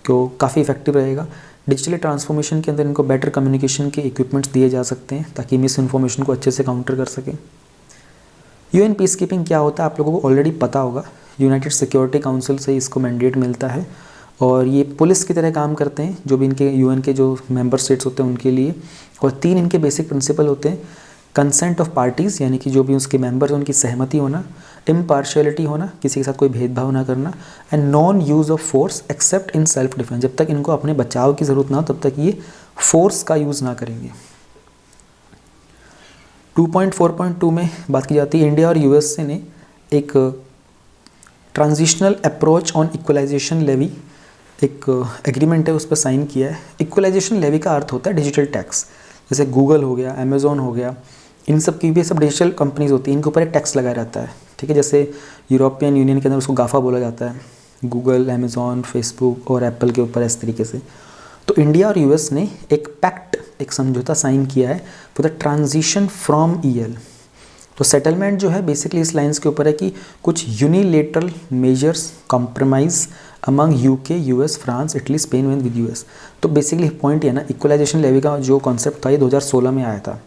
जो काफ़ी इफेक्टिव रहेगा। डिजिटली ट्रांसफॉर्मेशन के अंदर इनको बेटर कम्युनिकेशन के इक्विपमेंट्स दिए जा सकते हैं ताकि मिस इन्फॉर्मेशन को अच्छे से काउंटर कर सकें। यूएन पीस कीपिंग क्या होता है आप लोगों को ऑलरेडी पता होगा, यूनाइटेड सिक्योरिटी काउंसिल से इसको मैंडेट मिलता है और ये पुलिस की तरह काम करते हैं जो भी इनके यूएन के जो मेंबर स्टेट्स होते हैं उनके लिए। और 3 इनके बेसिक प्रिंसिपल होते हैं, कंसेंट ऑफ पार्टीज़ यानी कि जो भी उसके मेंबर्स हैं उनकी सहमति होना, इम्पार्शियलिटी होना, किसी के साथ कोई भेदभाव ना करना, and non use of force accept in self defence, जब तक इनको अपने बचाव की ज़रूरत ना हो तब तक ये फोर्स का यूज़ ना करेंगे। 2.4.2 में बात की जाती है, इंडिया और यूएसए ने एक transitional approach on equalisation levy एक एग्रीमेंट है उस पर साइन किया है। इक्वलाइजेशन लेवी का अर्थ होता है डिजिटल टैक्स, जैसे गूगल हो गया, अमेज़ॉन हो गया, इन सब की भी सब डिजिटल कंपनीज होती हैं, इनके ऊपर एक टैक्स लगाया जाता है, ठीक है। जैसे यूरोपियन यूनियन के अंदर उसको गाफा बोला जाता है, गूगल, अमेज़ॉन, फेसबुक और एप्पल के ऊपर इस तरीके से। तो इंडिया और यूएस ने एक पैक्ट, एक समझौता साइन किया है for the transition from EL. तो सेटलमेंट जो है बेसिकली इस लाइंस के ऊपर है कि कुछ unilateral measures compromise among UK, US, France, Italy, Spain and with US. तो बेसिकली पॉइंट ये ना, इक्वलाइजेशन लेवी का जो कॉन्सेप्ट था ये 2016 में आया था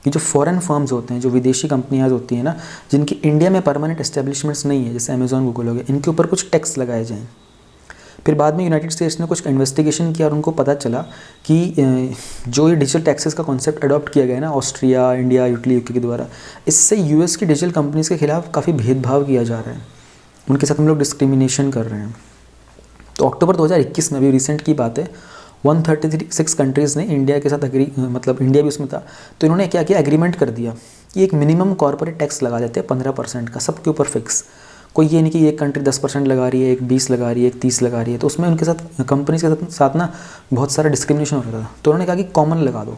कि जो फॉरेन फर्म्स होते हैं, जो विदेशी कंपनियां होती हैं ना, जिनकी इंडिया में परमानेंट एस्टेब्लिशमेंट्स नहीं है, जैसे अमेज़ॉन, गूगल हो गया, इनके ऊपर कुछ टैक्स लगाए जाएँ। फिर बाद में यूनाइटेड स्टेट्स ने कुछ इन्वेस्टिगेशन किया और उनको पता चला कि जो ये डिजिटल टैक्सेस का कॉन्सेप्ट अडॉप्ट किया गया है ना ऑस्ट्रिया, इंडिया, इटली, यूके के द्वारा, इससे यूएस की डिजिटल कंपनीज़ के खिलाफ काफ़ी भेदभाव किया जा रहा है, उनके साथ हम लोग डिस्क्रिमिनेशन कर रहे हैं। तो अक्टूबर 2021 में, अभी रिसेंट की बात है, 136 कंट्रीज़ ने इंडिया के साथ मतलब इंडिया भी उसमें था, तो इन्होंने क्या किया, एग्रीमेंट कर दिया कि एक मिनिमम कॉर्पोरेट टैक्स लगा देते हैं 15% का, सबके ऊपर फिक्स। कोई ये नहीं कि एक कंट्री 10% लगा रही है, एक 20 लगा रही है, एक 30 लगा रही है, तो उसमें उनके साथ कंपनीज के साथ ना बहुत सारा डिस्क्रिमिनेशन हो रहा था। तो उन्होंने कहा कि कॉमन लगा दो,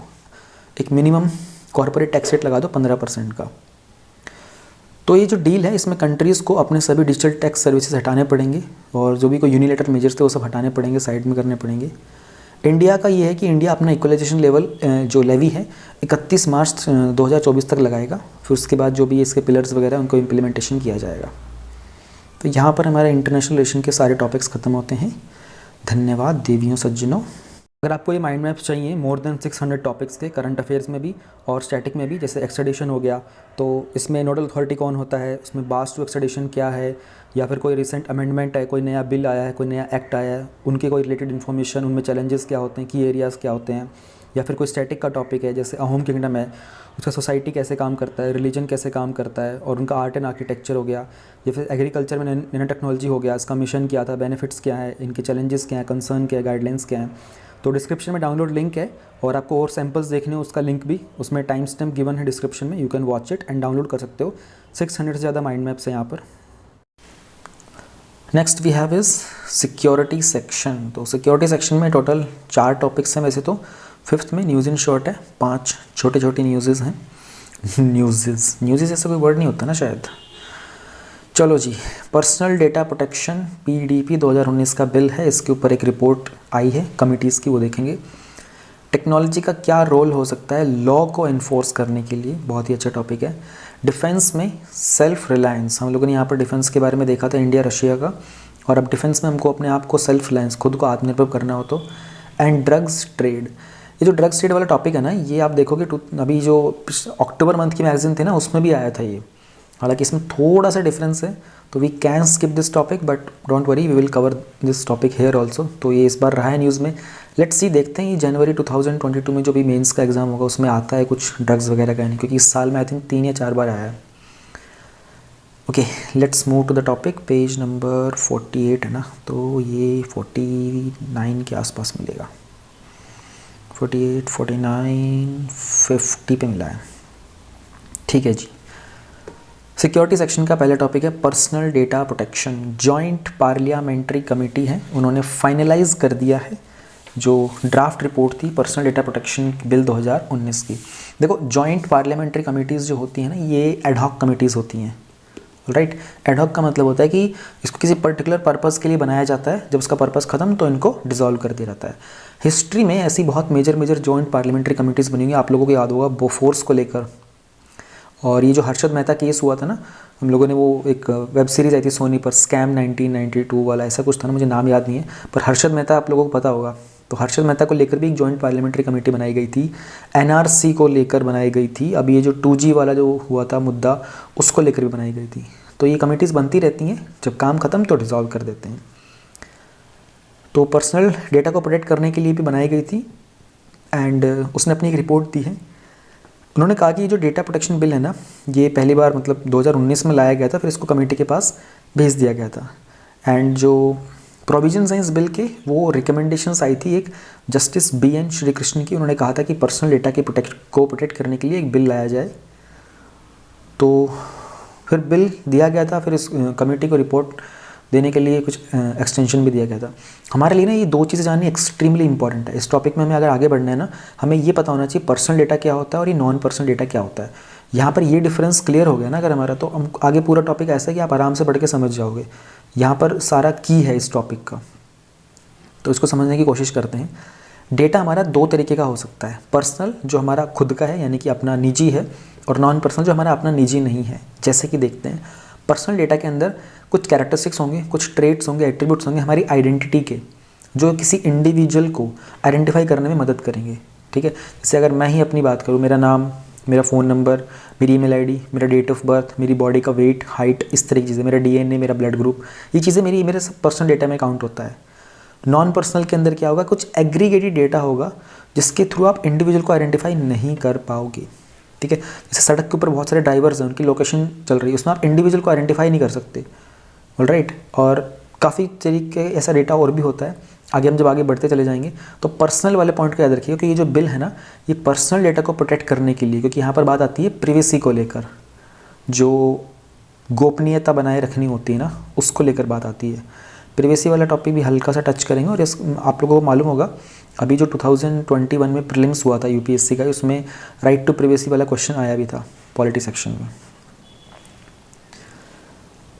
एक मिनिमम कॉर्पोरेट टैक्स रेट लगा दो 15% का। तो ये जो डील है इसमें कंट्रीज़ को अपने सभी डिजिटल टैक्स सर्विसेज हटाने पड़ेंगे और जो भी कोई यूनिलेटरल मेजर्स थे वो सब हटाने पड़ेंगे, साइड में करने पड़ेंगे। इंडिया का ये है कि इंडिया अपना इक्वलाइजेशन लेवल जो लेवी है 31 मार्च 2024 तक लगाएगा, फिर उसके बाद जो भी इसके पिलर्स वगैरह उनको इम्प्लीमेंटेशन किया जाएगा। तो यहाँ पर हमारे इंटरनेशनल रिलेशन के सारे टॉपिक्स ख़त्म होते हैं। धन्यवाद देवियों सज्जनों। अगर आपको ये माइंड मैप्स चाहिए मोर देन 600 टॉपिक्स के, करंट अफेयर्स में भी और स्टैटिक में भी, जैसे एक्सट्रेडिशन हो गया, तो इसमें नोडल अथॉरिटी कौन होता है, उसमें बास टू एक्सट्रेडिशन क्या है, या फिर कोई रिसेंट अमेंडमेंट है, कोई नया बिल आया है, कोई नया एक्ट आया है, उनके कोई रिलेटेड इन्फॉर्मेशन, उनमें चैलेंजेस क्या होते हैं, की एरियाज़ क्या होते हैं, या फिर कोई स्टैटिक का टॉपिक है जैसे अहोम किंगडम है, उसका सोसाइटी कैसे काम करता है, रिलीजन कैसे काम करता है, और उनका आर्ट एंड आर्किटेक्चर हो गया, या फिर एग्रीकल्चर में नैनो टेक्नोलॉजी हो गया, इसका मिशन क्या था, बेनिफिट्स क्या है, इनके चैलेंजेस क्या हैं, कंसर्न क्या है, गाइडलाइंस क्या हैं। तो डिस्क्रिप्शन में डाउनलोड लिंक है, और आपको और सैम्पल्स देखने हो उसका लिंक भी उसमें टाइम स्टैम्प गिवन है डिस्क्रिप्शन में, you can watch it and download कर सकते हो। 600 से ज़्यादा माइंड मैप्स हैं यहाँ पर। Next we have is security section. तो सिक्योरिटी सेक्शन में टोटल 4 टॉपिक्स हैं वैसे तो, फिफ्थ में न्यूज़ इन शॉर्ट है, 5 छोटे छोटे न्यूज़ हैं। न्यूज़ ऐसा कोई वर्ड नहीं होता ना शायद। चलो जी, पर्सनल डेटा प्रोटेक्शन PDP 2019 का बिल है, इसके ऊपर एक रिपोर्ट आई है कमिटीज़ की, वो देखेंगे। टेक्नोलॉजी का क्या रोल हो सकता है लॉ को इन्फोर्स करने के लिए, बहुत ही अच्छा टॉपिक है। डिफेंस में सेल्फ रिलायंस, हम लोगों ने यहाँ पर डिफेंस के बारे में देखा था, इंडिया रशिया का, और अब डिफेंस में हमको अपने आप को सेल्फ रिलायंस, खुद को आत्मनिर्भर करना हो तो। एंड ड्रग्स ट्रेड, ये जो ड्रग्स ट्रेड वाला टॉपिक है ना, ये आप देखोगे अभी जो अक्टूबर मंथ की मैगजीन थी ना, उसमें भी आया था ये। हालांकि इसमें थोड़ा सा डिफरेंस है, तो we can skip this topic, but don't worry, we will cover this topic here also. तो ये इस बार रहा है न्यूज़ में। लेट्स सी, देखते हैं ये जनवरी 2022 में जो भी मेंस का एग्ज़ाम होगा उसमें आता है कुछ ड्रग्स वगैरह का नहीं, क्योंकि इस साल में आई थिंक 3 या 4 बार आया है। Okay, let's move to the topic. Page number 48 है ना, तो ये 49 के आसपास मिलेगा, 48, 49, 50 पे मिला है। ठीक है जी। सिक्योरिटी सेक्शन का पहला टॉपिक है personal data protection. Joint parliamentary committee है, उन्होंने फाइनलाइज कर दिया है जो ड्राफ्ट रिपोर्ट थी पर्सनल डेटा प्रोटेक्शन बिल 2019 की। देखो, जॉइंट पार्लियामेंट्री कमेटीज़ जो होती हैं ना, ये एडहॉक कमेटीज़ होती हैं, राइट। एडहॉक का मतलब होता है कि इसको किसी पर्टिकुलर पर्पज़ के लिए बनाया जाता है, जब उसका पर्पज़ ख़त्म तो इनको डिसॉल्व कर दिया जाता है। हिस्ट्री में ऐसी बहुत मेजर जॉइंट पार्लियामेंट्री कमेटीज़ बनी हुई, आप लोगों को याद होगा बोफोर्स को लेकर, और ये जो हर्षद मेहता केस हुआ था ना, हम लोगों ने वो एक वेब सीरीज़ आई थी सोनी पर, स्कैम 1992 वाला, ऐसा कुछ था ना, मुझे नाम याद नहीं है, पर हर्षद मेहता आप लोगों को पता होगा। तो हर्षद मेहता को लेकर भी एक जॉइंट पार्लियामेंट्री कमेटी बनाई गई थी, NRC को लेकर बनाई गई थी। अब ये जो 2G वाला जो हुआ था मुद्दा, उसको लेकर भी बनाई गई थी। तो ये कमेटीज़ बनती रहती हैं, जब काम ख़त्म तो डिसॉल्व कर देते हैं। तो पर्सनल डेटा को प्रोटेक्ट करने के लिए भी बनाई गई थी, एंड उसने अपनी एक रिपोर्ट दी है। उन्होंने कहा कि ये जो डेटा प्रोटेक्शन बिल है ना, ये पहली बार मतलब 2019 में लाया गया था, फिर इसको कमेटी के पास भेज दिया गया था। एंड जो प्रोविजंस हैं इस बिल के, वो रिकमेंडेशंस आई थी एक जस्टिस BN श्री कृष्ण की। उन्होंने कहा था कि पर्सनल डेटा के प्रोटेक्ट करने के लिए एक बिल लाया जाए। तो फिर बिल दिया गया था, फिर इस कमेटी को रिपोर्ट देने के लिए कुछ एक्सटेंशन भी दिया गया था। हमारे लिए ना ये 2 चीज़ें जाननी एक्सट्रीमली इंपॉर्टेंट है। इस टॉपिक में हमें अगर आगे बढ़ना है ना, हमें ये पता होना चाहिए पर्सनल डेटा क्या होता है और ये नॉन पर्सनल डेटा क्या होता है। यहाँ पर ये डिफरेंस क्लियर हो गया ना अगर हमारा, तो हम आगे पूरा टॉपिक ऐसा है कि आप आराम से पढ़ के समझ जाओगे। यहाँ पर सारा की है इस टॉपिक का, तो इसको समझने की कोशिश करते हैं। डेटा हमारा 2 तरीके का हो सकता है, पर्सनल जो हमारा खुद का है यानी कि अपना निजी है, और नॉन पर्सनल जो हमारा अपना निजी नहीं है। जैसे कि देखते हैं, पर्सनल डेटा के अंदर कुछ कैरेक्टरिस्टिक्स होंगे, कुछ ट्रेट्स होंगे, एट्रीब्यूट्स होंगे हमारी आइडेंटिटी के, जो किसी इंडिविजुअल को आइडेंटिफाई करने में मदद करेंगे। ठीक है, जैसे अगर मैं ही अपनी बात करूँ, मेरा नाम, मेरा फ़ोन नंबर, मेरी ईमेल ID, मेरा डेट ऑफ बर्थ, मेरी बॉडी का वेट, हाइट, इस तरह की चीज़ें, मेरा DNA, मेरा ब्लड ग्रुप, ये चीज़ें मेरे पर्सनल डेटा में काउंट होता है। नॉन पर्सनल के अंदर क्या होगा, कुछ एग्रीगेटेड डेटा होगा जिसके थ्रू आप इंडिविजुअल को आइडेंटिफाई नहीं कर पाओगे। ठीक है, जैसे सड़क के ऊपर बहुत सारे ड्राइवर्स हैं, उनकी लोकेशन चल रही है, उसमें आप इंडिविजुअल को आइडेंटिफाई नहीं कर सकते, ऑलराइट। और काफ़ी तरीके ऐसा डेटा और भी होता है, आगे हम जब आगे बढ़ते चले जाएंगे। तो पर्सनल वाले पॉइंट को याद रखिए कि ये जो बिल है ना, ये पर्सनल डेटा को प्रोटेक्ट करने के लिए, क्योंकि यहाँ पर बात आती है प्रिवेसी को लेकर, जो गोपनीयता बनाए रखनी होती है ना, उसको लेकर बात आती है। प्रिवेसी वाला टॉपिक भी हल्का सा टच करेंगे। और आप लोगों को मालूम होगा अभी जो 2021 में प्रीलिम्स हुआ था UPSC का, उसमें राइट टू प्रिवेसी वाला क्वेश्चन आया भी था पॉलिटी सेक्शन में।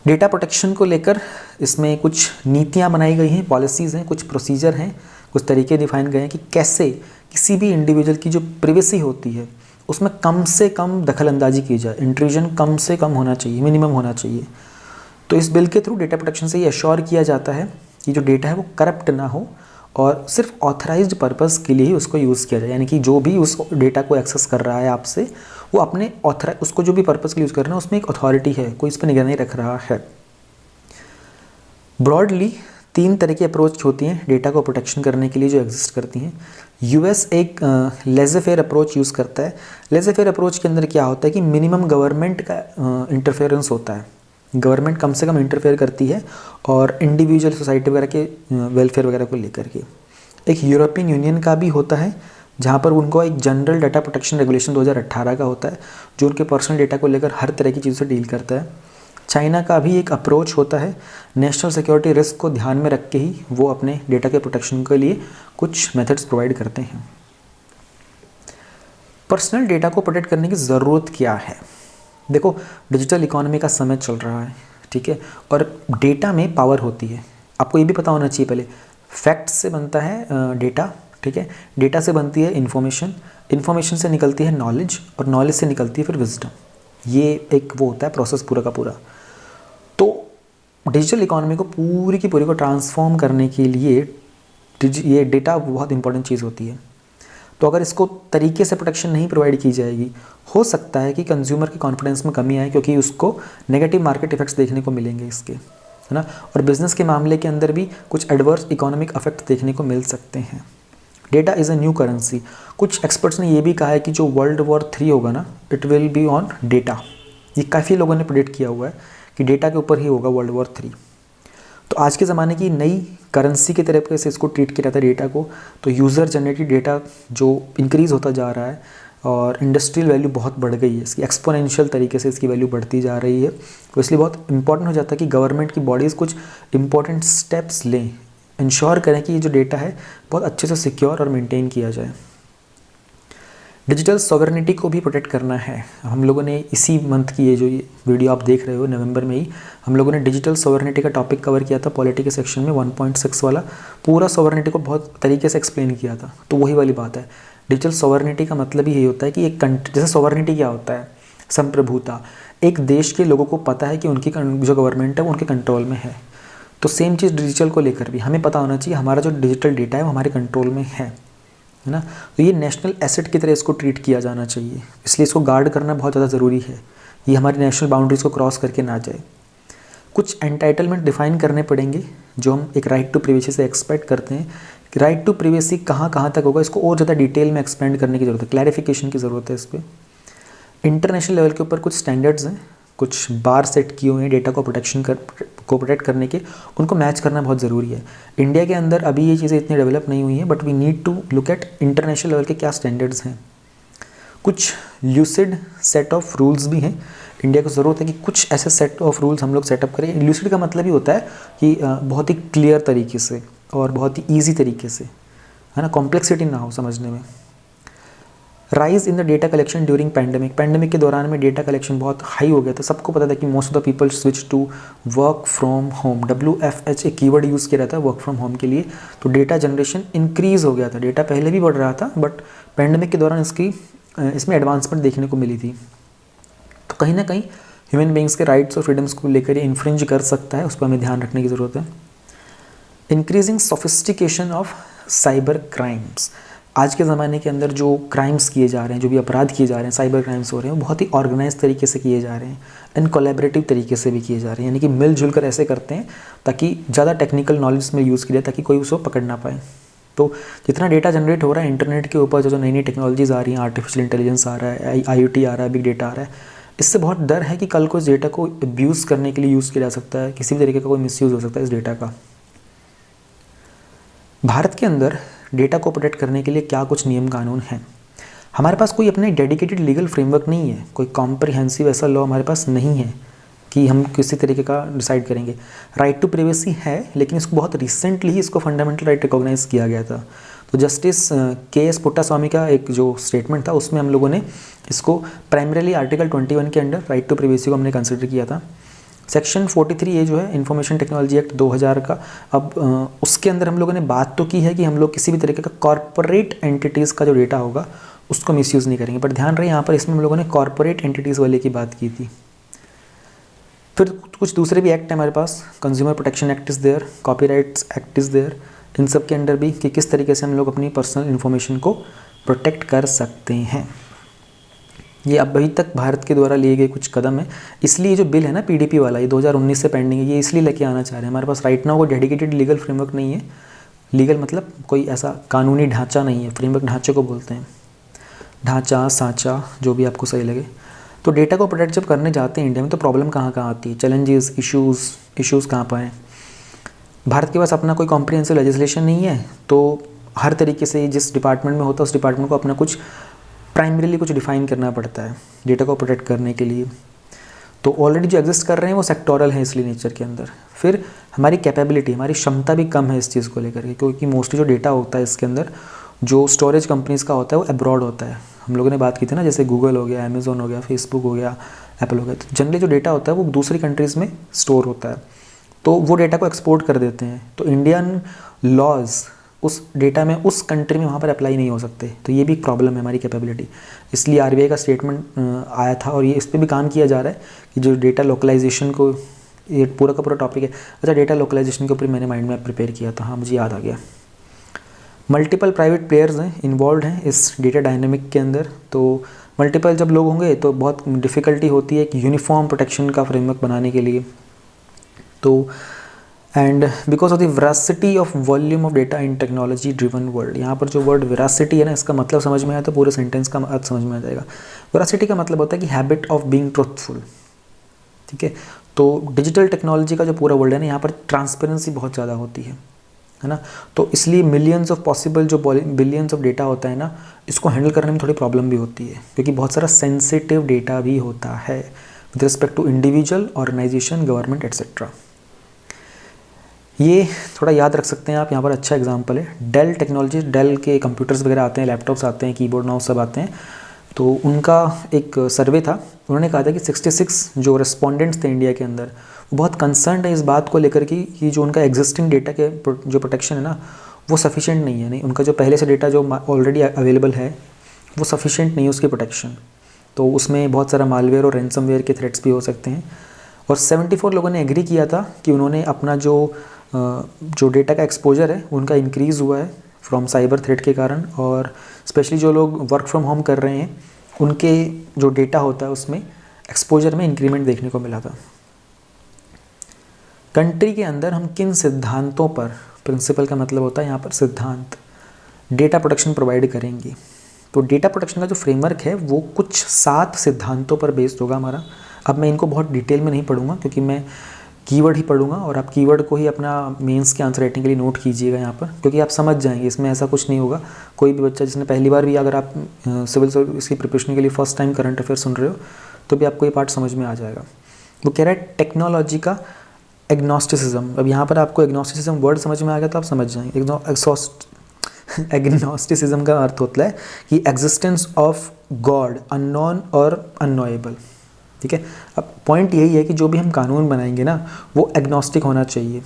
डेटा प्रोटेक्शन को लेकर इसमें कुछ नीतियां बनाई गई हैं, पॉलिसीज़ हैं, कुछ प्रोसीजर हैं, कुछ तरीके डिफाइन गए हैं कि कैसे किसी भी इंडिविजुअल की जो प्रिवेसी होती है उसमें कम से कम दखलंदाजी की जाए, इंट्रूजन कम से कम होना चाहिए, मिनिमम होना चाहिए। तो इस बिल के थ्रू डेटा प्रोटेक्शन से ये एश्योर किया जाता है कि जो डेटा है वो करप्ट ना हो और सिर्फ ऑथराइज्ड पर्पज़ के लिए ही उसको यूज़ किया जाए। यानी कि जो भी उस डेटा को एक्सेस कर रहा है आपसे, वो अपने उसको जो भी पर्पज़ के लिए यूज़ कर रहा है उसमें एक अथॉरिटी है, कोई इस पर निगरानी रख रहा है। ब्रॉडली 3 तरह की अप्रोच होती हैं डेटा को प्रोटेक्शन करने के लिए जो एग्जिस्ट करती हैं। US एक लेज़े फेयर अप्रोच यूज़ करता है। लेज़े फेयर अप्रोच के अंदर क्या होता है कि मिनिमम गवर्नमेंट का इंटरफेरेंस होता है, गवर्नमेंट कम से कम इंटरफेयर करती है और इंडिविजुअल सोसाइटी वगैरह के वेलफेयर वगैरह को लेकर के। एक यूरोपियन यूनियन का भी होता है जहाँ पर उनको एक जनरल डाटा प्रोटेक्शन रेगुलेशन 2018 का होता है जो उनके पर्सनल डेटा को लेकर हर तरह की चीज़ों से डील करता है। चाइना का भी एक अप्रोच होता है, नेशनल सिक्योरिटी रिस्क को ध्यान में रख के ही वो अपने डेटा के प्रोटेक्शन के लिए कुछ मेथड्स प्रोवाइड करते हैं। पर्सनल डेटा को प्रोटेक्ट करने की ज़रूरत क्या है? देखो, डिजिटल इकोनॉमी का समय चल रहा है, ठीक है, और डेटा में पावर होती है। आपको ये भी पता होना चाहिए पहले, फैक्ट्स से बनता है डेटा, ठीक है, डेटा से बनती है इन्फॉर्मेशन, इन्फॉर्मेशन से निकलती है नॉलेज, और नॉलेज से निकलती है फिर विजडम। ये एक वो होता है प्रोसेस पूरा का पूरा। तो डिजिटल इकोनॉमी को पूरी की पूरी को ट्रांसफॉर्म करने के लिए ये डेटा बहुत इंपॉर्टेंट चीज़ होती है। तो अगर इसको तरीके से प्रोटेक्शन नहीं प्रोवाइड की जाएगी, हो सकता है कि कंज्यूमर के कॉन्फिडेंस में कमी आए, क्योंकि उसको नेगेटिव मार्केट इफेक्ट्स देखने को मिलेंगे इसके, है ना। और बिजनेस के मामले के अंदर भी कुछ एडवर्स इकोनॉमिक इफेक्ट देखने को मिल सकते हैं। Data is a new currency. कुछ एक्सपर्ट्स ने ये भी कहा है कि जो वर्ल्ड वॉर 3 होगा ना, it will be on data. ये काफ़ी लोगों ने प्रेडिक्ट किया हुआ है कि डेटा के ऊपर ही होगा वर्ल्ड वॉर 3। तो आज के ज़माने की नई करेंसी के तरीके से इसको ट्रीट किया जाता है डेटा को। तो यूज़र जनरेटेड डेटा जो इंक्रीज़ होता जा रहा है, और इंडस्ट्रियल वैल्यू बहुत बढ़ गई है इसकी, एक्सपोनेंशियल तरीके से इसकी वैल्यू बढ़ती जा रही है। तो इसलिए बहुत इंपॉर्टेंट हो जाता है कि गवर्नमेंट की बॉडीज़ कुछ इंपॉर्टेंट स्टेप्स लें, इंश्योर करें कि ये जो डेटा है बहुत अच्छे से सिक्योर और मेंटेन किया जाए। डिजिटल सॉवरेनिटी को भी प्रोटेक्ट करना है। हम लोगों ने इसी मंथ की ये जो वीडियो आप देख रहे हो, नवंबर में ही हम लोगों ने डिजिटल सॉवरेनिटी का टॉपिक कवर किया था पॉलिटी के सेक्शन में, 1.6 वाला पूरा सॉवरेनिटी को बहुत तरीके से एक्सप्लेन किया था। तो वही वाली बात है, डिजिटल सॉवरेनिटी का मतलब ही यही होता है कि एक कंट्री, जैसे सॉवरेनिटी क्या होता है, संप्रभुता, एक देश के लोगों को पता है कि उनकी जो गवर्नमेंट है वो उनके कंट्रोल में है। तो सेम चीज़ डिजिटल को लेकर भी हमें पता होना चाहिए हमारा जो डिजिटल डेटा है वो हमारे कंट्रोल में है ना। तो ये नेशनल एसेट की तरह इसको ट्रीट किया जाना चाहिए, इसलिए इसको गार्ड करना बहुत ज़्यादा ज़रूरी है, ये हमारी नेशनल बाउंड्रीज़ को क्रॉस करके ना जाए। कुछ एंटाइटलमेंट डिफाइन करने पड़ेंगे जो हम एक राइट टू प्रिवेसी से एक्सपेक्ट करते हैं। कि राइट टू प्रिवेसी कहाँ कहाँ तक होगा, इसको और ज़्यादा डिटेल में एक्सपेंड करने की ज़रूरत है, क्लैरिफिकेशन की ज़रूरत है इस पर। इंटरनेशनल लेवल के ऊपर कुछ स्टैंडर्ड्स हैं, कुछ बार सेट किए हुए हैं डेटा को प्रोटेक्ट करने के, उनको मैच करना बहुत ज़रूरी है। इंडिया के अंदर अभी ये चीज़ें इतनी डेवलप नहीं हुई हैं, but we need to look at international level के क्या स्टैंडर्ड्स हैं। कुछ ल्यूसिड सेट ऑफ रूल्स भी हैं, इंडिया को ज़रूरत है कि कुछ ऐसे सेट ऑफ रूल्स हम लोग सेटअप करें। ल्यूसिड का मतलब ही होता है कि बहुत ही क्लियर तरीके से और बहुत ही ईजी तरीके से, है ना, कॉम्प्लेक्सिटी ना हो समझने में। Rise in the data collection during pandemic के दौरान में डेटा कलेक्शन बहुत हाई हो गया था। सबको पता था कि most of the people switch to work from home, WFH एक कीवर्ड यूज़ किया जाता है वर्क फ्रॉम होम के लिए। तो डेटा जनरेशन इंक्रीज़ हो गया था, डेटा पहले भी बढ़ रहा था, बट पैंडेमिक के दौरान इसमें एडवांसमेंट देखने को मिली थी। तो कहीं ना कहीं ह्यूमन बींग्स के राइट्स और फ्रीडम्स को लेकर ये इन्फ्रिंज कर सकता है, उस पर हमें ध्यान रखने की ज़रूरत है। Increasing sophistication of cyber crimes, आज के ज़माने के अंदर जो क्राइम्स किए जा रहे हैं, जो भी अपराध किए जा रहे हैं, साइबर क्राइम्स हो रहे हैं, वो बहुत ही ऑर्गेनाइज तरीके से किए जा रहे हैं, एंड कोलैबोरेटिव तरीके से भी किए जा रहे हैं, यानी कि मिलजुल कर ऐसे करते हैं ताकि ज़्यादा टेक्निकल नॉलेज में यूज़ किया जाए ताकि कोई उसको पकड़ ना पाए। तो जितना डेटा जनरेट हो रहा है इंटरनेट के ऊपर, जो नई नई टेक्नोलॉजीज़ आ रही हैं, आर्टिफिशियल इंटेलिजेंस आ रहा है, IoT आ रहा है, बिग डेटा आ रहा है, इससे बहुत डर है कि कल को इस डेटा को अब्यूज़ करने के लिए यूज़ किया जा सकता है, किसी भी तरीके का कोई मिसयूज़ हो सकता है इस डेटा का। भारत के अंदर डेटा को प्रोटेक्ट करने के लिए क्या कुछ नियम कानून हैं? हमारे पास कोई अपने डेडिकेटेड लीगल फ्रेमवर्क नहीं है, कोई कॉम्प्रिहेंसिव ऐसा लॉ हमारे पास नहीं है कि हम किसी तरीके का डिसाइड करेंगे। राइट टू प्राइवेसी है, लेकिन इसको बहुत रिसेंटली ही इसको फंडामेंटल राइट रिकॉग्नाइज किया गया था। तो जस्टिस KS पुट्टास्वामी का एक जो स्टेटमेंट था उसमें हम लोगों ने इसको प्राइमरीली आर्टिकल 21 के अंडर राइट टू प्राइवेसी को हमने कंसिडर किया था। सेक्शन 43A जो है इंफॉर्मेशन टेक्नोलॉजी एक्ट 2000 का, अब उसके अंदर हम लोगों ने बात तो की है कि हम लोग किसी भी तरीके का कॉर्पोरेट एंटिटीज़ का जो डेटा होगा उसको मिसयूज़ नहीं करेंगे, बट ध्यान रहे यहाँ पर इसमें हम लोगों ने कॉर्पोरेट एंटिटीज़ वाले की बात की थी। फिर कुछ दूसरे भी एक्ट है हमारे पास, consumer protection act is there, copyrights act is there, इन सब के अंडर भी कि किस तरीके से हम लोग अपनी पर्सनल इन्फॉर्मेशन को प्रोटेक्ट कर सकते हैं। ये अभी तक भारत के द्वारा लिए गए कुछ कदम है, इसलिए जो बिल है ना PDP वाला, ये 2019 से पेंडिंग है, ये इसलिए लेके आना चाह रहे हैं। हमारे पास राइट नाउ कोई डेडिकेटेड लीगल फ्रेमवर्क नहीं है, लीगल मतलब कोई ऐसा कानूनी ढांचा नहीं है, फ्रेमवर्क ढांचे को बोलते हैं, ढांचा सांचा जो भी आपको सही लगे। तो डेटा को प्रोटेक्ट जब करने जाते हैं इंडिया में तो प्रॉब्लम कहाँ कहाँ आती है, चैलेंजेस, इश्यूज़ कहाँ पर हैं। भारत के पास अपना कोई कॉम्प्रिहेंसिव लेजिस्लेशन नहीं है, तो हर तरीके से जिस डिपार्टमेंट में होता है उस डिपार्टमेंट को अपना कुछ प्राइमरीली कुछ डिफ़ाइन करना पड़ता है डेटा को प्रोटेक्ट करने के लिए। तो ऑलरेडी जो एग्जिस्ट कर रहे हैं वो सेक्टोरल है इसलिए नेचर के अंदर। फिर हमारी कैपेबिलिटी, हमारी क्षमता भी कम है इस चीज़ को लेकर के, क्योंकि मोस्टली जो डेटा होता है इसके अंदर जो स्टोरेज कंपनीज़ का होता है वो अब्रॉड होता है, हम लोगों ने बात की थी ना, जैसे गूगल हो गया, अमेज़ॉन हो गया, फेसबुक हो गया, एप्पल हो गया, तो जनरली जो डेटा होता है वो दूसरी कंट्रीज़ में स्टोर होता है, तो वो डेटा को एक्सपोर्ट कर देते हैं। तो इंडियन लॉज उस डेटा में उस कंट्री में वहाँ पर अप्लाई नहीं हो सकते, तो ये भी एक प्रॉब्लम है हमारी कैपेबिलिटी। इसलिए आरबीआई का स्टेटमेंट आया था और ये इस पर भी काम किया जा रहा है कि जो डेटा लोकलाइजेशन को, ये पूरा का पूरा टॉपिक है। अच्छा, डेटा लोकलाइजेशन के ऊपर मैंने माइंड मैप प्रिपेयर किया था, हाँ मुझे याद आ गया। मल्टीपल प्राइवेट प्लेयर्स हैं इन्वॉल्व हैं इस डेटा डायनेमिक के अंदर, तो मल्टीपल जब लोग होंगे तो बहुत डिफ़िकल्टी होती है कि यूनिफॉर्म प्रोटेक्शन का फ्रेमवर्क बनाने के लिए। तो and because of the veracity of volume of data in technology driven world, यहाँ पर जो वर्ड वेरासिटी है ना, इसका मतलब समझ में आया तो पूरे सेंटेंस का अर्थ समझ में आ जाएगा। वेरासिटी का मतलब होता है कि हैबिट ऑफ बीइंग ट्रुथफुल, ठीक है। तो डिजिटल टेक्नोलॉजी का जो पूरा वर्ल्ड है ना, यहाँ पर ट्रांसपेरेंसी बहुत ज़्यादा होती है ना, तो इसलिए मिलियंस ऑफ पॉसिबल जो बिलियंस ऑफ डेटा होता है ना, इसको हैंडल करने में थोड़ी प्रॉब्लम भी होती है, क्योंकि बहुत सारा सेंसिटिव डेटा भी होता है with respect to individual, organisation, government etcetera. ये थोड़ा याद रख सकते हैं आप, यहाँ पर अच्छा एग्जांपल है डेल टेक्नोलॉजी। डेल के कंप्यूटर्स वगैरह आते हैं, लैपटॉप्स आते हैं, कीबोर्ड माउस सब आते हैं। तो उनका एक सर्वे था, उन्होंने कहा था कि 66 जो रेस्पोंडेंट्स थे इंडिया के अंदर, वो बहुत कंसर्न है इस बात को लेकर कि जो उनका एग्जिस्टिंग डेटा के जो प्रोटेक्शन है ना, वो सफिशिएंट नहीं है। नहीं, उनका जो पहले से डेटा जो ऑलरेडी अवेलेबल है वो सफिशिएंट नहीं है उसकी प्रोटेक्शन, तो उसमें बहुत सारा मालवेयर और रैंसमवेयर के थ्रेट्स भी हो सकते हैं। और 74 लोगों ने एग्री किया था कि उन्होंने अपना जो डेटा का एक्सपोजर है उनका इंक्रीज़ हुआ है फ्रॉम साइबर थ्रेट के कारण, और स्पेशली जो लोग वर्क फ्रॉम होम कर रहे हैं उनके जो डेटा होता है उसमें एक्सपोजर में इंक्रीमेंट देखने को मिला था। कंट्री के अंदर हम किन सिद्धांतों पर, प्रिंसिपल का मतलब होता है यहाँ पर सिद्धांत, डेटा प्रोटेक्शन प्रोवाइड करेंगे। तो डेटा प्रोटेक्शन का जो फ्रेमवर्क है वो कुछ 7 सिद्धांतों पर बेस्ड होगा हमारा। अब मैं इनको बहुत डिटेल में नहीं पढ़ूंगा क्योंकि मैं कीवर्ड ही पढ़ूंगा, और आप कीवर्ड को ही अपना मेंस के आंसर राइटिंग के लिए नोट कीजिएगा यहाँ पर, क्योंकि आप समझ जाएंगे, इसमें ऐसा कुछ नहीं होगा। कोई भी बच्चा जिसने पहली बार भी, अगर आप सिविल सर्विस की प्रिपरेशन के लिए फर्स्ट टाइम करंट अफेयर सुन रहे हो तो भी आपको ये पार्ट समझ में आ जाएगा। वो कह रहा है टेक्नोलॉजी का एग्नोस्टिसिज्म। अब यहाँ पर आपको एग्नोस्टिसिज्म वर्ड समझ में आ गया तो आप समझ जाएंगे। एग्नोस्टिसिज्म का अर्थ होता है कि एग्जिस्टेंस ऑफ गॉड अननोन और अननोएबल, ठीक है। अब पॉइंट यही है कि जो भी हम कानून बनाएंगे ना वो एग्नोस्टिक होना चाहिए,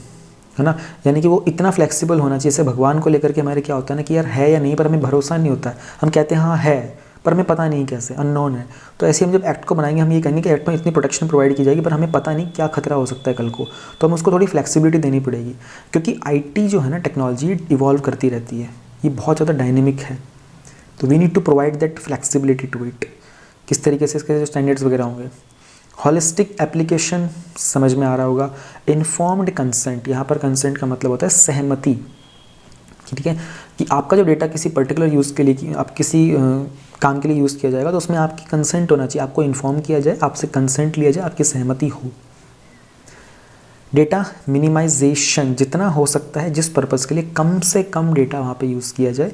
है ना, यानी कि वो इतना फ्लेक्सिबल होना चाहिए। जैसे भगवान को लेकर के हमारे क्या होता है ना कि यार है या नहीं, पर हमें भरोसा नहीं होता है, हम कहते हैं हाँ है, पर हमें पता नहीं कैसे, अननोन है। तो ऐसे हम जब एक्ट को बनाएंगे हम ये कहेंगे कि एक्ट में इतनी प्रोटेक्शन प्रोवाइड की जाएगी, पर हमें पता नहीं क्या खतरा हो सकता है कल को, तो हमें उसको थोड़ी फ्लेक्सिबिलिटी देनी पड़ेगी, क्योंकि IT जो है ना, टेक्नोलॉजी इवॉल्व करती रहती है, ये बहुत ज़्यादा डायनेमिक है। तो we need to provide that flexibility to it. किस तरीके से इसके जो स्टैंडर्ड्स वगैरह होंगे। हॉलिस्टिक एप्लीकेशन समझ में आ रहा होगा। इन्फॉर्म्ड कंसेंट, यहाँ पर कंसेंट का मतलब होता है सहमति, ठीक है, कि आपका जो डेटा किसी पर्टिकुलर यूज़ के लिए, आप किसी काम के लिए यूज़ किया जाएगा तो उसमें आपकी कंसेंट होना चाहिए, आपको इन्फॉर्म किया जाए, आपसे कंसेंट लिया जाए, आपकी सहमति हो। डेटा मिनिमाइजेशन, जितना हो सकता है जिस पर्पज़ के लिए कम से कम डेटा वहाँ पे यूज़ किया जाए।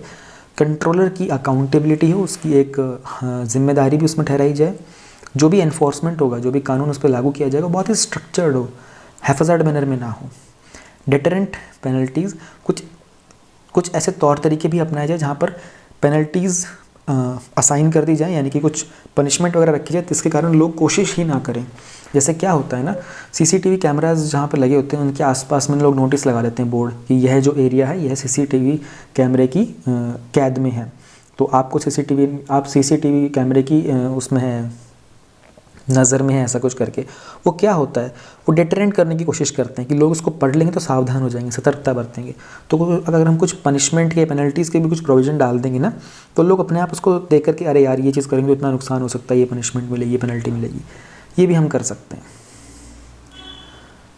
कंट्रोलर की अकाउंटेबिलिटी हो, उसकी एक जिम्मेदारी भी उसमें ठहराई जाए। जो भी एनफोर्समेंट होगा, जो भी कानून उस पर लागू किया जाएगा बहुत ही स्ट्रक्चर्ड हो, हैफाज़ार्ड मैनर में ना हो। डेटरेंट पेनल्टीज़, कुछ ऐसे तौर तरीके भी अपनाए जाए जहाँ पर पेनल्टीज़ असाइन कर दी जाए, यानी कि कुछ पनिशमेंट वगैरह रखी जाए जिसके कारण लोग कोशिश ही ना करें। जैसे क्या होता है ना, CCTV कैमराज जहाँ पर लगे होते हैं उनके आसपास में लोग नोटिस लगा देते हैं, बोर्ड, कि यह जो एरिया है यह CCTV कैमरे की कैद में है। तो आपको CCTV कैमरे की उसमें है, नज़र में है, ऐसा कुछ करके। वो क्या होता है, वो डिटरेंट करने की कोशिश करते हैं कि लोग उसको पढ़ लेंगे तो सावधान हो जाएंगे, सतर्कता बरतेंगे। तो अगर हम कुछ पनिशमेंट के, पेनल्टीज़ के भी कुछ प्रोविज़न डाल देंगे ना, तो लोग अपने आप उसको देख करके अरे यार ये चीज़ करेंगे तो इतना नुकसान हो सकता है, ये पनिशमेंट मिलेगी, ये पेनल्टी मिलेगी, ये भी हम कर सकते हैं।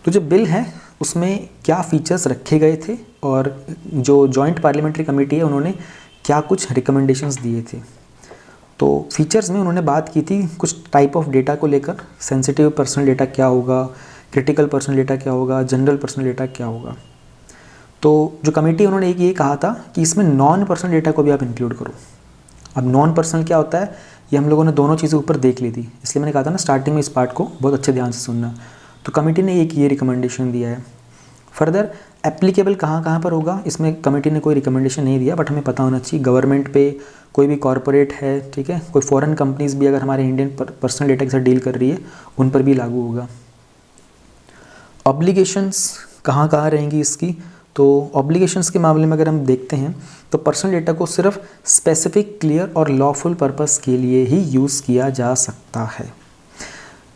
तो जो बिल है उसमें क्या फ़ीचर्स रखे गए थे और जो जॉइंट पार्लियामेंट्री कमेटी है उन्होंने क्या कुछ रिकमेंडेशंस दिए थे। तो फीचर्स में उन्होंने बात की थी कुछ टाइप ऑफ डेटा को लेकर, सेंसिटिव पर्सनल डेटा क्या होगा, क्रिटिकल पर्सनल डेटा क्या होगा, जनरल पर्सनल डेटा क्या होगा। तो जो कमेटी उन्होंने एक ये कहा था कि इसमें नॉन पर्सनल डेटा को भी आप इंक्लूड करो। अब नॉन पर्सनल क्या होता है, ये हम लोगों ने दोनों चीज़ें ऊपर देख ली थी, इसलिए मैंने कहा था ना स्टार्टिंग में इस पार्ट को बहुत अच्छे ध्यान से सुनना। तो कमेटी ने एक ये रिकमेंडेशन दिया है। फर्दर एप्लीकेबल कहाँ कहाँ पर होगा, इसमें कमेटी ने कोई रिकमेंडेशन नहीं दिया, बट हमें पता होना चाहिए गवर्नमेंट पे, कोई भी कॉरपोरेट है, ठीक है, कोई फॉरेन कंपनीज भी अगर हमारे इंडियन पर्सनल डेटा के साथ डील कर रही है उन पर भी लागू होगा। ऑब्लिगेशंस कहाँ कहाँ रहेंगी इसकी, तो ऑब्लिगेशंस के मामले में अगर हम देखते हैं तो पर्सनल डेटा को सिर्फ स्पेसिफिक, क्लियर और लॉफुल पर्पस के लिए ही यूज़ किया जा सकता है।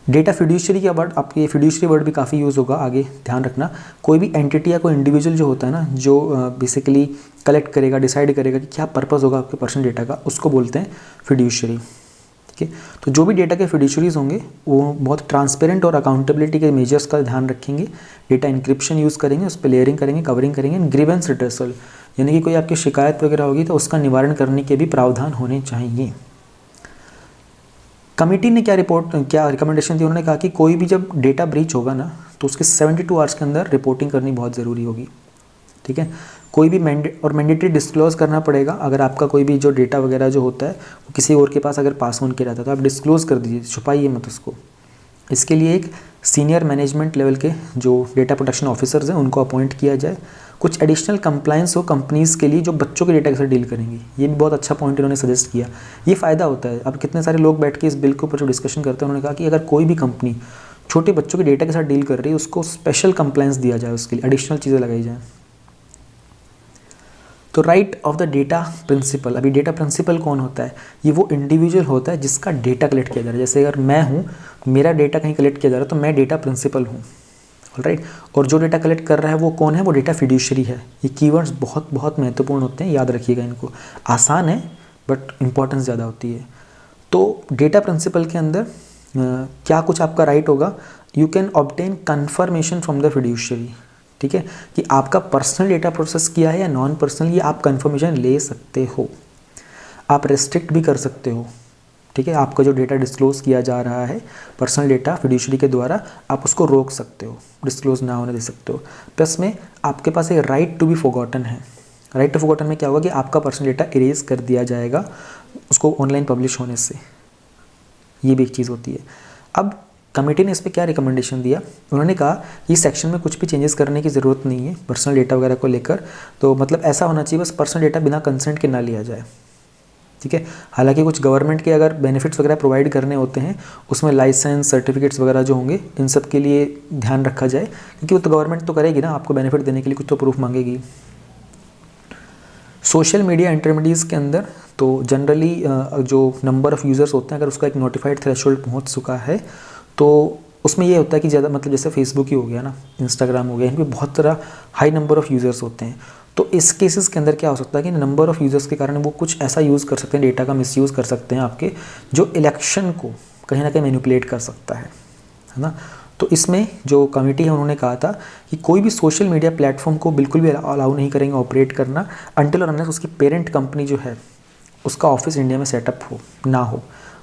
डेटा फिड्यूशरी का वर्ड, आपके फिड्यूशरी वर्ड भी काफ़ी यूज़ होगा आगे, ध्यान रखना। कोई भी एंटिटी या कोई इंडिविजुअल जो होता है ना, जो बेसिकली कलेक्ट करेगा, डिसाइड करेगा कि क्या पर्पस होगा आपके पर्सनल डेटा का, उसको बोलते हैं फिड्यूशरी, ठीक है। तो जो भी डेटा के फिड्यूशरीज होंगे वो बहुत ट्रांसपेरेंट और अकाउंटेबिलिटी के मेजर्स का ध्यान रखेंगे, डेटा इंक्रिप्शन यूज़ करेंगे, उस पर लेयरिंग करेंगे, कवरिंग करेंगे, ग्रीवेंस रिट्रेसल, यानी कि कोई आपकी शिकायत वगैरह होगी तो उसका निवारण करने के भी प्रावधान होने चाहिए। कमेटी ने क्या रिकमेंडेशन दी, उन्होंने कहा कि कोई भी जब डेटा ब्रीच होगा ना तो उसके 72 आवर्स के अंदर रिपोर्टिंग करनी बहुत ज़रूरी होगी, ठीक है। कोई भी मैंडेटरी डिस्क्लोज करना पड़ेगा, अगर आपका कोई भी जो डेटा वगैरह जो होता है वो किसी और के पास अगर पास ऑन किया जाता है तो आप डिस्क्लोज कर दीजिए, छुपाइए मत उसको। इसके लिए एक सीनियर मैनेजमेंट लेवल के जो डेटा प्रोटेक्शन ऑफिसर्स हैं उनको अपॉइंट किया जाए। कुछ एडिशनल कंप्लायंस हो कंपनीज़ के लिए जो बच्चों के डेटा के साथ डील करेंगी, ये भी बहुत अच्छा पॉइंट इन्होंने सजेस्ट किया। ये फ़ायदा होता है, अब कितने सारे लोग बैठ के इस बिल के ऊपर जो डिस्कशन करते हैं, उन्होंने कहा कि अगर कोई भी कंपनी छोटे बच्चों के डेटा के साथ डील कर रही है उसको स्पेशल कंप्लायंस दिया जाए, उसके लिए एडिशनल चीज़ें लगाई जाएँ। तो right of the data principle, अभी डेटा प्रिंसिपल कौन होता है, ये वो इंडिविजुअल होता है जिसका डेटा कलेक्ट किया जा रहा है। जैसे अगर मैं हूँ, मेरा डेटा कहीं कलेक्ट किया जा रहा है तो मैं डेटा प्रिंसिपल हूँ, ऑलराइट। और जो डेटा कलेक्ट कर रहा है वो कौन है, वो डेटा फिड्यूशरी है। ये कीवर्ड्स बहुत बहुत महत्वपूर्ण होते हैं, याद रखिएगा इनको। आसान है बट इम्पॉर्टेंस ज़्यादा होती है। तो डेटा प्रिंसिपल के अंदर क्या कुछ आपका राइट होगा, you can obtain conformation from the fiduciary, ठीक है, कि आपका पर्सनल डेटा प्रोसेस किया है या नॉन पर्सनल, ये आप कन्फर्मेशन ले सकते हो। आप रेस्ट्रिक्ट भी कर सकते हो, ठीक है, आपका जो डेटा डिस्क्लोज किया जा रहा है पर्सनल डेटा फिड्यूशरी के द्वारा, आप उसको रोक सकते हो, डिस्क्लोज ना होने दे सकते हो। प्लस में आपके पास एक राइट टू बी फॉरगॉटन है। राइट टू फॉरगॉटन में क्या होगा कि आपका पर्सनल डेटा इरेज कर दिया जाएगा उसको ऑनलाइन पब्लिश होने से, ये भी एक चीज़ होती है। अब कमेटी ने इस पर क्या रिकमेंडेशन दिया, उन्होंने कहा ये सेक्शन में कुछ भी चेंजेस करने की ज़रूरत नहीं है पर्सनल डेटा वगैरह को लेकर। तो मतलब ऐसा होना चाहिए बस पर्सनल डेटा बिना कंसेंट के ना लिया जाए, ठीक है। हालांकि कुछ गवर्नमेंट के अगर बेनिफिट्स वगैरह प्रोवाइड करने होते हैं उसमें लाइसेंस, सर्टिफिकेट्स वगैरह जो होंगे इन सब के लिए ध्यान रखा जाए, क्योंकि वो तो गवर्नमेंट तो करेगी ना, आपको बेनिफिट देने के लिए कुछ तो प्रूफ मांगेगी। सोशल मीडिया इंटरमीडिएट्स के अंदर तो जनरली जो नंबर ऑफ़ यूज़र्स होते हैं अगर उसका एक नोटिफाइड थ्रेशोल्ड पहुँच चुका है तो उसमें ये होता है कि ज़्यादा, मतलब जैसे फेसबुक ही हो गया ना, इंस्टाग्राम हो गया, इन पर बहुत तरह हाई नंबर ऑफ़ यूज़र्स होते हैं। तो इस केसेस के अंदर क्या हो सकता है कि नंबर ऑफ़ यूज़र्स के कारण वो कुछ ऐसा यूज़ कर सकते हैं, डेटा का मिसयूज़ कर सकते हैं आपके, जो इलेक्शन को कहीं ना कहीं मैनिपुलेट कर सकता है ना। तो इसमें जो कमेटी है उन्होंने कहा था कि कोई भी सोशल मीडिया प्लेटफॉर्म को बिल्कुल भी अलाउ नहीं करेंगे ऑपरेट करना अनटिल और अनलेस उसकी पेरेंट कंपनी जो है उसका ऑफिस इंडिया में सेटअप हो ना हो।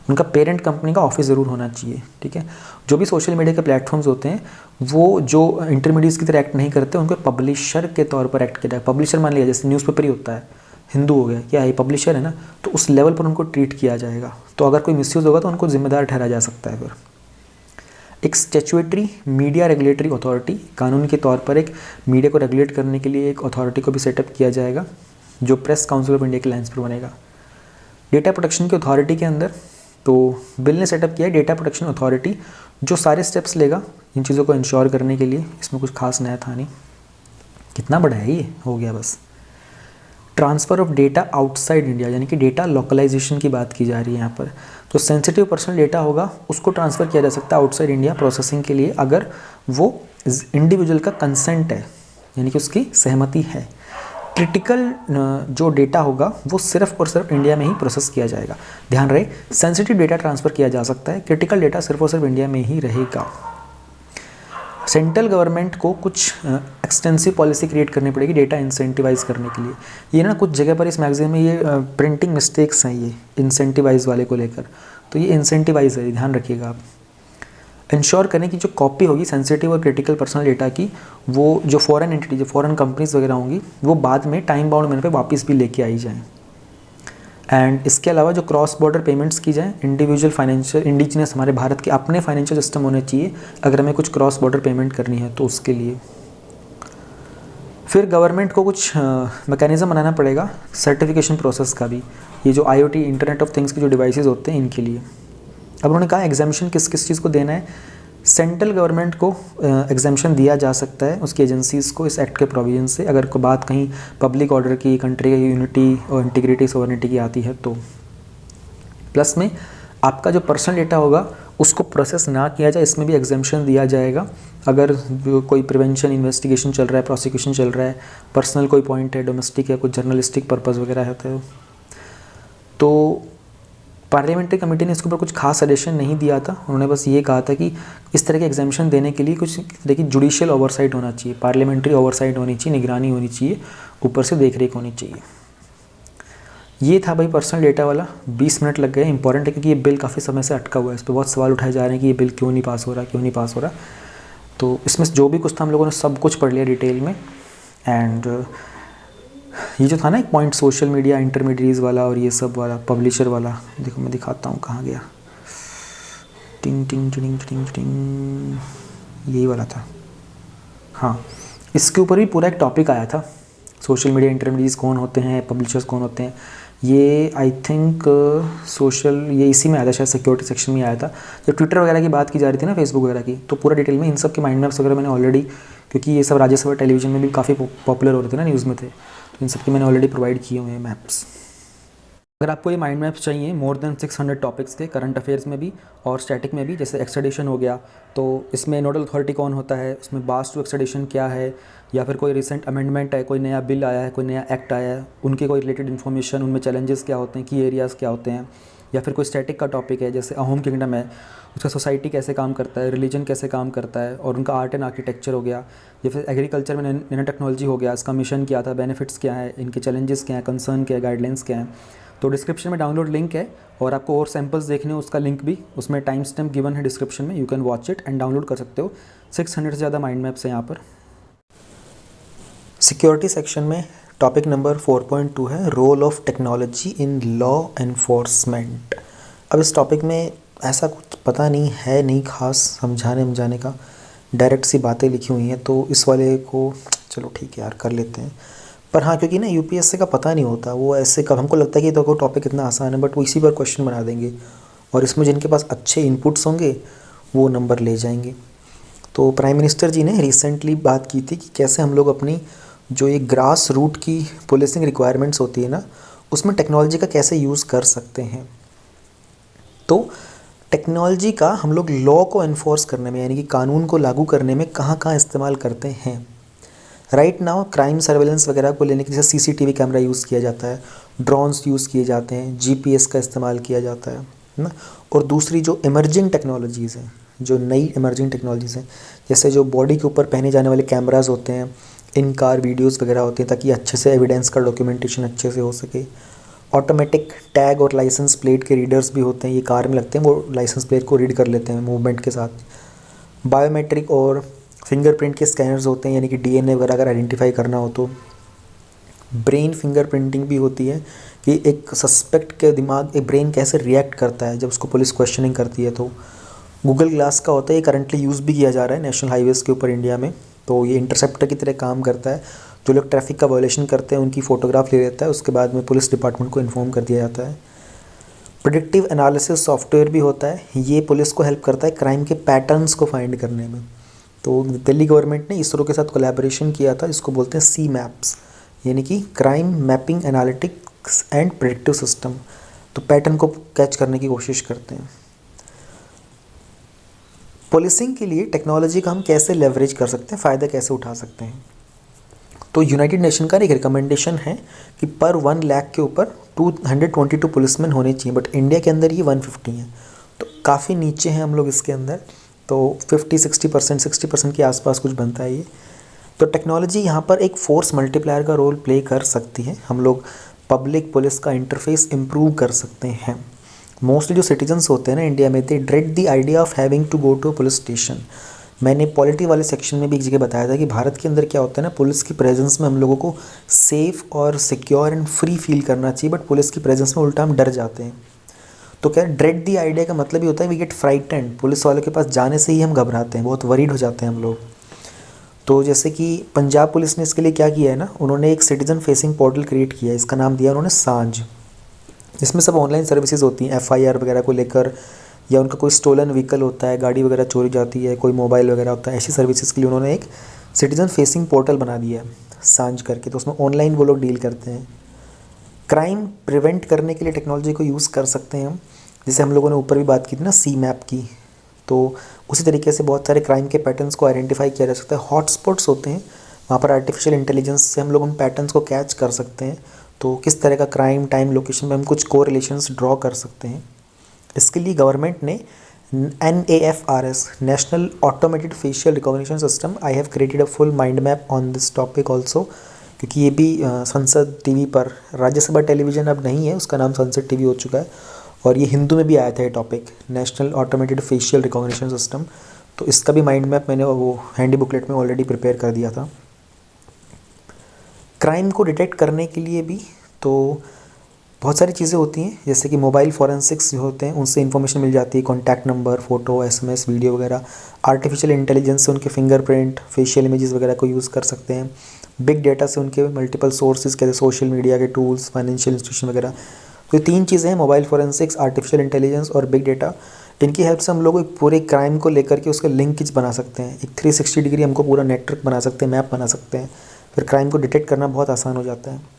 उनका पेरेंट कंपनी का ऑफिस ज़रूर होना चाहिए, ठीक है। जो भी सोशल मीडिया के प्लेटफॉर्म्स होते हैं वो जो इंटरमीडिएट्स की तरह एक्ट नहीं करते, उनको पब्लिशर के तौर पर एक्ट किया जाए। पब्लिशर मान लिया जैसे न्यूज़पेपर ही होता है, हिंदू हो गया, क्या है पब्लिशर है ना, तो उस लेवल पर उनको ट्रीट किया जाएगा। तो अगर कोई मिसयूज़ होगा तो उनको जिम्मेदार ठहराया जा सकता है। फिर एक स्टैट्यूटरी मीडिया रेगुलेटरी अथॉरिटी, कानून के तौर पर एक मीडिया को रेगुलेट करने के लिए एक अथॉरिटी को भी सेटअप किया जाएगा जो प्रेस काउंसिल ऑफ इंडिया के लाइन्स पर बनेगा। डेटा प्रोटेक्शन की अथॉरिटी के अंदर तो बिल ने सेटअप किया है डेटा प्रोटेक्शन अथॉरिटी, जो सारे स्टेप्स लेगा इन चीज़ों को इंश्योर करने के लिए। इसमें कुछ खास नया था नहीं, कितना बड़ा है ये, हो गया बस। Transfer of data outside India, यानी कि डेटा लोकलाइजेशन की बात की जा रही है यहाँ पर। तो सेंसिटिव पर्सनल डेटा होगा उसको ट्रांसफ़र किया जा सकता है आउटसाइड इंडिया प्रोसेसिंग के लिए, अगर वो इंडिविजुअल का कंसेंट है, यानी कि उसकी सहमति है। क्रिटिकल जो डेटा होगा वो सिर्फ और सिर्फ इंडिया में ही प्रोसेस किया जाएगा। ध्यान रहे, सेंसिटिव डेटा ट्रांसफ़र किया जा सकता है, क्रिटिकल डेटा सिर्फ और सिर्फ इंडिया में ही रहेगा। सेंट्रल गवर्नमेंट को कुछ एक्सटेंसिव पॉलिसी क्रिएट करनी पड़ेगी डेटा इंसेंटिवाइज करने के लिए। ये ना कुछ जगह पर इस मैगजीन में ये प्रिंटिंग मिस्टेक्स हैं, ये इंसेंटिवाइज वाले को लेकर, तो ये इंसेंटिवाइज है, ध्यान रखिएगा आप। इंश्योर करें कि जो कॉपी होगी सेंसिटिव और क्रिटिकल पर्सनल डेटा की, वो जो फॉरेन एंटिटी, जो फॉरेन कंपनीज वगैरह होंगी, वो बाद में टाइम बाउंड मैनर पे वापस भी लेके आई जाएँ। एंड इसके अलावा जो क्रॉस बॉर्डर पेमेंट्स की जाए, इंडिविजुअल फाइनेंशियल इंडिजिनस हमारे भारत के अपने फाइनेंशियल सिस्टम होने चाहिए अगर हमें कुछ क्रॉस बॉर्डर पेमेंट करनी है तो उसके लिए। फिर गवर्नमेंट को कुछ मैकेनिज़्म बनाना पड़ेगा सर्टिफिकेशन प्रोसेस का भी, ये जो IoT इंटरनेट ऑफ थिंग्स के जो डिवाइसेस होते हैं इनके लिए। अब उन्होंने कहा एग्जामिशन किस किस चीज़ को देना है। सेंट्रल गवर्नमेंट को एग्जामिशन दिया जा सकता है उसकी एजेंसीज़ को इस एक्ट के प्रोविजन से, अगर कोई बात कहीं पब्लिक ऑर्डर की, कंट्री की यूनिटी और इंटीग्रिटी सोवरेनिटी की आती है तो। प्लस में आपका जो पर्सनल डेटा होगा उसको प्रोसेस ना किया जाए, इसमें भी एग्जामिशन दिया जाएगा। अगर कोई प्रिवेंशन इन्वेस्टिगेशन चल रहा है, प्रोसिक्यूशन चल रहा है, पर्सनल कोई पॉइंट है, डोमेस्टिक या कुछ जर्नलिस्टिक पर्पज़ वगैरह है तो पार्लियामेंट्री कमेटी ने इसके ऊपर कुछ खास सजेशन नहीं दिया था। उन्होंने बस ये कहा था कि इस तरह के एग्जामिशन देने के लिए कुछ तरह की जुडिशियल ओवरसाइट होना चाहिए, पार्लियामेंट्री ओवरसाइट होनी चाहिए, निगरानी होनी चाहिए, ऊपर से देखरेख होनी चाहिए। ये था भाई पर्सनल डेटा वाला। 20 मिनट लग गए। इंपॉर्टेंट है क्योंकि ये बिल काफ़ी समय से अटका हुआ है, इस पर बहुत सवाल उठाए जा रहे हैं कि ये बिल क्यों नहीं पास हो रहा। तो इसमें जो भी कुछ था हम लोगों ने सब कुछ पढ़ लिया डिटेल में। एंड ये जो था ना एक पॉइंट सोशल मीडिया इंटरमीडिएट्स वाला और ये सब वाला पब्लिशर वाला, देखो मैं दिखाता हूँ कहाँ गया, टिंग टिंग टिंग टिंग टिंग, यही वाला था। हाँ, इसके ऊपर भी पूरा एक टॉपिक आया था, सोशल मीडिया इंटरमीडिएट्स कौन होते हैं, पब्लिशर्स कौन होते हैं। ये आई थिंक ये इसी में आया था, शायद सिक्योरिटी सेक्शन में आया था, जब ट्विटर वगैरह की बात की जा रही थी ना, फेसबुक वगैरह की, तो पूरा डिटेल में इन सब के माइंड मैप्स वगैरह मैंने ऑलरेडी, क्योंकि ये सब राज्यसभा टेलीविजन में भी काफ़ी पॉपुलर हो रहे थे ना, न्यूज़ में थे, तो इन सब के मैंने ऑलरेडी प्रोवाइड किए हुए हैं मैप्स। अगर आपको ये माइंड मैप्स चाहिए मोर देन 600 टॉपिक्स के, करंट अफेयर्स में भी और स्टैटिक में भी, जैसे एक्सट्रेडिशन हो गया तो इसमें नोडल अथॉरिटी कौन होता है, उसमें बास टू एक्सट्रेडिशन क्या है, या फिर कोई रिसेंट अमेंडमेंट है, कोई नया बिल आया है, कोई नया एक्ट आया है, उनके कोई रिलेटेड इन्फॉर्मेशन, उनमें चैलेंजेस क्या होते हैं, की एरियाज़ क्या होते हैं, या फिर कोई स्टैटिक का टॉपिक है जैसे अहोम किंगडम है, उसका सोसाइटी कैसे काम करता है, रिलीजन कैसे काम करता है, और उनका आर्ट एंड आर्किटेक्चर हो गया, या फिर एग्रीकल्चर में नैनो टेक्नोलॉजी हो गया, इसका मिशन क्या था, बेनिफिट्स क्या है, इनके चैलेंजेस क्या हैं, कंसर्न क्या है, गाइडलाइंस क्या हैं। तो डिस्क्रिप्शन में डाउनलोड लिंक है, और आपको और सैम्पल्स देखने हो उसका लिंक भी उसमें टाइम स्टैम्प गिवन है डिस्क्रिप्शन में, you can watch it and download कर सकते हो। 600 से ज़्यादा माइंड मैप्स हैं यहाँ पर। सिक्योरिटी सेक्शन में टॉपिक नंबर 4.2 है role of technology in law enforcement. अब इस टॉपिक में ऐसा कुछ पता नहीं खास समझाने का, डायरेक्ट सी बातें लिखी हुई हैं, तो इस वाले को चलो ठीक है यार कर लेते हैं। पर हाँ, क्योंकि ना यूपीएससी का पता नहीं होता, वो ऐसे कब हमको लगता है कि तो टॉपिक इतना आसान है, बट वो इसी पर क्वेश्चन बना देंगे, और इसमें जिनके पास अच्छे इनपुट्स होंगे वो नंबर ले जाएंगे। तो प्राइम मिनिस्टर जी ने रिसेंटली बात की थी कि कैसे हम लोग अपनी जो ये ग्रास रूट की पुलिसिंग रिक्वायरमेंट्स होती है ना, उसमें टेक्नोलॉजी का कैसे यूज़ कर सकते हैं। तो टेक्नोलॉजी का हम लोग लॉ को एनफोर्स करने में, यानी कि कानून को लागू करने में कहाँ कहाँ इस्तेमाल करते हैं। राइट नाउ क्राइम सर्वेलेंस वगैरह को लेने के लिए सीसीटीवी कैमरा यूज़ किया जाता है, ड्रोन्स यूज़ किए जाते हैं, जीपीएस का इस्तेमाल किया जाता है ना। और दूसरी जो इमर्जिंग टेक्नोलॉजीज़ हैं, जो नई इमर्जिंग टेक्नोलॉजीज़ हैं, जैसे जो बॉडी के ऊपर पहने जाने वाले कैमराज होते हैं, इन कार वीडियोस वगैरह होते हैं, ताकि अच्छे से एविडेंस का डॉक्यूमेंटेशन अच्छे से हो सके। ऑटोमेटिक टैग और लाइसेंस प्लेट के रीडर्स भी होते हैं, ये कार में लगते हैं, वो लाइसेंस प्लेट को रीड कर लेते हैं मूवमेंट के साथ। बायोमेट्रिक और फिंगरप्रिंट के स्कैनर्स होते हैं, यानी कि डीएनए वगैरह अगर आइडेंटिफाई करना हो तो। ब्रेन फिंगरप्रिंटिंग भी होती है कि एक सस्पेक्ट के दिमाग, एक ब्रेन कैसे रिएक्ट करता है जब उसको पुलिस क्वेश्चनिंग करती है। तो गूगल ग्लास का होता है, ये करंटली यूज़ भी किया जा रहा है नेशनल हाईवेज़ के ऊपर इंडिया में। तो ये इंटरसेप्टर की तरह काम करता है, जो लोग ट्रैफिक का वायलेशन करते हैं उनकी फ़ोटोग्राफ ले लेता है, उसके बाद में पुलिस डिपार्टमेंट को इन्फॉर्म कर दिया जाता है। प्रेडिक्टिव एनालिसिस सॉफ्टवेयर भी होता है, ये पुलिस को हेल्प करता है क्राइम के पैटर्न्स को फाइंड करने में। तो दिल्ली गवर्नमेंट ने इसरो के साथ कोलैबोरेशन किया था, इसको बोलते हैं सी मैप्स, यानी कि crime mapping analytics and predictive system. तो पैटर्न को कैच करने की कोशिश करते हैं। पुलिसिंग के लिए टेक्नोलॉजी का हम कैसे लेवरेज कर सकते हैं, फ़ायदा कैसे उठा सकते हैं। तो यूनाइटेड नेशन का एक रिकमेंडेशन है कि पर 1 लाख के ऊपर 222 पुलिसमैन होने चाहिए, बट इंडिया के अंदर ये 150 हैं, तो काफ़ी नीचे हैं हम लोग इसके अंदर। तो 60% के आसपास कुछ बनता है ये। तो टेक्नोलॉजी यहाँ पर एक फोर्स मल्टीप्लायर का रोल प्ले कर सकती है। हम लोग पब्लिक पुलिस का इंटरफेस इम्प्रूव कर सकते हैं। मोस्टली जो सिटीजन्स होते हैं ना इंडिया में, they dread the idea of having to go to a police station. मैंने पॉलिटी वाले सेक्शन में भी एक जगह बताया था कि भारत के अंदर क्या होता है ना, पुलिस की प्रेजेंस में हम लोगों को सेफ़ और सिक्योर एंड फ्री फील करना चाहिए, बट पुलिस की प्रेजेंस में उल्टा हम डर जाते हैं। तो क्या ड्रेड दी आइडिया का मतलब ये होता है वी गेट फ्राइटेंड, पुलिस वालों के पास जाने से ही हम घबराते हैं, बहुत वरीड हो जाते हैं हम लोग। तो जैसे कि पंजाब पुलिस ने इसके लिए क्या किया है ना, उन्होंने एक सिटीज़न फेसिंग पोर्टल क्रिएट किया है, इसका नाम दिया उन्होंने सांझ। इसमें सब ऑनलाइन सर्विसेज होती हैं एफआईआर वगैरह को लेकर, या उनका कोई स्टोलन व्हीकल होता है, गाड़ी वगैरह चोरी जाती है, कोई मोबाइल वगैरह होता है, ऐसी सर्विसेज के लिए उन्होंने एक सिटीज़न फेसिंग पोर्टल बना दिया है सांझ करके। तो उसमें ऑनलाइन वो लोग डील करते हैं। क्राइम प्रिवेंट करने के लिए टेक्नोलॉजी को यूज़ कर सकते हैं हम, जैसे हम लोगों ने ऊपर भी बात की थी ना सी मैप की, तो उसी तरीके से बहुत सारे क्राइम के पैटर्न्स को आइडेंटिफाई किया जा सकता है। हॉटस्पॉट्स होते हैं, वहाँ पर आर्टिफिशियल इंटेलिजेंस से हम लोग उन पैटर्न्स को कैच कर सकते हैं, तो किस तरह का क्राइम, टाइम, लोकेशन में हम कुछ कोरिलेशंस ड्रॉ कर सकते हैं। इसके लिए गवर्नमेंट ने NAFRS national automated facial recognition system, I have created a full mind map on this topic also, क्योंकि ये भी संसद टीवी पर, राज्यसभा टेलीविज़न अब नहीं है, उसका नाम संसद टीवी हो चुका है, और ये हिंदू में भी आया था ये topic, national automated facial recognition system. तो इसका भी माइंड मैप मैंने वो हैंडी बुकलेट में ऑलरेडी प्रिपेयर कर दिया था। क्राइम को डिटेक्ट करने के लिए भी तो बहुत सारी चीज़ें होती हैं, जैसे कि मोबाइल फॉरेंसिक्स जो होते हैं उनसे इन्फॉर्मेशन मिल जाती है, contact number, photo, SMS, video वगैरह। आर्टिफिशियल इंटेलिजेंस से उनके फिंगरप्रिंट, फेशियल इमेजेस वगैरह को यूज़ कर सकते हैं। बिग डेटा से उनके मल्टीपल सोर्सेज जैसे सोशल मीडिया के टूल्स, फाइनेंशियल इंस्टीट्यूशन वगैरह। तो 3 चीज़ें हैं, मोबाइल फॉरेंसिक्स, आर्टिफिशियल इंटेलिजेंस और बिग डेटा। इनकी हेल्प से हम लोग एक पूरे क्राइम को लेकर के उसका लिंकेज बना सकते हैं, एक 360 डिग्री हमको पूरा नेटवर्क बना सकते हैं, मैप बना सकते हैं, फिर क्राइम को डिटेक्ट करना बहुत आसान हो जाता है।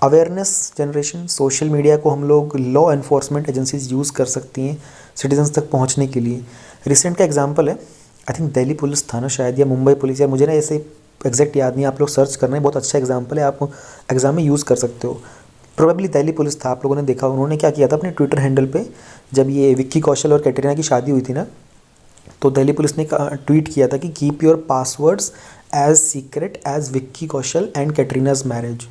अवेयरनेस जनरेशन, सोशल मीडिया को हम लोग लॉ एनफोर्समेंट एजेंसीज यूज़ कर सकती हैं सिटीजन्स तक पहुंचने के लिए। रिसेंट का एग्जांपल है, आई थिंक दिल्ली पुलिस था ना शायद, या मुंबई पुलिस, या मुझे ना ऐसे एग्जैक्ट याद नहीं, आप लोग सर्च करना है, बहुत अच्छा एग्जांपल है, आप एग्जाम में यूज़ कर सकते हो। प्रोबेबली दिल्ली पुलिस था, आप लोगों ने देखा, उन्होंने क्या किया था अपने ट्विटर हैंडल पे, जब ये विक्की कौशल और कैटरीना की शादी हुई थी ना, तो दिल्ली पुलिस ने ट्वीट किया था कि keep your passwords as secret as Vicky Kaushal and Katrina's marriage.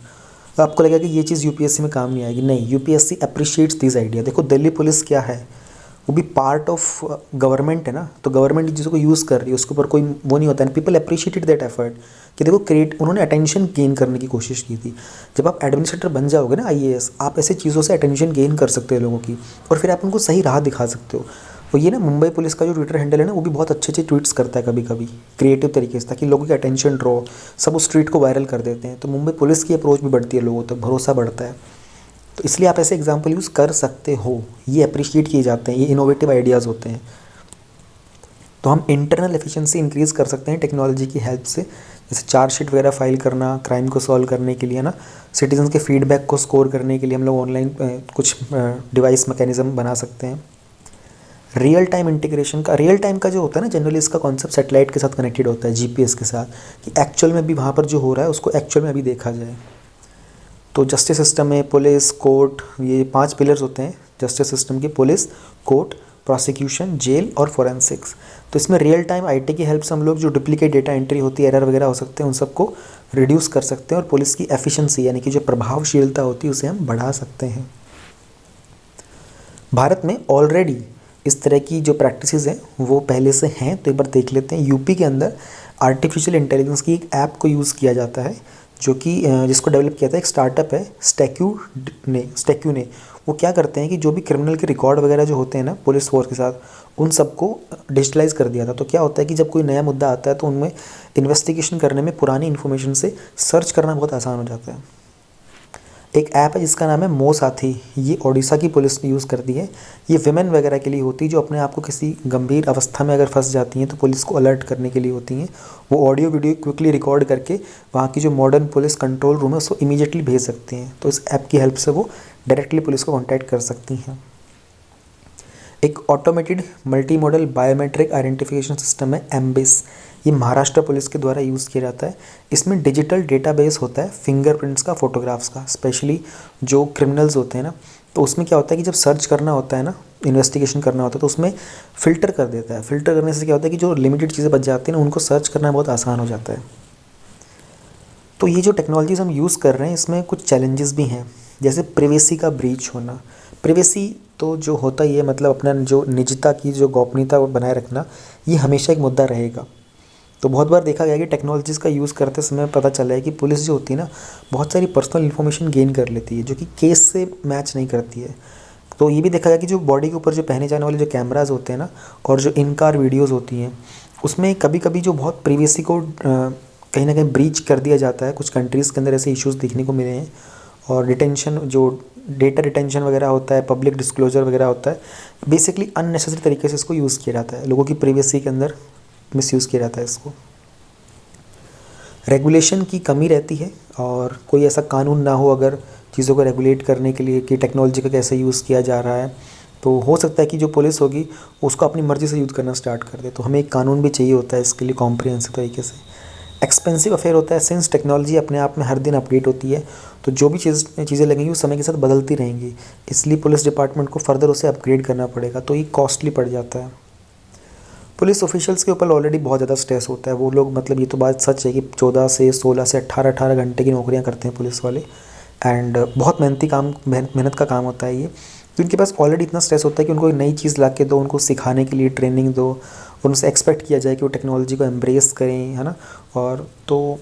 तो आपको लगेगा कि ये चीज़ यूपीएससी में काम नहीं आएगी, नहीं, यूपीएससी अप्रिशिएट्स दिस आइडिया। देखो दिल्ली पुलिस क्या है, वो भी पार्ट ऑफ गवर्नमेंट है ना, तो गवर्नमेंट इन चीज़ों को यूज़ कर रही है, उसके ऊपर कोई वो नहीं होता है। पीपल अप्रिशिएटेड दैट एफर्ट कि देखो उन्होंने अटेंशन गेन करने की कोशिश की थी। जब आप एडमिनिस्ट्रेटर बन जाओगे ना IAS, आप ऐसे चीज़ों से अटेंशन गेन कर सकते हो लोगों की, और फिर आप उनको सही राह दिखा सकते हो। और ये ना मुंबई पुलिस का जो ट्विटर हैंडल है ना, वो भी बहुत अच्छे अच्छे ट्वीट्स करता है कभी कभी क्रिएटिव तरीके से, ताकि लोगों की अटेंशन ड्रॉ, सब उस ट्वीट को वायरल कर देते हैं। तो मुंबई पुलिस की अप्रोच भी बढ़ती है, लोगों तक भरोसा बढ़ता है। तो इसलिए आप ऐसे एग्जाम्पल यूज़ कर सकते हो, ये अप्रिशिएट किए जाते हैं, ये इनोवेटिव आइडियाज़ होते हैं। तो हम इंटरनल एफिशिएंसी इंक्रीज़ कर सकते हैं टेक्नोलॉजी की हेल्प से, जैसे चार्जशीट वगैरह फाइल करना, क्राइम को सॉल्व करने के लिए ना, सिटीजन्स के फीडबैक को स्कोर करने के लिए हम लोग ऑनलाइन कुछ डिवाइस मैकेनिज़्म बना सकते हैं। रियल टाइम इंटीग्रेशन का, रियल टाइम का जो होता है ना, जनरली इसका कॉन्सेप्ट सैटेलाइट के साथ कनेक्टेड होता है, GPS के साथ, कि एक्चुअल में भी वहाँ पर जो हो रहा है उसको एक्चुअल में अभी देखा जाए। तो जस्टिस सिस्टम में पुलिस, कोर्ट, ये 5 पिलर्स होते हैं जस्टिस सिस्टम के, पुलिस, कोर्ट, प्रोसिक्यूशन, जेल और फोरेंसिक्स। तो इसमें रियल टाइम IT की हेल्प से हम लोग जो डुप्लीकेट डेटा एंट्री होती है, एरर वगैरह हो सकते हैं, उन सबको रिड्यूस कर सकते हैं, और पुलिस की एफिशिएंसी यानी कि जो प्रभावशीलता होती है उसे हम बढ़ा सकते हैं। भारत में ऑलरेडी इस तरह की जो प्रैक्टिसेस हैं वो पहले से हैं, तो एक बार देख लेते हैं। यूपी के अंदर आर्टिफिशियल इंटेलिजेंस की एक ऐप को यूज़ किया जाता है, जो कि जिसको डेवलप किया था एक स्टार्टअप है स्टैक्यू ने। वो क्या करते हैं कि जो भी क्रिमिनल के रिकॉर्ड वगैरह जो होते हैं ना पुलिस फोर्स के साथ, उन सबको डिजिटलाइज कर दिया था। तो क्या होता है कि जब कोई नया मुद्दा आता है तो उनमें इन्वेस्टिगेशन करने में पुरानी इन्फॉर्मेशन से सर्च करना बहुत आसान हो जाता है। एक ऐप है जिसका नाम है मो साथी, ये ओडिशा की पुलिस ने यूज़ करती है। ये विमेन वगैरह के लिए होती है जो अपने आप को किसी गंभीर अवस्था में अगर फंस जाती हैं तो पुलिस को अलर्ट करने के लिए होती हैं। वो ऑडियो वीडियो क्विकली रिकॉर्ड करके वहाँ की जो मॉडर्न पुलिस कंट्रोल रूम है उसको इमीडिएटली भेज सकती हैं। तो इस ऐप की हेल्प से वो डायरेक्टली पुलिस को कॉन्टैक्ट कर सकती हैं। एक automated multi modal biometric identification system है एम्बिस, ये महाराष्ट्र पुलिस के द्वारा यूज़ किया जाता है। इसमें डिजिटल डेटाबेस होता है फिंगरप्रिंट्स का, फोटोग्राफ्स का, स्पेशली जो क्रिमिनल्स होते हैं ना, तो उसमें क्या होता है कि जब सर्च करना होता है ना, इन्वेस्टिगेशन करना होता है, तो उसमें फ़िल्टर कर देता है। फ़िल्टर करने से क्या होता है कि जो लिमिटेड चीज़ें बच जाती हैं ना, उनको सर्च करना बहुत आसान हो जाता है। तो ये जो टेक्नोलॉजीज़ हम यूज़ कर रहे हैं इसमें कुछ चैलेंजेस भी हैं, जैसे प्रिवेसी का ब्रीच होना। प्रिवेसी तो जो होता ही है, मतलब अपना जो निजता की जो गोपनीयता बनाए रखना, ये हमेशा एक मुद्दा रहेगा। तो बहुत बार देखा गया कि टेक्नोलॉजीज़ का यूज़ करते समय पता चला है कि पुलिस जो होती है ना, बहुत सारी पर्सनल इन्फॉर्मेशन गेन कर लेती है जो कि केस से मैच नहीं करती है। तो ये भी देखा गया कि जो बॉडी के ऊपर जो पहने जाने वाले जो कैमराज़ होते हैं ना, और जो इन कार वीडियोज़ होती हैं, उसमें कभी कभी जो बहुत प्रिवेसी को कहीं ना कहीं ब्रीच कर दिया जाता है। कुछ कंट्रीज़ के अंदर ऐसे इश्यूज़ देखने को मिले हैं। और डिटेंशन, जो डेटा रिटेंशन वगैरह होता है, पब्लिक डिस्क्लोजर वगैरह होता है, बेसिकली अननेसेसरी तरीके से इसको यूज़ किया जाता है, लोगों की प्रिवेसी के अंदर मिसयूज़ किया जाता है इसको। रेगुलेशन की कमी रहती है और कोई ऐसा कानून ना हो अगर चीज़ों को रेगुलेट करने के लिए कि टेक्नोलॉजी का कैसे यूज़ किया जा रहा है, तो हो सकता है कि जो पुलिस होगी उसको अपनी मर्ज़ी से यूज़ करना स्टार्ट कर दे। तो हमें एक कानून भी चाहिए होता है इसके लिए कॉम्प्रिहेंसिव तरीके से। एक्सपेंसिव अफेयर होता है, सिंस टेक्नोलॉजी अपने आप में हर दिन अपडेट होती है, तो जो भी चीज़ें लगेंगी वो समय के साथ बदलती रहेंगी, इसलिए पुलिस डिपार्टमेंट को फर्दर उसे अपग्रेड करना पड़ेगा, तो ये कॉस्टली पड़ जाता है। पुलिस ऑफिशियल्स के ऊपर ऑलरेडी बहुत ज़्यादा स्ट्रेस होता है। वो लोग, मतलब ये तो बात सच है कि 14 से 16 से 18 घंटे की नौकरियां करते हैं पुलिस वाले। एंड बहुत मेहनती काम, मेहनत का काम होता है ये। तो उनके पास ऑलरेडी इतना स्ट्रेस होता है कि उनको एक नई चीज़ ला के दो, उनको सिखाने के लिए ट्रेनिंग दो, उनसे एक्सपेक्ट किया जाए कि वो टेक्नोलॉजी को एम्ब्रेस करें, है ना। और तो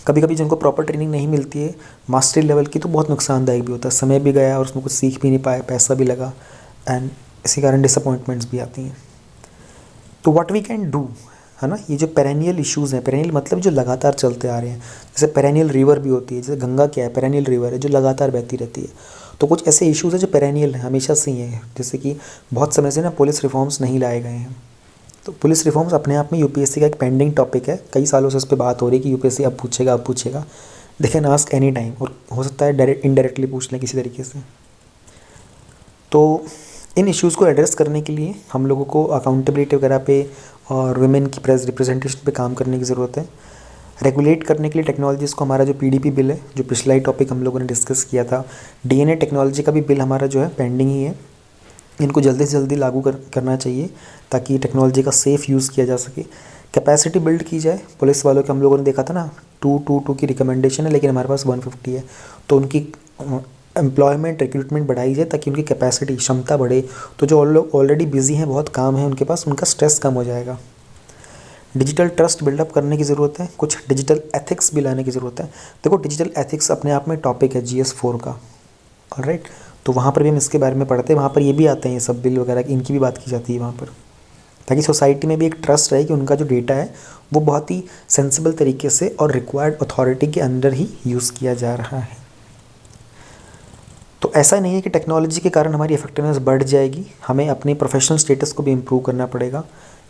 कभी कभी जिनको प्रॉपर ट्रेनिंग नहीं मिलती है मास्टरी लेवल की, तो बहुत नुकसानदायक भी होता है। समय भी गया और उसमें कुछ सीख भी नहीं पाए, पैसा भी लगा, एंड इसी कारण डिसअपॉइंटमेंट्स भी आती हैं। तो व्हाट वी कैन डू, है ना, ये जो पेरेनियल इश्यूज़ हैं, पेरेनियल मतलब जो लगातार चलते आ रहे हैं, जैसे पेरेनियल रिवर भी होती है, जैसे गंगा क्या है, पेरेनियल रिवर है जो लगातार बहती रहती है। तो कुछ ऐसे इश्यूज़ हैं जो पेरेनियल हैं, हमेशा से ही हैं, जैसे कि बहुत समय से ना पुलिस रिफॉर्म्स नहीं लाए गए हैं। तो पुलिस रिफॉर्म्स अपने आप में यूपीएससी का एक पेंडिंग टॉपिक है, कई सालों से उस पर बात हो रही है कि यूपीएससी अब पूछेगा। They can ask any time, और हो सकता है डायरेक्ट इनडायरेक्टली पूछ लें किसी तरीके से। तो इन इश्यूज़ को एड्रेस करने के लिए हम लोगों को अकाउंटेबिलिटी वगैरह पे और वुमेन की रिप्रेजेंटेशन पे काम करने की ज़रूरत है। रेगुलेट करने के लिए टेक्नोलॉजीज़ को, हमारा जो पीडीपी बिल है, जो पिछला ही टॉपिक हम लोगों ने डिस्कस किया था, डीएनए टेक्नोलॉजी का भी बिल हमारा जो है पेंडिंग ही है। इनको जल्दी से जल्दी लागू करना चाहिए ताकि टेक्नोलॉजी का सेफ़ यूज़ किया जा सके। कैपेसिटी बिल्ड की जाए पुलिस वालों के, हम लोगों ने देखा था ना 222 की रिकमेंडेशन है, लेकिन हमारे पास 150 है, तो उनकी एम्प्लॉयमेंट रिक्रूटमेंट बढ़ाई जाए ताकि उनकी कैपेसिटी, क्षमता बढ़े। तो जो लोग ऑलरेडी बिजी हैं, बहुत काम है उनके पास, उनका स्ट्रेस कम हो जाएगा। डिजिटल ट्रस्ट बिल्डअप करने की ज़रूरत है, कुछ डिजिटल एथिक्स भी लाने की ज़रूरत है। देखो डिजिटल एथिक्स अपने आप में टॉपिक है GS4 का, ऑलराइट, तो वहाँ पर भी हम इसके बारे में पढ़ते हैं, वहाँ पर ये भी आते हैं, ये सब बिल वगैरह इनकी भी बात की जाती है वहाँ पर, ताकि सोसाइटी में भी एक ट्रस्ट रहे कि उनका जो डेटा है वो बहुत ही सेंसिबल तरीके से और रिक्वायर्ड अथॉरिटी के अंदर ही यूज़ किया जा रहा है। तो ऐसा नहीं है कि टेक्नोलॉजी के कारण हमारी इफेक्टिवनेस बढ़ जाएगी, हमें अपने प्रोफेशनल स्टेटस को भी इम्प्रूव करना पड़ेगा।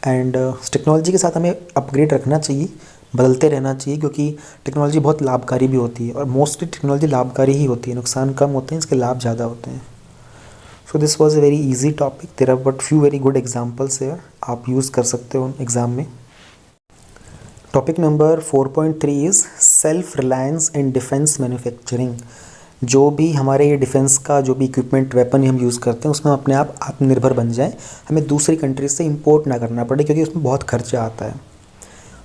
एंड टेक्नोलॉजी के साथ हमें अपग्रेड रखना चाहिए, बदलते रहना चाहिए, क्योंकि टेक्नोलॉजी बहुत लाभकारी भी होती है, और मोस्टली टेक्नोलॉजी लाभकारी ही होती है, नुकसान कम होते हैं, इसके लाभ ज़्यादा होते हैं। So this was a very easy topic, there are but few very good examples here, आप यूज़ कर सकते हो एग्ज़ाम में। Topic number 4.3 is self reliance in defence manufacturing. जो भी हमारे ये डिफेंस का जो भी इक्विपमेंट, वेपन हम यूज़ करते हैं, उसमें हम अपने आप आत्मनिर्भर बन जाएं, हमें दूसरी कंट्रीज से इंपोर्ट ना करना पड़े, क्योंकि उसमें बहुत खर्चा आता है।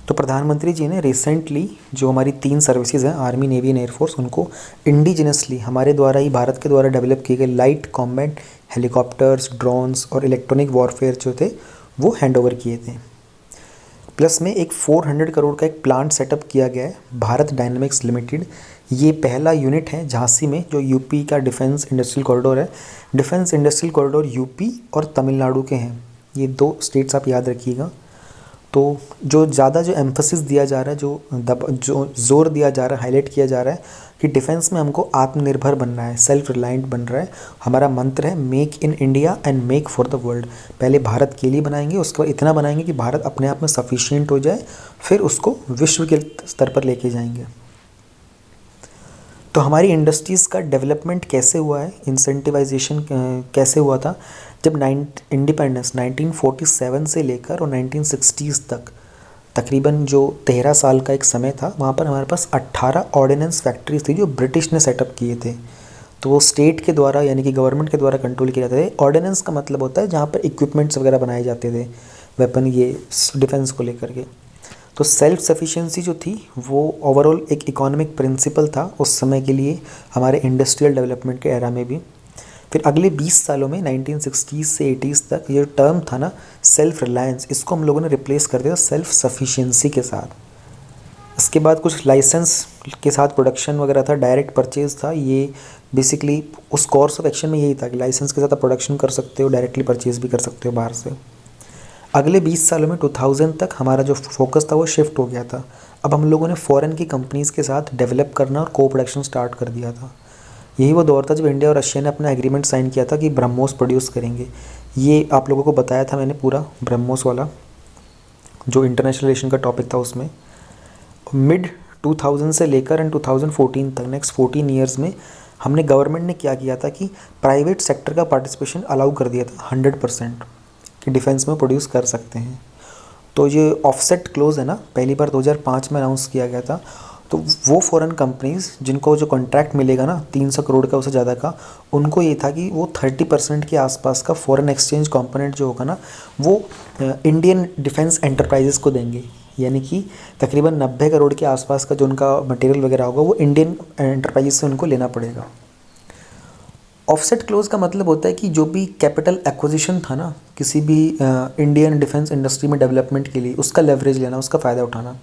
तो प्रधानमंत्री जी ने रिसेंटली जो हमारी 3 सर्विसेज हैं, आर्मी, नेवी एंड एयरफोर्स, उनको इंडिजिनसली हमारे द्वारा ही, भारत के द्वारा डेवलप किए गए लाइट कॉम्बैट हेलीकॉप्टर्स, ड्रोन्स और इलेक्ट्रॉनिक वॉरफेयर जो थे वो हैंड ओवर किए थे। प्लस में एक 400 करोड़ का एक प्लांट सेटअप किया गया है, भारत डायनामिक्स लिमिटेड। ये पहला यूनिट है झांसी में, जो यूपी का डिफेंस इंडस्ट्रियल कॉरिडोर है। डिफेंस इंडस्ट्रियल कॉरिडोर यूपी और तमिलनाडु के हैं, ये 2 स्टेट्स आप याद रखिएगा। तो जो ज़्यादा जो एम्फसिस दिया जा रहा है, जो जोर दिया जा रहा है, हाईलाइट किया जा रहा है कि डिफेंस में हमको आत्मनिर्भर बनना है, सेल्फ रिलायंट बन रहा है। हमारा मंत्र है make in India and make for the world. पहले भारत के लिए बनाएंगे, उसके बाद इतना बनाएंगे कि भारत अपने आप में सफिशिएंट हो जाए, फिर उसको विश्व के स्तर पर लेके जाएंगे। तो हमारी इंडस्ट्रीज़ का डेवलपमेंट कैसे हुआ है, इंसेंटिवाइजेशन कैसे हुआ था, जब इंडिपेंडेंस 1947 से लेकर और 1960s तक तकरीबन जो 13 साल का एक समय था, वहाँ पर हमारे पास 18 ऑर्डिनेंस फैक्ट्रीज थी जो ब्रिटिश ने सेटअप किए थे। तो वो स्टेट के द्वारा, यानी कि गवर्नमेंट के द्वारा कंट्रोल किए जाते थे। ऑर्डिनेंस का मतलब होता है जहाँ पर इक्विपमेंट्स वगैरह बनाए जाते थे, वेपन, ये डिफेंस को लेकर के। तो सेल्फ सफिशिएंसी जो थी वो ओवरऑल एक इकोनॉमिक प्रिंसिपल था उस समय के लिए, हमारे इंडस्ट्रियल डेवलपमेंट के एरा में भी। फिर अगले 20 सालों में 1960s से 80s तक ये टर्म था ना सेल्फ रिलायंस, इसको हम लोगों ने रिप्लेस कर दिया सेल्फ सफिशिएंसी के साथ। इसके बाद कुछ लाइसेंस के साथ प्रोडक्शन वगैरह था, डायरेक्ट परचेज़ था। ये बेसिकली उस कोर्स ऑफ एक्शन में यही था कि लाइसेंस के साथ आप प्रोडक्शन कर सकते हो, डायरेक्टली परचेज़ भी कर सकते हो बाहर से। अगले 20 सालों में 2000 तक हमारा जो फोकस था वो शिफ्ट हो गया था। अब हम लोगों ने फ़ॉरेन की कंपनीज़ के साथ डेवलप करना और को प्रोडक्शन स्टार्ट कर दिया था। यही वो दौर था जब इंडिया और रशिया ने अपना एग्रीमेंट साइन किया था कि ब्रह्मोस प्रोड्यूस करेंगे। ये आप लोगों को बताया था मैंने पूरा ब्रह्मोस वाला जो इंटरनेशनल रिलेशन का टॉपिक था उसमें। मिड 2000 से लेकर एंड 2014 तक नेक्स्ट 14 ईयर्स में हमने गवर्नमेंट ने क्या किया था कि प्राइवेट सेक्टर का पार्टिसिपेशन अलाउ कर दिया था 100% कि डिफेंस में प्रोड्यूस कर सकते हैं। तो ये ऑफसेट क्लोज है ना, पहली बार 2005 में अनाउंस किया गया था। तो वो फॉरेन कंपनीज़ जिनको जो कॉन्ट्रैक्ट मिलेगा ना 300 करोड़ का उससे ज़्यादा का, उनको ये था कि वो 30% के आसपास का फॉरेन एक्सचेंज कंपोनेंट जो होगा ना वो इंडियन डिफेंस एंटरप्राइजेस को देंगे। यानी कि तकरीबन 90 करोड़ के आसपास का जो उनका मटेरियल वगैरह होगा वो इंडियन एंटरप्राइजेस से उनको लेना पड़ेगा। ऑफसेट क्लोज का मतलब होता है कि जो भी कैपिटल एक्विजिशन था ना किसी भी इंडियन डिफेंस इंडस्ट्री में डेवलपमेंट के लिए, उसका लेवरेज लेना, उसका फ़ायदा उठाना।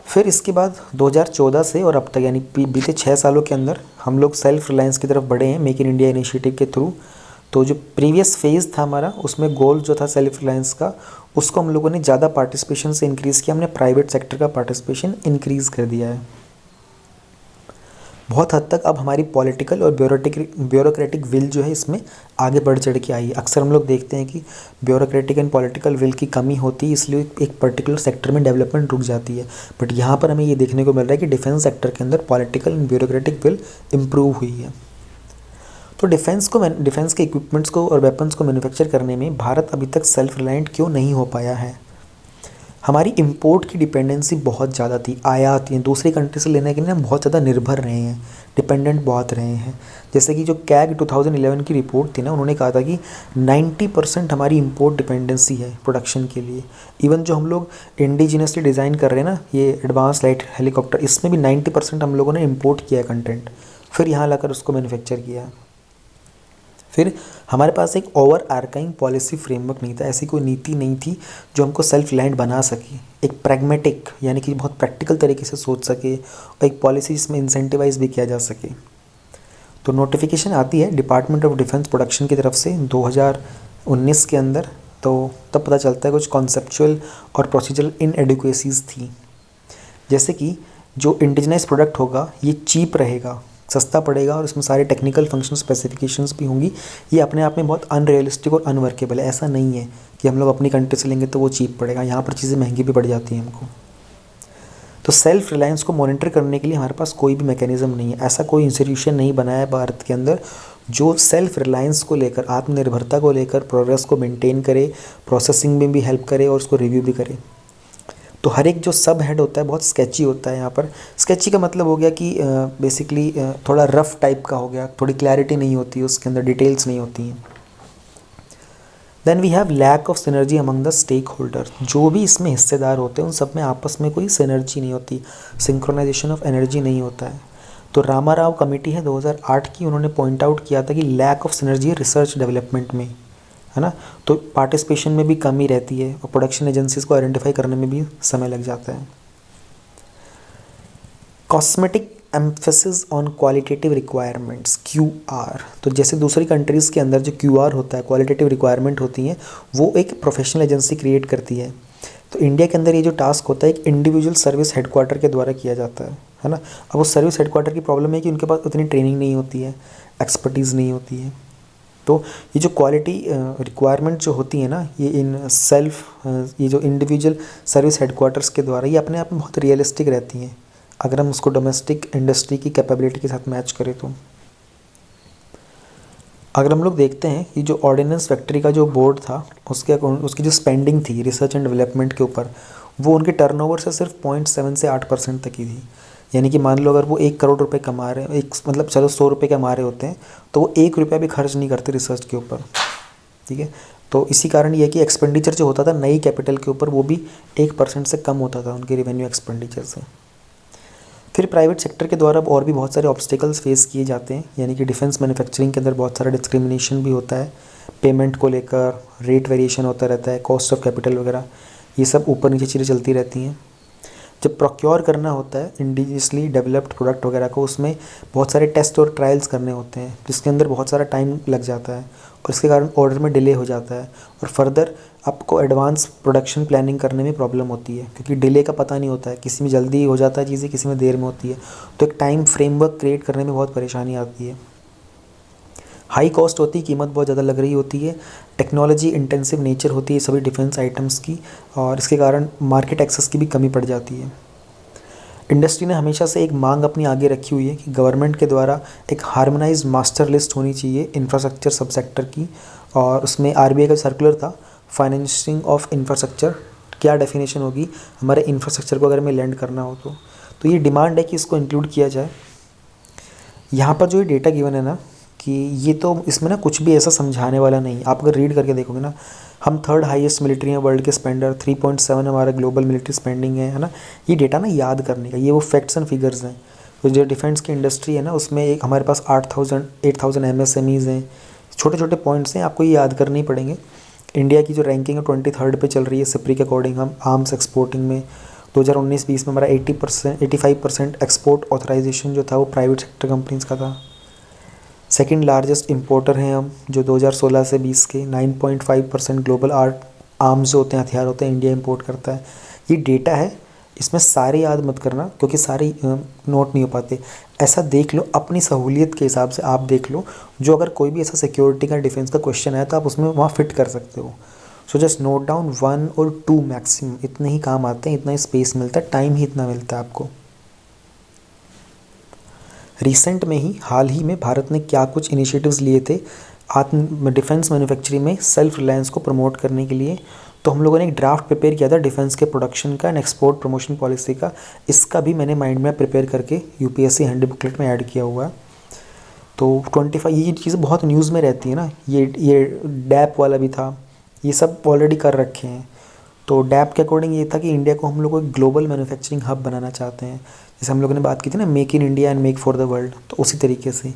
फिर इसके बाद 2014 से और अब तक यानी बीते 6 सालों के अंदर हम लोग सेल्फ रिलायंस की तरफ बढ़े हैं मेक इन इंडिया इनिशिएटिव के थ्रू। तो जो प्रीवियस फेज़ था हमारा उसमें गोल जो था सेल्फ रिलायंस का, उसको हम लोगों ने ज़्यादा पार्टिसिपेशन से इंक्रीज़ किया। हमने प्राइवेट सेक्टर का पार्टिसिपेशन इंक्रीज़ कर दिया है बहुत हद तक। अब हमारी पॉलिटिकल और ब्यूरोक्रेटिक विल जो है इसमें आगे बढ़ चढ़ के आई है। अक्सर हम लोग देखते हैं कि ब्यूरोक्रेटिक एंड पॉलिटिकल विल की कमी होती है, इसलिए एक पर्टिकुलर सेक्टर में डेवलपमेंट रुक जाती है। बट यहाँ पर हमें ये देखने को मिल रहा है कि डिफेंस सेक्टर के अंदर political and bureaucratic will improve हुई है। तो डिफेंस के इक्विपमेंट्स को और वेपन्स को मैन्युफैक्चर करने में भारत अभी तक सेल्फ रिलायंट क्यों नहीं हो पाया है? हमारी इंपोर्ट की डिपेंडेंसी बहुत ज़्यादा थी। आयात या दूसरी कंट्री से लेने के लिए हम बहुत ज़्यादा निर्भर रहे हैं, डिपेंडेंट बहुत रहे हैं। जैसे कि जो कैग 2011 की रिपोर्ट थी ना, उन्होंने कहा था कि 90% हमारी इंपोर्ट डिपेंडेंसी है प्रोडक्शन के लिए। इवन जो हम लोग इंडिजिनसली डिज़ाइन कर रहे हैं ना ये एडवांस लाइट हेलीकॉप्टर, इसमें भी 90% हम लोगों ने इम्पोर्ट किया कंटेंट, फिर यहाँ लाकर उसको मैन्युफैक्चर किया। फिर हमारे पास एक ओवर आर्काइंग पॉलिसी फ्रेमवर्क नहीं था, ऐसी कोई नीति नहीं थी जो हमको सेल्फ रिलायंट बना सके। एक प्रैग्मेटिक यानी कि बहुत प्रैक्टिकल तरीके से सोच सके और एक पॉलिसी जिसमें इंसेंटिवाइज भी किया जा सके। तो नोटिफिकेशन आती है डिपार्टमेंट ऑफ डिफेंस प्रोडक्शन की तरफ से 2019 के अंदर, तो तब पता चलता है कुछ कॉन्सेप्चुअल और प्रोसीजरल इनएडिक्वेसीज थी। जैसे कि जो इंडिजिनस प्रोडक्ट होगा ये चीप रहेगा, सस्ता पड़ेगा और इसमें सारे टेक्निकल फंक्शन स्पेसिफिकेशंस भी होंगी। ये अपने आप में बहुत अनरियलिस्टिक और अनवर्केबल है। ऐसा नहीं है कि हम लोग अपनी कंट्री से लेंगे तो वो चीप पड़ेगा, यहाँ पर चीज़ें महंगी भी पड़ जाती हैं हमको। तो सेल्फ रिलायंस को मॉनिटर करने के लिए हमारे पास कोई भी मैकेनिज़्म नहीं है। ऐसा कोई इंस्टीट्यूशन नहीं बनाया है भारत के अंदर जो सेल्फ रिलायंस को लेकर, आत्मनिर्भरता को लेकर प्रोग्रेस को मेंटेन करे, प्रोसेसिंग में भी हेल्प करे और उसको रिव्यू भी करे। तो हर एक जो सब हेड होता है बहुत स्केची होता है। यहाँ पर स्केची का मतलब हो गया कि बेसिकली थोड़ा रफ टाइप का हो गया, थोड़ी क्लैरिटी नहीं होती, उसके अंदर डिटेल्स नहीं होती हैं। Then we have lack of synergy among the stakeholder. जो भी इसमें हिस्सेदार होते हैं उन सब में आपस में कोई सिनर्जी नहीं होती, सिंक्रोनाइजेशन ऑफ एनर्जी नहीं होता है। तो रामाराव कमेटी है 2008 की, उन्होंने पॉइंट आउट किया था कि lack of synergy research development में, है ना। तो पार्टिसिपेशन में भी कमी रहती है और प्रोडक्शन एजेंसीज को आइडेंटिफाई करने में भी समय लग जाता है। Cosmetic emphasis on qualitative requirements QR। तो जैसे दूसरी कंट्रीज़ के अंदर जो QR होता है, क्वालिटेटिव रिक्वायरमेंट होती हैं, वो एक प्रोफेशनल एजेंसी क्रिएट करती है। तो इंडिया के अंदर ये जो टास्क होता है एक इंडिविजुअल सर्विस हेडक्वार्टर के द्वारा किया जाता है ना। अब उस सर्विस हेडक्वार्टर की प्रॉब्लम है कि उनके पास उतनी ट्रेनिंग नहीं होती है, एक्सपर्टीज़ नहीं होती है। तो ये जो क्वालिटी रिक्वायरमेंट जो होती है ना, ये ये जो इंडिविजुअल सर्विस हेडक्वार्टर्स के द्वारा ये अपने आप में बहुत रियलिस्टिक रहती हैं अगर हम उसको डोमेस्टिक इंडस्ट्री की कैपेबिलिटी के साथ मैच करें। तो अगर हम लोग देखते हैं ये जो ऑर्डिनेंस फैक्ट्री का जो बोर्ड था उसकी जो स्पेंडिंग थी रिसर्च एंड डेवलपमेंट के ऊपर, वो उनके टर्नओवर से सिर्फ 0.7 से 8% तक ही थी। यानी कि मान लो अगर वो 1 करोड़ रुपए कमा रहे हैं, मतलब चलो 100 रुपये कमा रहे होते हैं, तो वो 1 रुपया भी खर्च नहीं करते रिसर्च के ऊपर, ठीक है। तो इसी कारण ये कि एक्सपेंडिचर जो होता था नई कैपिटल के ऊपर वो भी 1% से कम होता था उनके रेवेन्यू एक्सपेंडिचर से। फिर प्राइवेट सेक्टर के द्वारा और भी बहुत सारे ऑब्स्टिकल्स फेस किए जाते हैं। यानी कि डिफेंस मैन्युफैक्चरिंग के अंदर बहुत सारा डिस्क्रिमिनेशन भी होता है, पेमेंट को लेकर रेट वेरिएशन होता रहता है, कॉस्ट ऑफ कैपिटल वगैरह, ये सब ऊपर नीचे चीज़ें चलती रहती हैं। जब प्रोक्योर करना होता है इंडिजिनियसली डेवलप्ड प्रोडक्ट वगैरह को, उसमें बहुत सारे टेस्ट और ट्रायल्स करने होते हैं जिसके अंदर बहुत सारा टाइम लग जाता है और इसके कारण ऑर्डर में डिले हो जाता है और फर्दर आपको एडवांस प्रोडक्शन प्लानिंग करने में प्रॉब्लम होती है क्योंकि डिले का पता नहीं होता है, किसी में जल्दी हो जाता है चीज़ें, किसी में देर में होती है। तो एक टाइम फ्रेमवर्क क्रिएट करने में बहुत परेशानी आती है। हाई कॉस्ट होती है, कीमत बहुत ज़्यादा लग रही होती है, टेक्नोलॉजी इंटेंसिव नेचर होती है सभी डिफेंस आइटम्स की और इसके कारण मार्केट एक्सेस की भी कमी पड़ जाती है। इंडस्ट्री ने हमेशा से एक मांग अपनी आगे रखी हुई है कि गवर्नमेंट के द्वारा एक हार्मोनाइज्ड मास्टर लिस्ट होनी चाहिए इंफ्रास्ट्रक्चर सब सेक्टर की, और उसमें आरबीआई का सर्कुलर था फाइनेंसिंग ऑफ इंफ्रास्ट्रक्चर, क्या डेफिनेशन होगी हमारे इंफ्रास्ट्रक्चर को अगर हमें लैंड करना हो तो ये डिमांड है कि इसको इंक्लूड किया जाए। यहाँ पर जो ये डेटा गिवन है ना कि ये तो इसमें ना कुछ भी ऐसा समझाने वाला नहीं, आप अगर रीड करके देखोगे ना, हम थर्ड हाईएस्ट मिलिट्री हैं वर्ल्ड के स्पेंडर, 3.7 हमारा ग्लोबल मिलिट्री स्पेंडिंग है ना। ये डेटा ना याद करने का, ये वो फैक्ट्स एंड फिगर्स हैं। तो जो डिफेंस की इंडस्ट्री है ना उसमें एक हमारे पास 8,000 MSMEs हैं, छोटे छोटे पॉइंट्स हैं, आपको ये याद करने ही पड़ेंगे। इंडिया की जो रैंकिंग है 23rd पे चल रही है सिप्री के अकॉर्डिंग। हम आर्म्स एक्सपोर्टिंग में 2019-20 में हमारा 85% एक्सपोर्ट ऑथराइजेशन जो था वो प्राइवेट सेक्टर कंपनीज का था। सेकंड लार्जेस्ट इंपोर्टर हैं हम, जो 2016 से 20 के 9.5% ग्लोबल आर्म्स जो होते हैं, हथियार होते हैं, इंडिया इंपोर्ट करता है। ये डेटा है, इसमें सारे याद मत करना क्योंकि सारे नोट नहीं हो पाते। ऐसा देख लो अपनी सहूलियत के हिसाब से, आप देख लो जो अगर कोई भी ऐसा सिक्योरिटी का डिफेंस का क्वेश्चन है तो आप उसमें वहाँ फिट कर सकते हो। सो जस्ट नोट डाउन 1 और 2 मैक्सिमम, इतने ही काम आते हैं, इतना ही स्पेस मिलता है, टाइम ही इतना मिलता है आपको। रिसेंट में ही हाल ही में भारत ने क्या कुछ इनिशिएटिव्स लिए थे आत्म डिफेंस मैन्युफैक्चरिंग में सेल्फ रिलायंस को प्रमोट करने के लिए। तो हम लोगों ने एक ड्राफ्ट प्रिपेयर किया था डिफेंस के प्रोडक्शन का एंड एक्सपोर्ट प्रमोशन पॉलिसी का। इसका भी मैंने माइंड मैप प्रिपेयर करके यूपीएससी हैंडी बुकलेट में ऐड किया हुआ है। तो 25 ये चीज़ें बहुत न्यूज़ में रहती है ना, ये डैप वाला भी था, ये सब ऑलरेडी कर रखे हैं। तो डैप के अकॉर्डिंग ये था कि इंडिया को हम लोग एक ग्लोबल मैन्युफैक्चरिंग हब बनाना चाहते हैं, जैसे हम लोगों ने बात की थी ना make in India and make for the world, तो उसी तरीके से।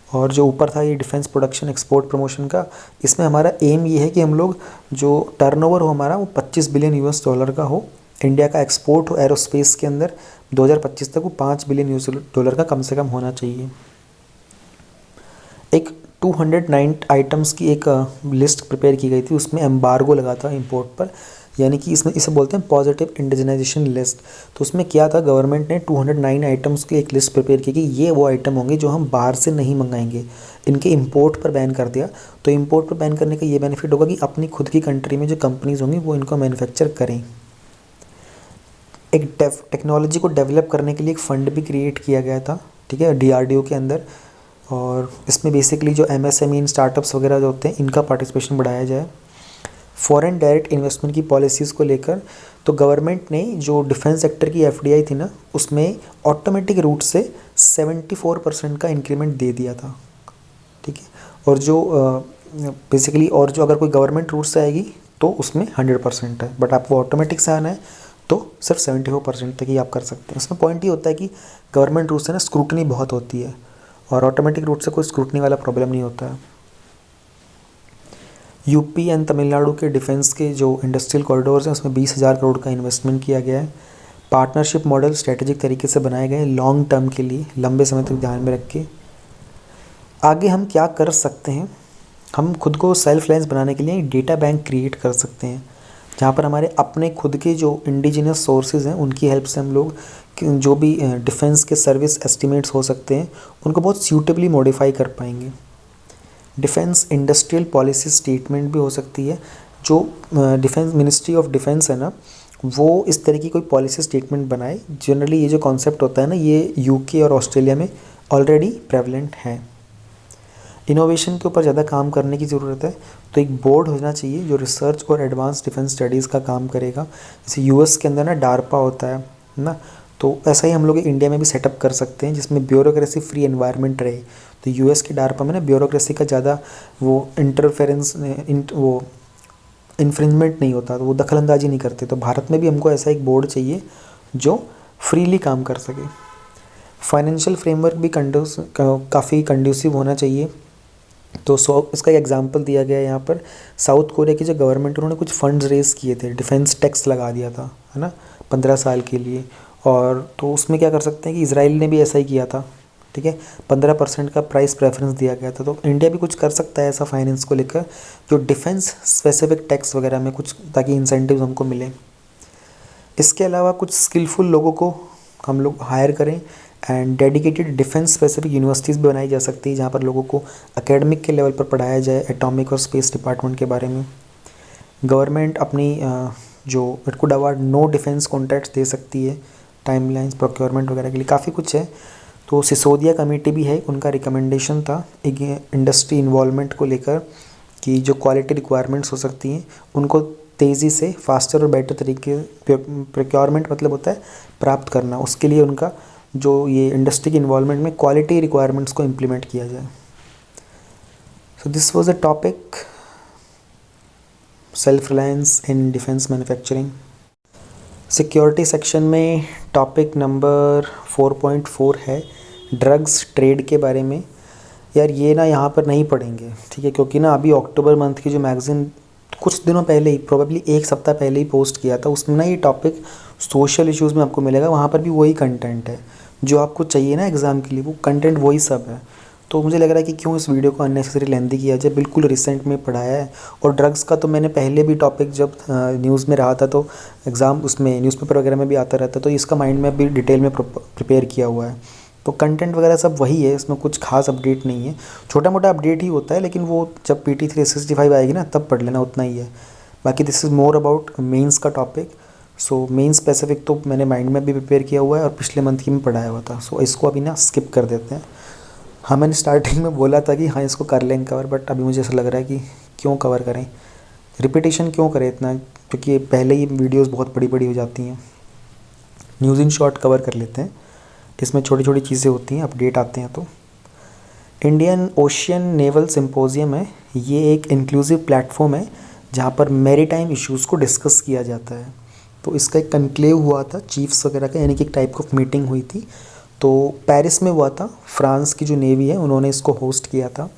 और जो ऊपर था ये डिफेंस प्रोडक्शन एक्सपोर्ट प्रमोशन का, इसमें हमारा एम ये है कि हम लोग जो टर्नओवर हो हमारा वो $25 बिलियन का हो, इंडिया का एक्सपोर्ट हो एरोस्पेस के अंदर 2025 तक वो $5 बिलियन का कम से कम होना चाहिए। एक 209 आइटम्स की एक लिस्ट प्रिपेयर की गई थी, उसमें एम्बार्गो लगा था इंपोर्ट पर, यानी कि इसमें इसे बोलते हैं पॉजिटिव इंडिजिनाइजेशन लिस्ट। तो उसमें क्या था, गवर्नमेंट ने 209 आइटम्स की एक लिस्ट प्रिपेयर की कि ये वो आइटम होंगे जो हम बाहर से नहीं मंगाएंगे, इनके इंपोर्ट पर बैन कर दिया। तो इंपोर्ट पर बैन करने का ये बेनिफिट होगा कि अपनी खुद की कंट्री में जो कंपनीज होंगी वो इनको मैन्युफैक्चर करें। एक टेक्नोलॉजी को डेवलप करने के लिए एक फ़ंड भी क्रिएट किया गया था, ठीक है, DRDO के अंदर, और इसमें बेसिकली जो MSME स्टार्टअप्स वगैरह जो होते हैं इनका पार्टिसिपेशन बढ़ाया जाए। फॉरेन डायरेक्ट इन्वेस्टमेंट की पॉलिसीज़ को लेकर तो गवर्नमेंट ने जो डिफेंस सेक्टर की FDI थी ना उसमें ऑटोमेटिक रूट से 74% का इंक्रीमेंट दे दिया था, ठीक है। और जो बेसिकली और जो अगर कोई गवर्नमेंट रूट से आएगी तो उसमें 100% है, बट आपको ऑटोमेटिक से आना है तो सिर्फ 74% तक ही आप कर सकते हैं। इसमें पॉइंट ये होता है कि गवर्नमेंट रूट से ना स्क्रूटनी बहुत होती है और ऑटोमेटिक रूट से कोई स्क्रूटनी वाला प्रॉब्लम नहीं होता है। यूपी एंड तमिलनाडु के डिफेंस के जो इंडस्ट्रियल कॉरिडोर्स हैं उसमें 20,000 करोड़ का इन्वेस्टमेंट किया गया है। पार्टनरशिप मॉडल स्ट्रेटेजिक तरीके से बनाए गए लॉन्ग टर्म के लिए, लंबे समय तक ध्यान में रख के। आगे हम क्या कर सकते हैं, हम खुद को सेल्फ रिलायंस बनाने के लिए डेटा बैंक क्रिएट कर सकते हैं जहाँ पर हमारे अपने खुद के जो इंडिजिनियस सोर्सेज हैं उनकी हेल्प से हम लोग जो भी डिफेंस के सर्विस एस्टिमेट्स हो सकते हैं उनको बहुत सूटेबली मॉडिफाई कर पाएंगे। डिफेंस इंडस्ट्रियल पॉलिसी स्टेटमेंट भी हो सकती है, जो डिफेंस मिनिस्ट्री ऑफ डिफेंस है ना वो इस तरह की कोई पॉलिसी स्टेटमेंट बनाए। जनरली ये जो कॉन्सेप्ट होता है ना ये यूके और ऑस्ट्रेलिया में ऑलरेडी प्रेवलेंट है। इनोवेशन के ऊपर ज़्यादा काम करने की ज़रूरत है, तो एक बोर्ड होना चाहिए जो रिसर्च और एडवांस डिफेंस स्टडीज़ का काम करेगा। जैसे यूएस के अंदर ना डार्पा होता है ना, तो ऐसा ही हम लोग इंडिया में भी सेटअप कर सकते हैं जिसमें ब्यूरोक्रेसी फ्री एनवायरनमेंट रहे। तो यूएस के डार्पा में ना ब्यूरोक्रेसी का ज़्यादा वो इंटरफेरेंस वो इन्फ्रिंजमेंट नहीं होता, तो वो दखलंदाजी नहीं करते। तो भारत में भी हमको ऐसा एक बोर्ड चाहिए जो फ्रीली काम कर सके। फाइनेंशियल फ्रेमवर्क भी काफ़ी कंड्यूसिव होना चाहिए। तो इसका एक एग्जांपल दिया गया है यहाँ पर। साउथ कोरिया की जो गवर्नमेंट उन्होंने कुछ फंड्स रेज किए थे, डिफेंस टैक्स लगा दिया था, है ना, 15 साल के लिए। और तो उसमें क्या कर सकते हैं कि इजराइल ने भी ऐसा ही किया था, ठीक है, 15% का प्राइस प्रेफरेंस दिया गया था। तो इंडिया भी कुछ कर सकता है ऐसा फाइनेंस को लेकर, जो डिफेंस स्पेसिफिक टैक्स वगैरह में कुछ, ताकि इंसेंटिव्स हमको मिले। इसके अलावा कुछ स्किलफुल लोगों को हम लोग हायर करें and dedicated defence specific universities भी बनाई जा सकती है, जहाँ पर लोगों को एकेडमिक के लेवल पर पढ़ाया जाए एटॉमिक और स्पेस डिपार्टमेंट के बारे में। गवर्नमेंट अपनी जो it could award no defence contracts दे सकती है, टाइमलाइंस प्रोक्योरमेंट वगैरह के लिए काफ़ी कुछ है। तो सिसोदिया कमेटी भी है, उनका रिकमेंडेशन था एक इंडस्ट्री इन्वॉल्वमेंट को लेकर कि जो क्वालिटी रिक्वायरमेंट्स हो सकती हैं उनको तेज़ी से फास्टर और बेटर तरीके, प्रोक्योरमेंट मतलब होता है प्राप्त करना, उसके लिए उनका जो ये इंडस्ट्री की इन्वॉल्वमेंट में क्वालिटी रिक्वायरमेंट्स को इम्प्लीमेंट किया जाए। सो this was the topic self reliance in defence manufacturing. Security section में टॉपिक नंबर 4.4 है ड्रग्स ट्रेड के बारे में। यार ये ना यहाँ पर नहीं पढ़ेंगे, ठीक है, क्योंकि ना अभी अक्टूबर मंथ की जो मैगज़ीन कुछ दिनों पहले ही, प्रोबेबली एक सप्ताह पहले ही पोस्ट किया था, उसमें ना ये टॉपिक सोशल इश्यूज़ में आपको मिलेगा। वहाँ पर भी वही कंटेंट है जो आपको चाहिए ना एग्ज़ाम के लिए, वो कंटेंट वही सब है। तो मुझे लग रहा है कि क्यों इस वीडियो को अननेसेसरी लेंथी किया जाए, बिल्कुल रिसेंट में पढ़ाया है। और ड्रग्स का तो मैंने पहले भी टॉपिक जब न्यूज़ में रहा था, तो एग्ज़ाम उसमें न्यूज़पेपर वगैरह में भी आता रहता, तो इसका माइंड में भी डिटेल में प्रिपेयर किया हुआ है। तो कंटेंट वगैरह सब वही है, इसमें कुछ खास अपडेट नहीं है, छोटा मोटा अपडेट ही होता है, लेकिन वो जब PT 365 आएगी ना तब पढ़ लेना, उतना ही है। बाकी this is more about mains का टॉपिक। सो मेन स्पेसिफिक तो मैंने माइंड में भी प्रिपेयर किया हुआ है और पिछले मंथ की में पढ़ाया हुआ था। सो इसको अभी ना स्किप कर देते हैं। हाँ, मैंने स्टार्टिंग में बोला था कि हाँ इसको कर लेंगे कवर, बट अभी मुझे ऐसा लग रहा है कि क्यों कवर करें, रिपीटेशन क्यों करें इतना, क्योंकि पहले ही वीडियोस बहुत बड़ी बड़ी हो जाती हैं। न्यूज़ इन शॉर्ट कवर कर लेते हैं, इसमें छोटी छोटी चीज़ें होती हैं, अपडेट आते हैं। तो इंडियन ओशियन नेवल सिंपोजियम है, ये एक इंक्लूसिव प्लेटफॉर्म है जहाँ पर मैरीटाइम इश्यूज़ को डिस्कस किया जाता है। तो इसका एक कनक्लेव हुआ था चीफ्स वगैरह का, यानी कि एक टाइप ऑफ मीटिंग हुई थी, तो पेरिस में हुआ था। फ्रांस की जो नेवी है उन्होंने इसको होस्ट किया था।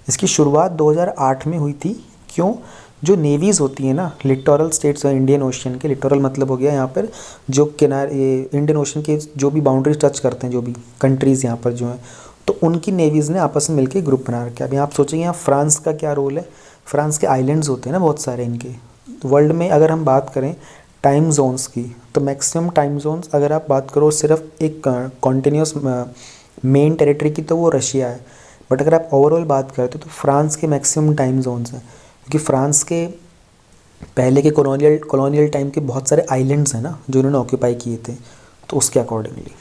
इसकी शुरुआत 2008 में हुई थी। क्यों? जो नेवीज़ होती हैं ना, लिटोरल स्टेट्स हैं इंडियन ओशन के, लिटोरल मतलब हो गया यहाँ पर जो किनारे, ये इंडियन ओशन के जो भी बाउंड्रीज टच करते हैं, जो भी कंट्रीज़ यहाँ पर जो हैं, तो उनकी नेवीज़ ने आपस में मिलकर ग्रुप बना रखा है। अभी आप सोचेंगे यहाँ फ्रांस का क्या रोल है। फ्रांस के आइलैंड्स होते हैं ना बहुत सारे इनके। वर्ल्ड में अगर हम बात करें टाइम जोन्स की, तो मैक्सिमम टाइम जोन्स अगर आप बात करो सिर्फ एक कॉन्टिन्यूस मेन टेरिटरी की, तो वो रशिया है। बट अगर आप ओवरऑल बात करते हो तो फ्रांस के मैक्सिमम टाइम जोन्स हैं, क्योंकि फ्रांस के पहले के कॉलोनियल टाइम के बहुत सारे आइलैंड्स हैं ना जो उन्होंने ऑक्यूपाई किए थे, तो उसके अकॉर्डिंगली।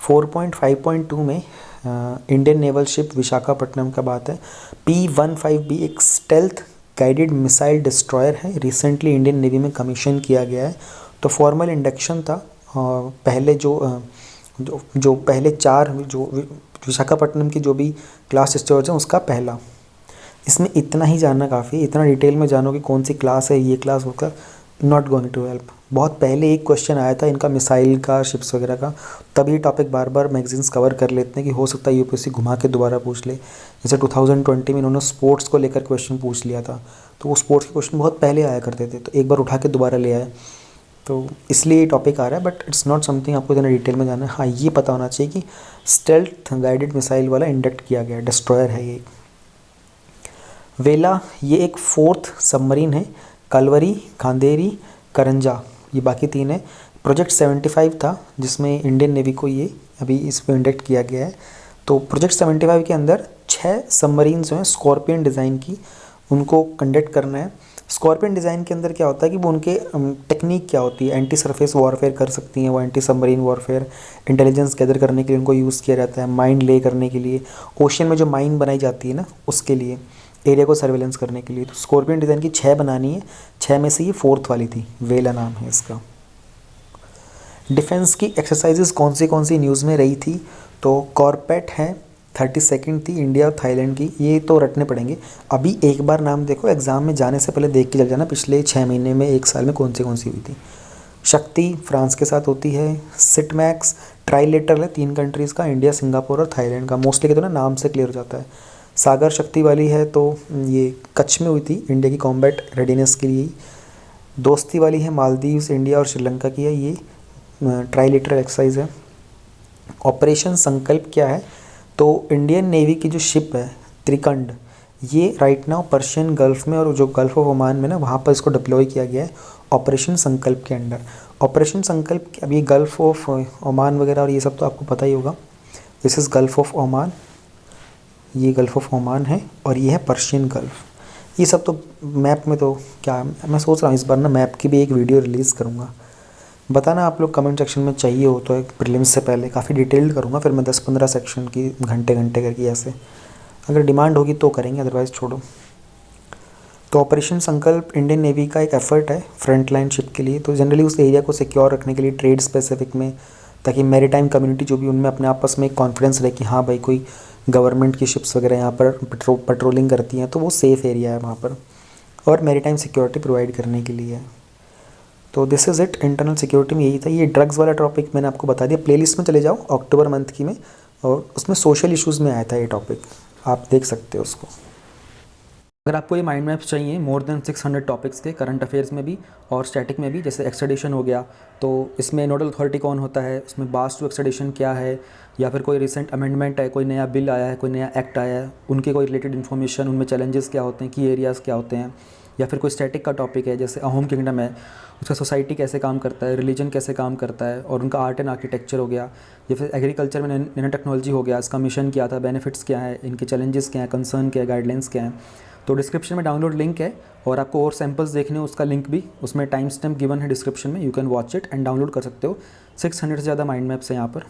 4.5.2 में इंडियन नेवल शिप विशाखापट्टनम का बात है। P-15B एक स्टेल्थ गाइडेड मिसाइल डिस्ट्रॉयर है, रिसेंटली इंडियन नेवी में कमीशन किया गया है। तो फॉर्मल इंडक्शन था, पहले जो पहले 4 जो विशाखापट्टनम की जो भी क्लास डिस्ट्रॉयर्स हैं उसका पहला। इसमें इतना ही जानना काफ़ी, इतना डिटेल में जानो कि कौन सी क्लास है, ये क्लास होकर नॉट गोइंग टू हेल्प। बहुत पहले एक क्वेश्चन आया था इनका मिसाइल का, शिप्स वगैरह का, तभी टॉपिक बार बार मैगजीन्स कवर कर लेते हैं कि हो सकता है यूपीएससी घुमा के दोबारा पूछ ले। जैसे 2020 में इन्होंने स्पोर्ट्स को लेकर क्वेश्चन पूछ लिया था, तो वो स्पोर्ट्स के क्वेश्चन बहुत पहले आया करते थे, तो एक बार उठा के दोबारा ले आए, तो इसलिए ये टॉपिक आ रहा है। बट इट्स नॉट समथिंग आपको इतना डिटेल में जाना है। हाँ, ये पता होना चाहिए कि स्टेल्थ गाइडेड मिसाइल वाला इंडक्ट किया गया डिस्ट्रॉयर है ये। वेला ये एक 4th सबमरीन है, कलवरी, खांदेरी, करंजा, ये बाकी 3 है। प्रोजेक्ट 75 था जिसमें इंडियन नेवी को ये अभी इस पर इंडक्ट किया गया है। तो प्रोजेक्ट 75 के अंदर 6 सबमरीन जो हैं स्कॉर्पियन डिज़ाइन की, उनको कंडक्ट करना है। स्कॉर्पियन डिज़ाइन के अंदर क्या होता है कि वो उनके टेक्निक क्या होती है, एंटी सरफेस वॉरफेयर कर सकती हैं वो, anti submarine warfare, intelligence gather करने के लिए उनको यूज़ किया जाता है, माइन ले करने के लिए, ओशन में जो माइन बनाई जाती है ना उसके लिए, एरिया को सर्वेलेंस करने के लिए। तो स्कॉर्पियन डिज़ाइन की 6 बनानी है, 6 में से ये 4th वाली थी, वेला नाम है इसका। डिफेंस की एक्सरसाइजेस कौन सी न्यूज़ में रही थी, तो कॉर्पेट है, 32nd थी इंडिया और थाईलैंड की, ये तो रटने पड़ेंगे। अभी एक बार नाम देखो, एग्ज़ाम में जाने से पहले देख के चल जाना पिछले 6 महीने में, 1 साल में कौन सी हुई थी। शक्ति फ्रांस के साथ होती है। सिटमैक्स ट्राइलेटरल है 3 कंट्रीज़ का, इंडिया, सिंगापुर और थाईलैंड का। मोस्टली के तो ना नाम से क्लियर हो जाता है। सागर शक्ति वाली है तो ये कच्छ में हुई थी, इंडिया की कॉम्बैट रेडीनेस के लिए। दोस्ती वाली है मालदीव्स, इंडिया और श्रीलंका की है, ये ट्राईलेटरल एक्सरसाइज है। ऑपरेशन संकल्प क्या है? तो इंडियन नेवी की जो शिप है त्रिकंड, ये राइट नाउ पर्शियन गल्फ में और जो गल्फ ऑफ ओमान में ना, वहाँ पर इसको डिप्लॉय किया गया है ऑपरेशन संकल्प के अंडर। ऑपरेशन संकल्प, अभी गल्फ ऑफ ओमान वगैरह और ये सब तो आपको पता ही होगा। This is gulf of Oman, ये गल्फ ऑफ ओमान है और ये है पर्शियन गल्फ। ये सब तो मैप में, तो क्या मैं सोच रहा हूँ इस बार ना मैप की भी एक वीडियो रिलीज़ करूँगा। बताना आप लोग कमेंट सेक्शन में चाहिए हो तो, एक प्रीलिम्स से पहले काफ़ी डिटेल्ड करूँगा, फिर मैं 10-15 सेक्शन की घंटे घंटे करके ऐसे, अगर डिमांड होगी तो करेंगे, अदरवाइज़ छोड़ो। तो ऑपरेशन संकल्प इंडियन नेवी का एक एफर्ट है फ्रंट लाइन शिप के लिए, तो जनरली उस एरिया को सिक्योर रखने के लिए ट्रेड स्पेसिफिक में, ताकि मैरीटाइम कम्युनिटी जो भी उनमें अपने आपस में एक कॉन्फिडेंस रहे कि हाँ भाई कोई गवर्नमेंट की शिप्स वगैरह यहाँ पर पेट्रोलिंग करती हैं तो वो सेफ़ एरिया है वहाँ पर, और मैरीटाइम सिक्योरिटी प्रोवाइड करने के लिए है। तो this is it, internal security में यही था। ये ड्रग्स वाला टॉपिक मैंने आपको बता दिया, प्लेलिस्ट में चले जाओ अक्टूबर मंथ की में, और उसमें सोशल इश्यूज़ में आया था ये टॉपिक, आप देख सकते हो उसको। अगर आपको ये माइंड मैप्स चाहिए मोर देन 600 टॉपिक्स के, करंट अफेयर्स में भी और स्टैटिक में भी, जैसे एक्सट्रेडिशन हो गया, तो इसमें नोडल अथॉरिटी कौन होता है, उसमें बास टू एक्सट्रेडिशन क्या है, या फिर कोई रिसेंट अमेंडमेंट है, कोई नया बिल आया है, कोई नया एक्ट आया है, उनके कोई रिलेटेड इन्फॉर्मेशन, उनमें चैलेंजेस क्या होते हैं, की एरियाज़ क्या होते हैं, या फिर कोई स्टैटिक का टॉपिक है जैसे अहोम किंगडम है, उसका सोसाइटी कैसे काम करता है, रिलीजन कैसे काम करता है, और उनका आर्ट एंड आर्किटेक्चर हो गया, या फिर एग्रीकल्चर में नैनो टेक्नोलॉजी हो गया, इसका मिशन क्या था, बेनिफिट्स क्या है, इनके चैलेंजेस क्या हैं, कंसर्न क्या है, गाइडलाइंस क्या हैं। तो डिस्क्रिप्शन में डाउनलोड लिंक है, और आपको और सैम्पल्स देखने हो उसका लिंक भी उसमें टाइम स्टैम्प गिवन है डिस्क्रिप्शन में, you can watch it and download कर सकते हो। 600 से ज़्यादा माइंड मैप्स हैं यहाँ पर।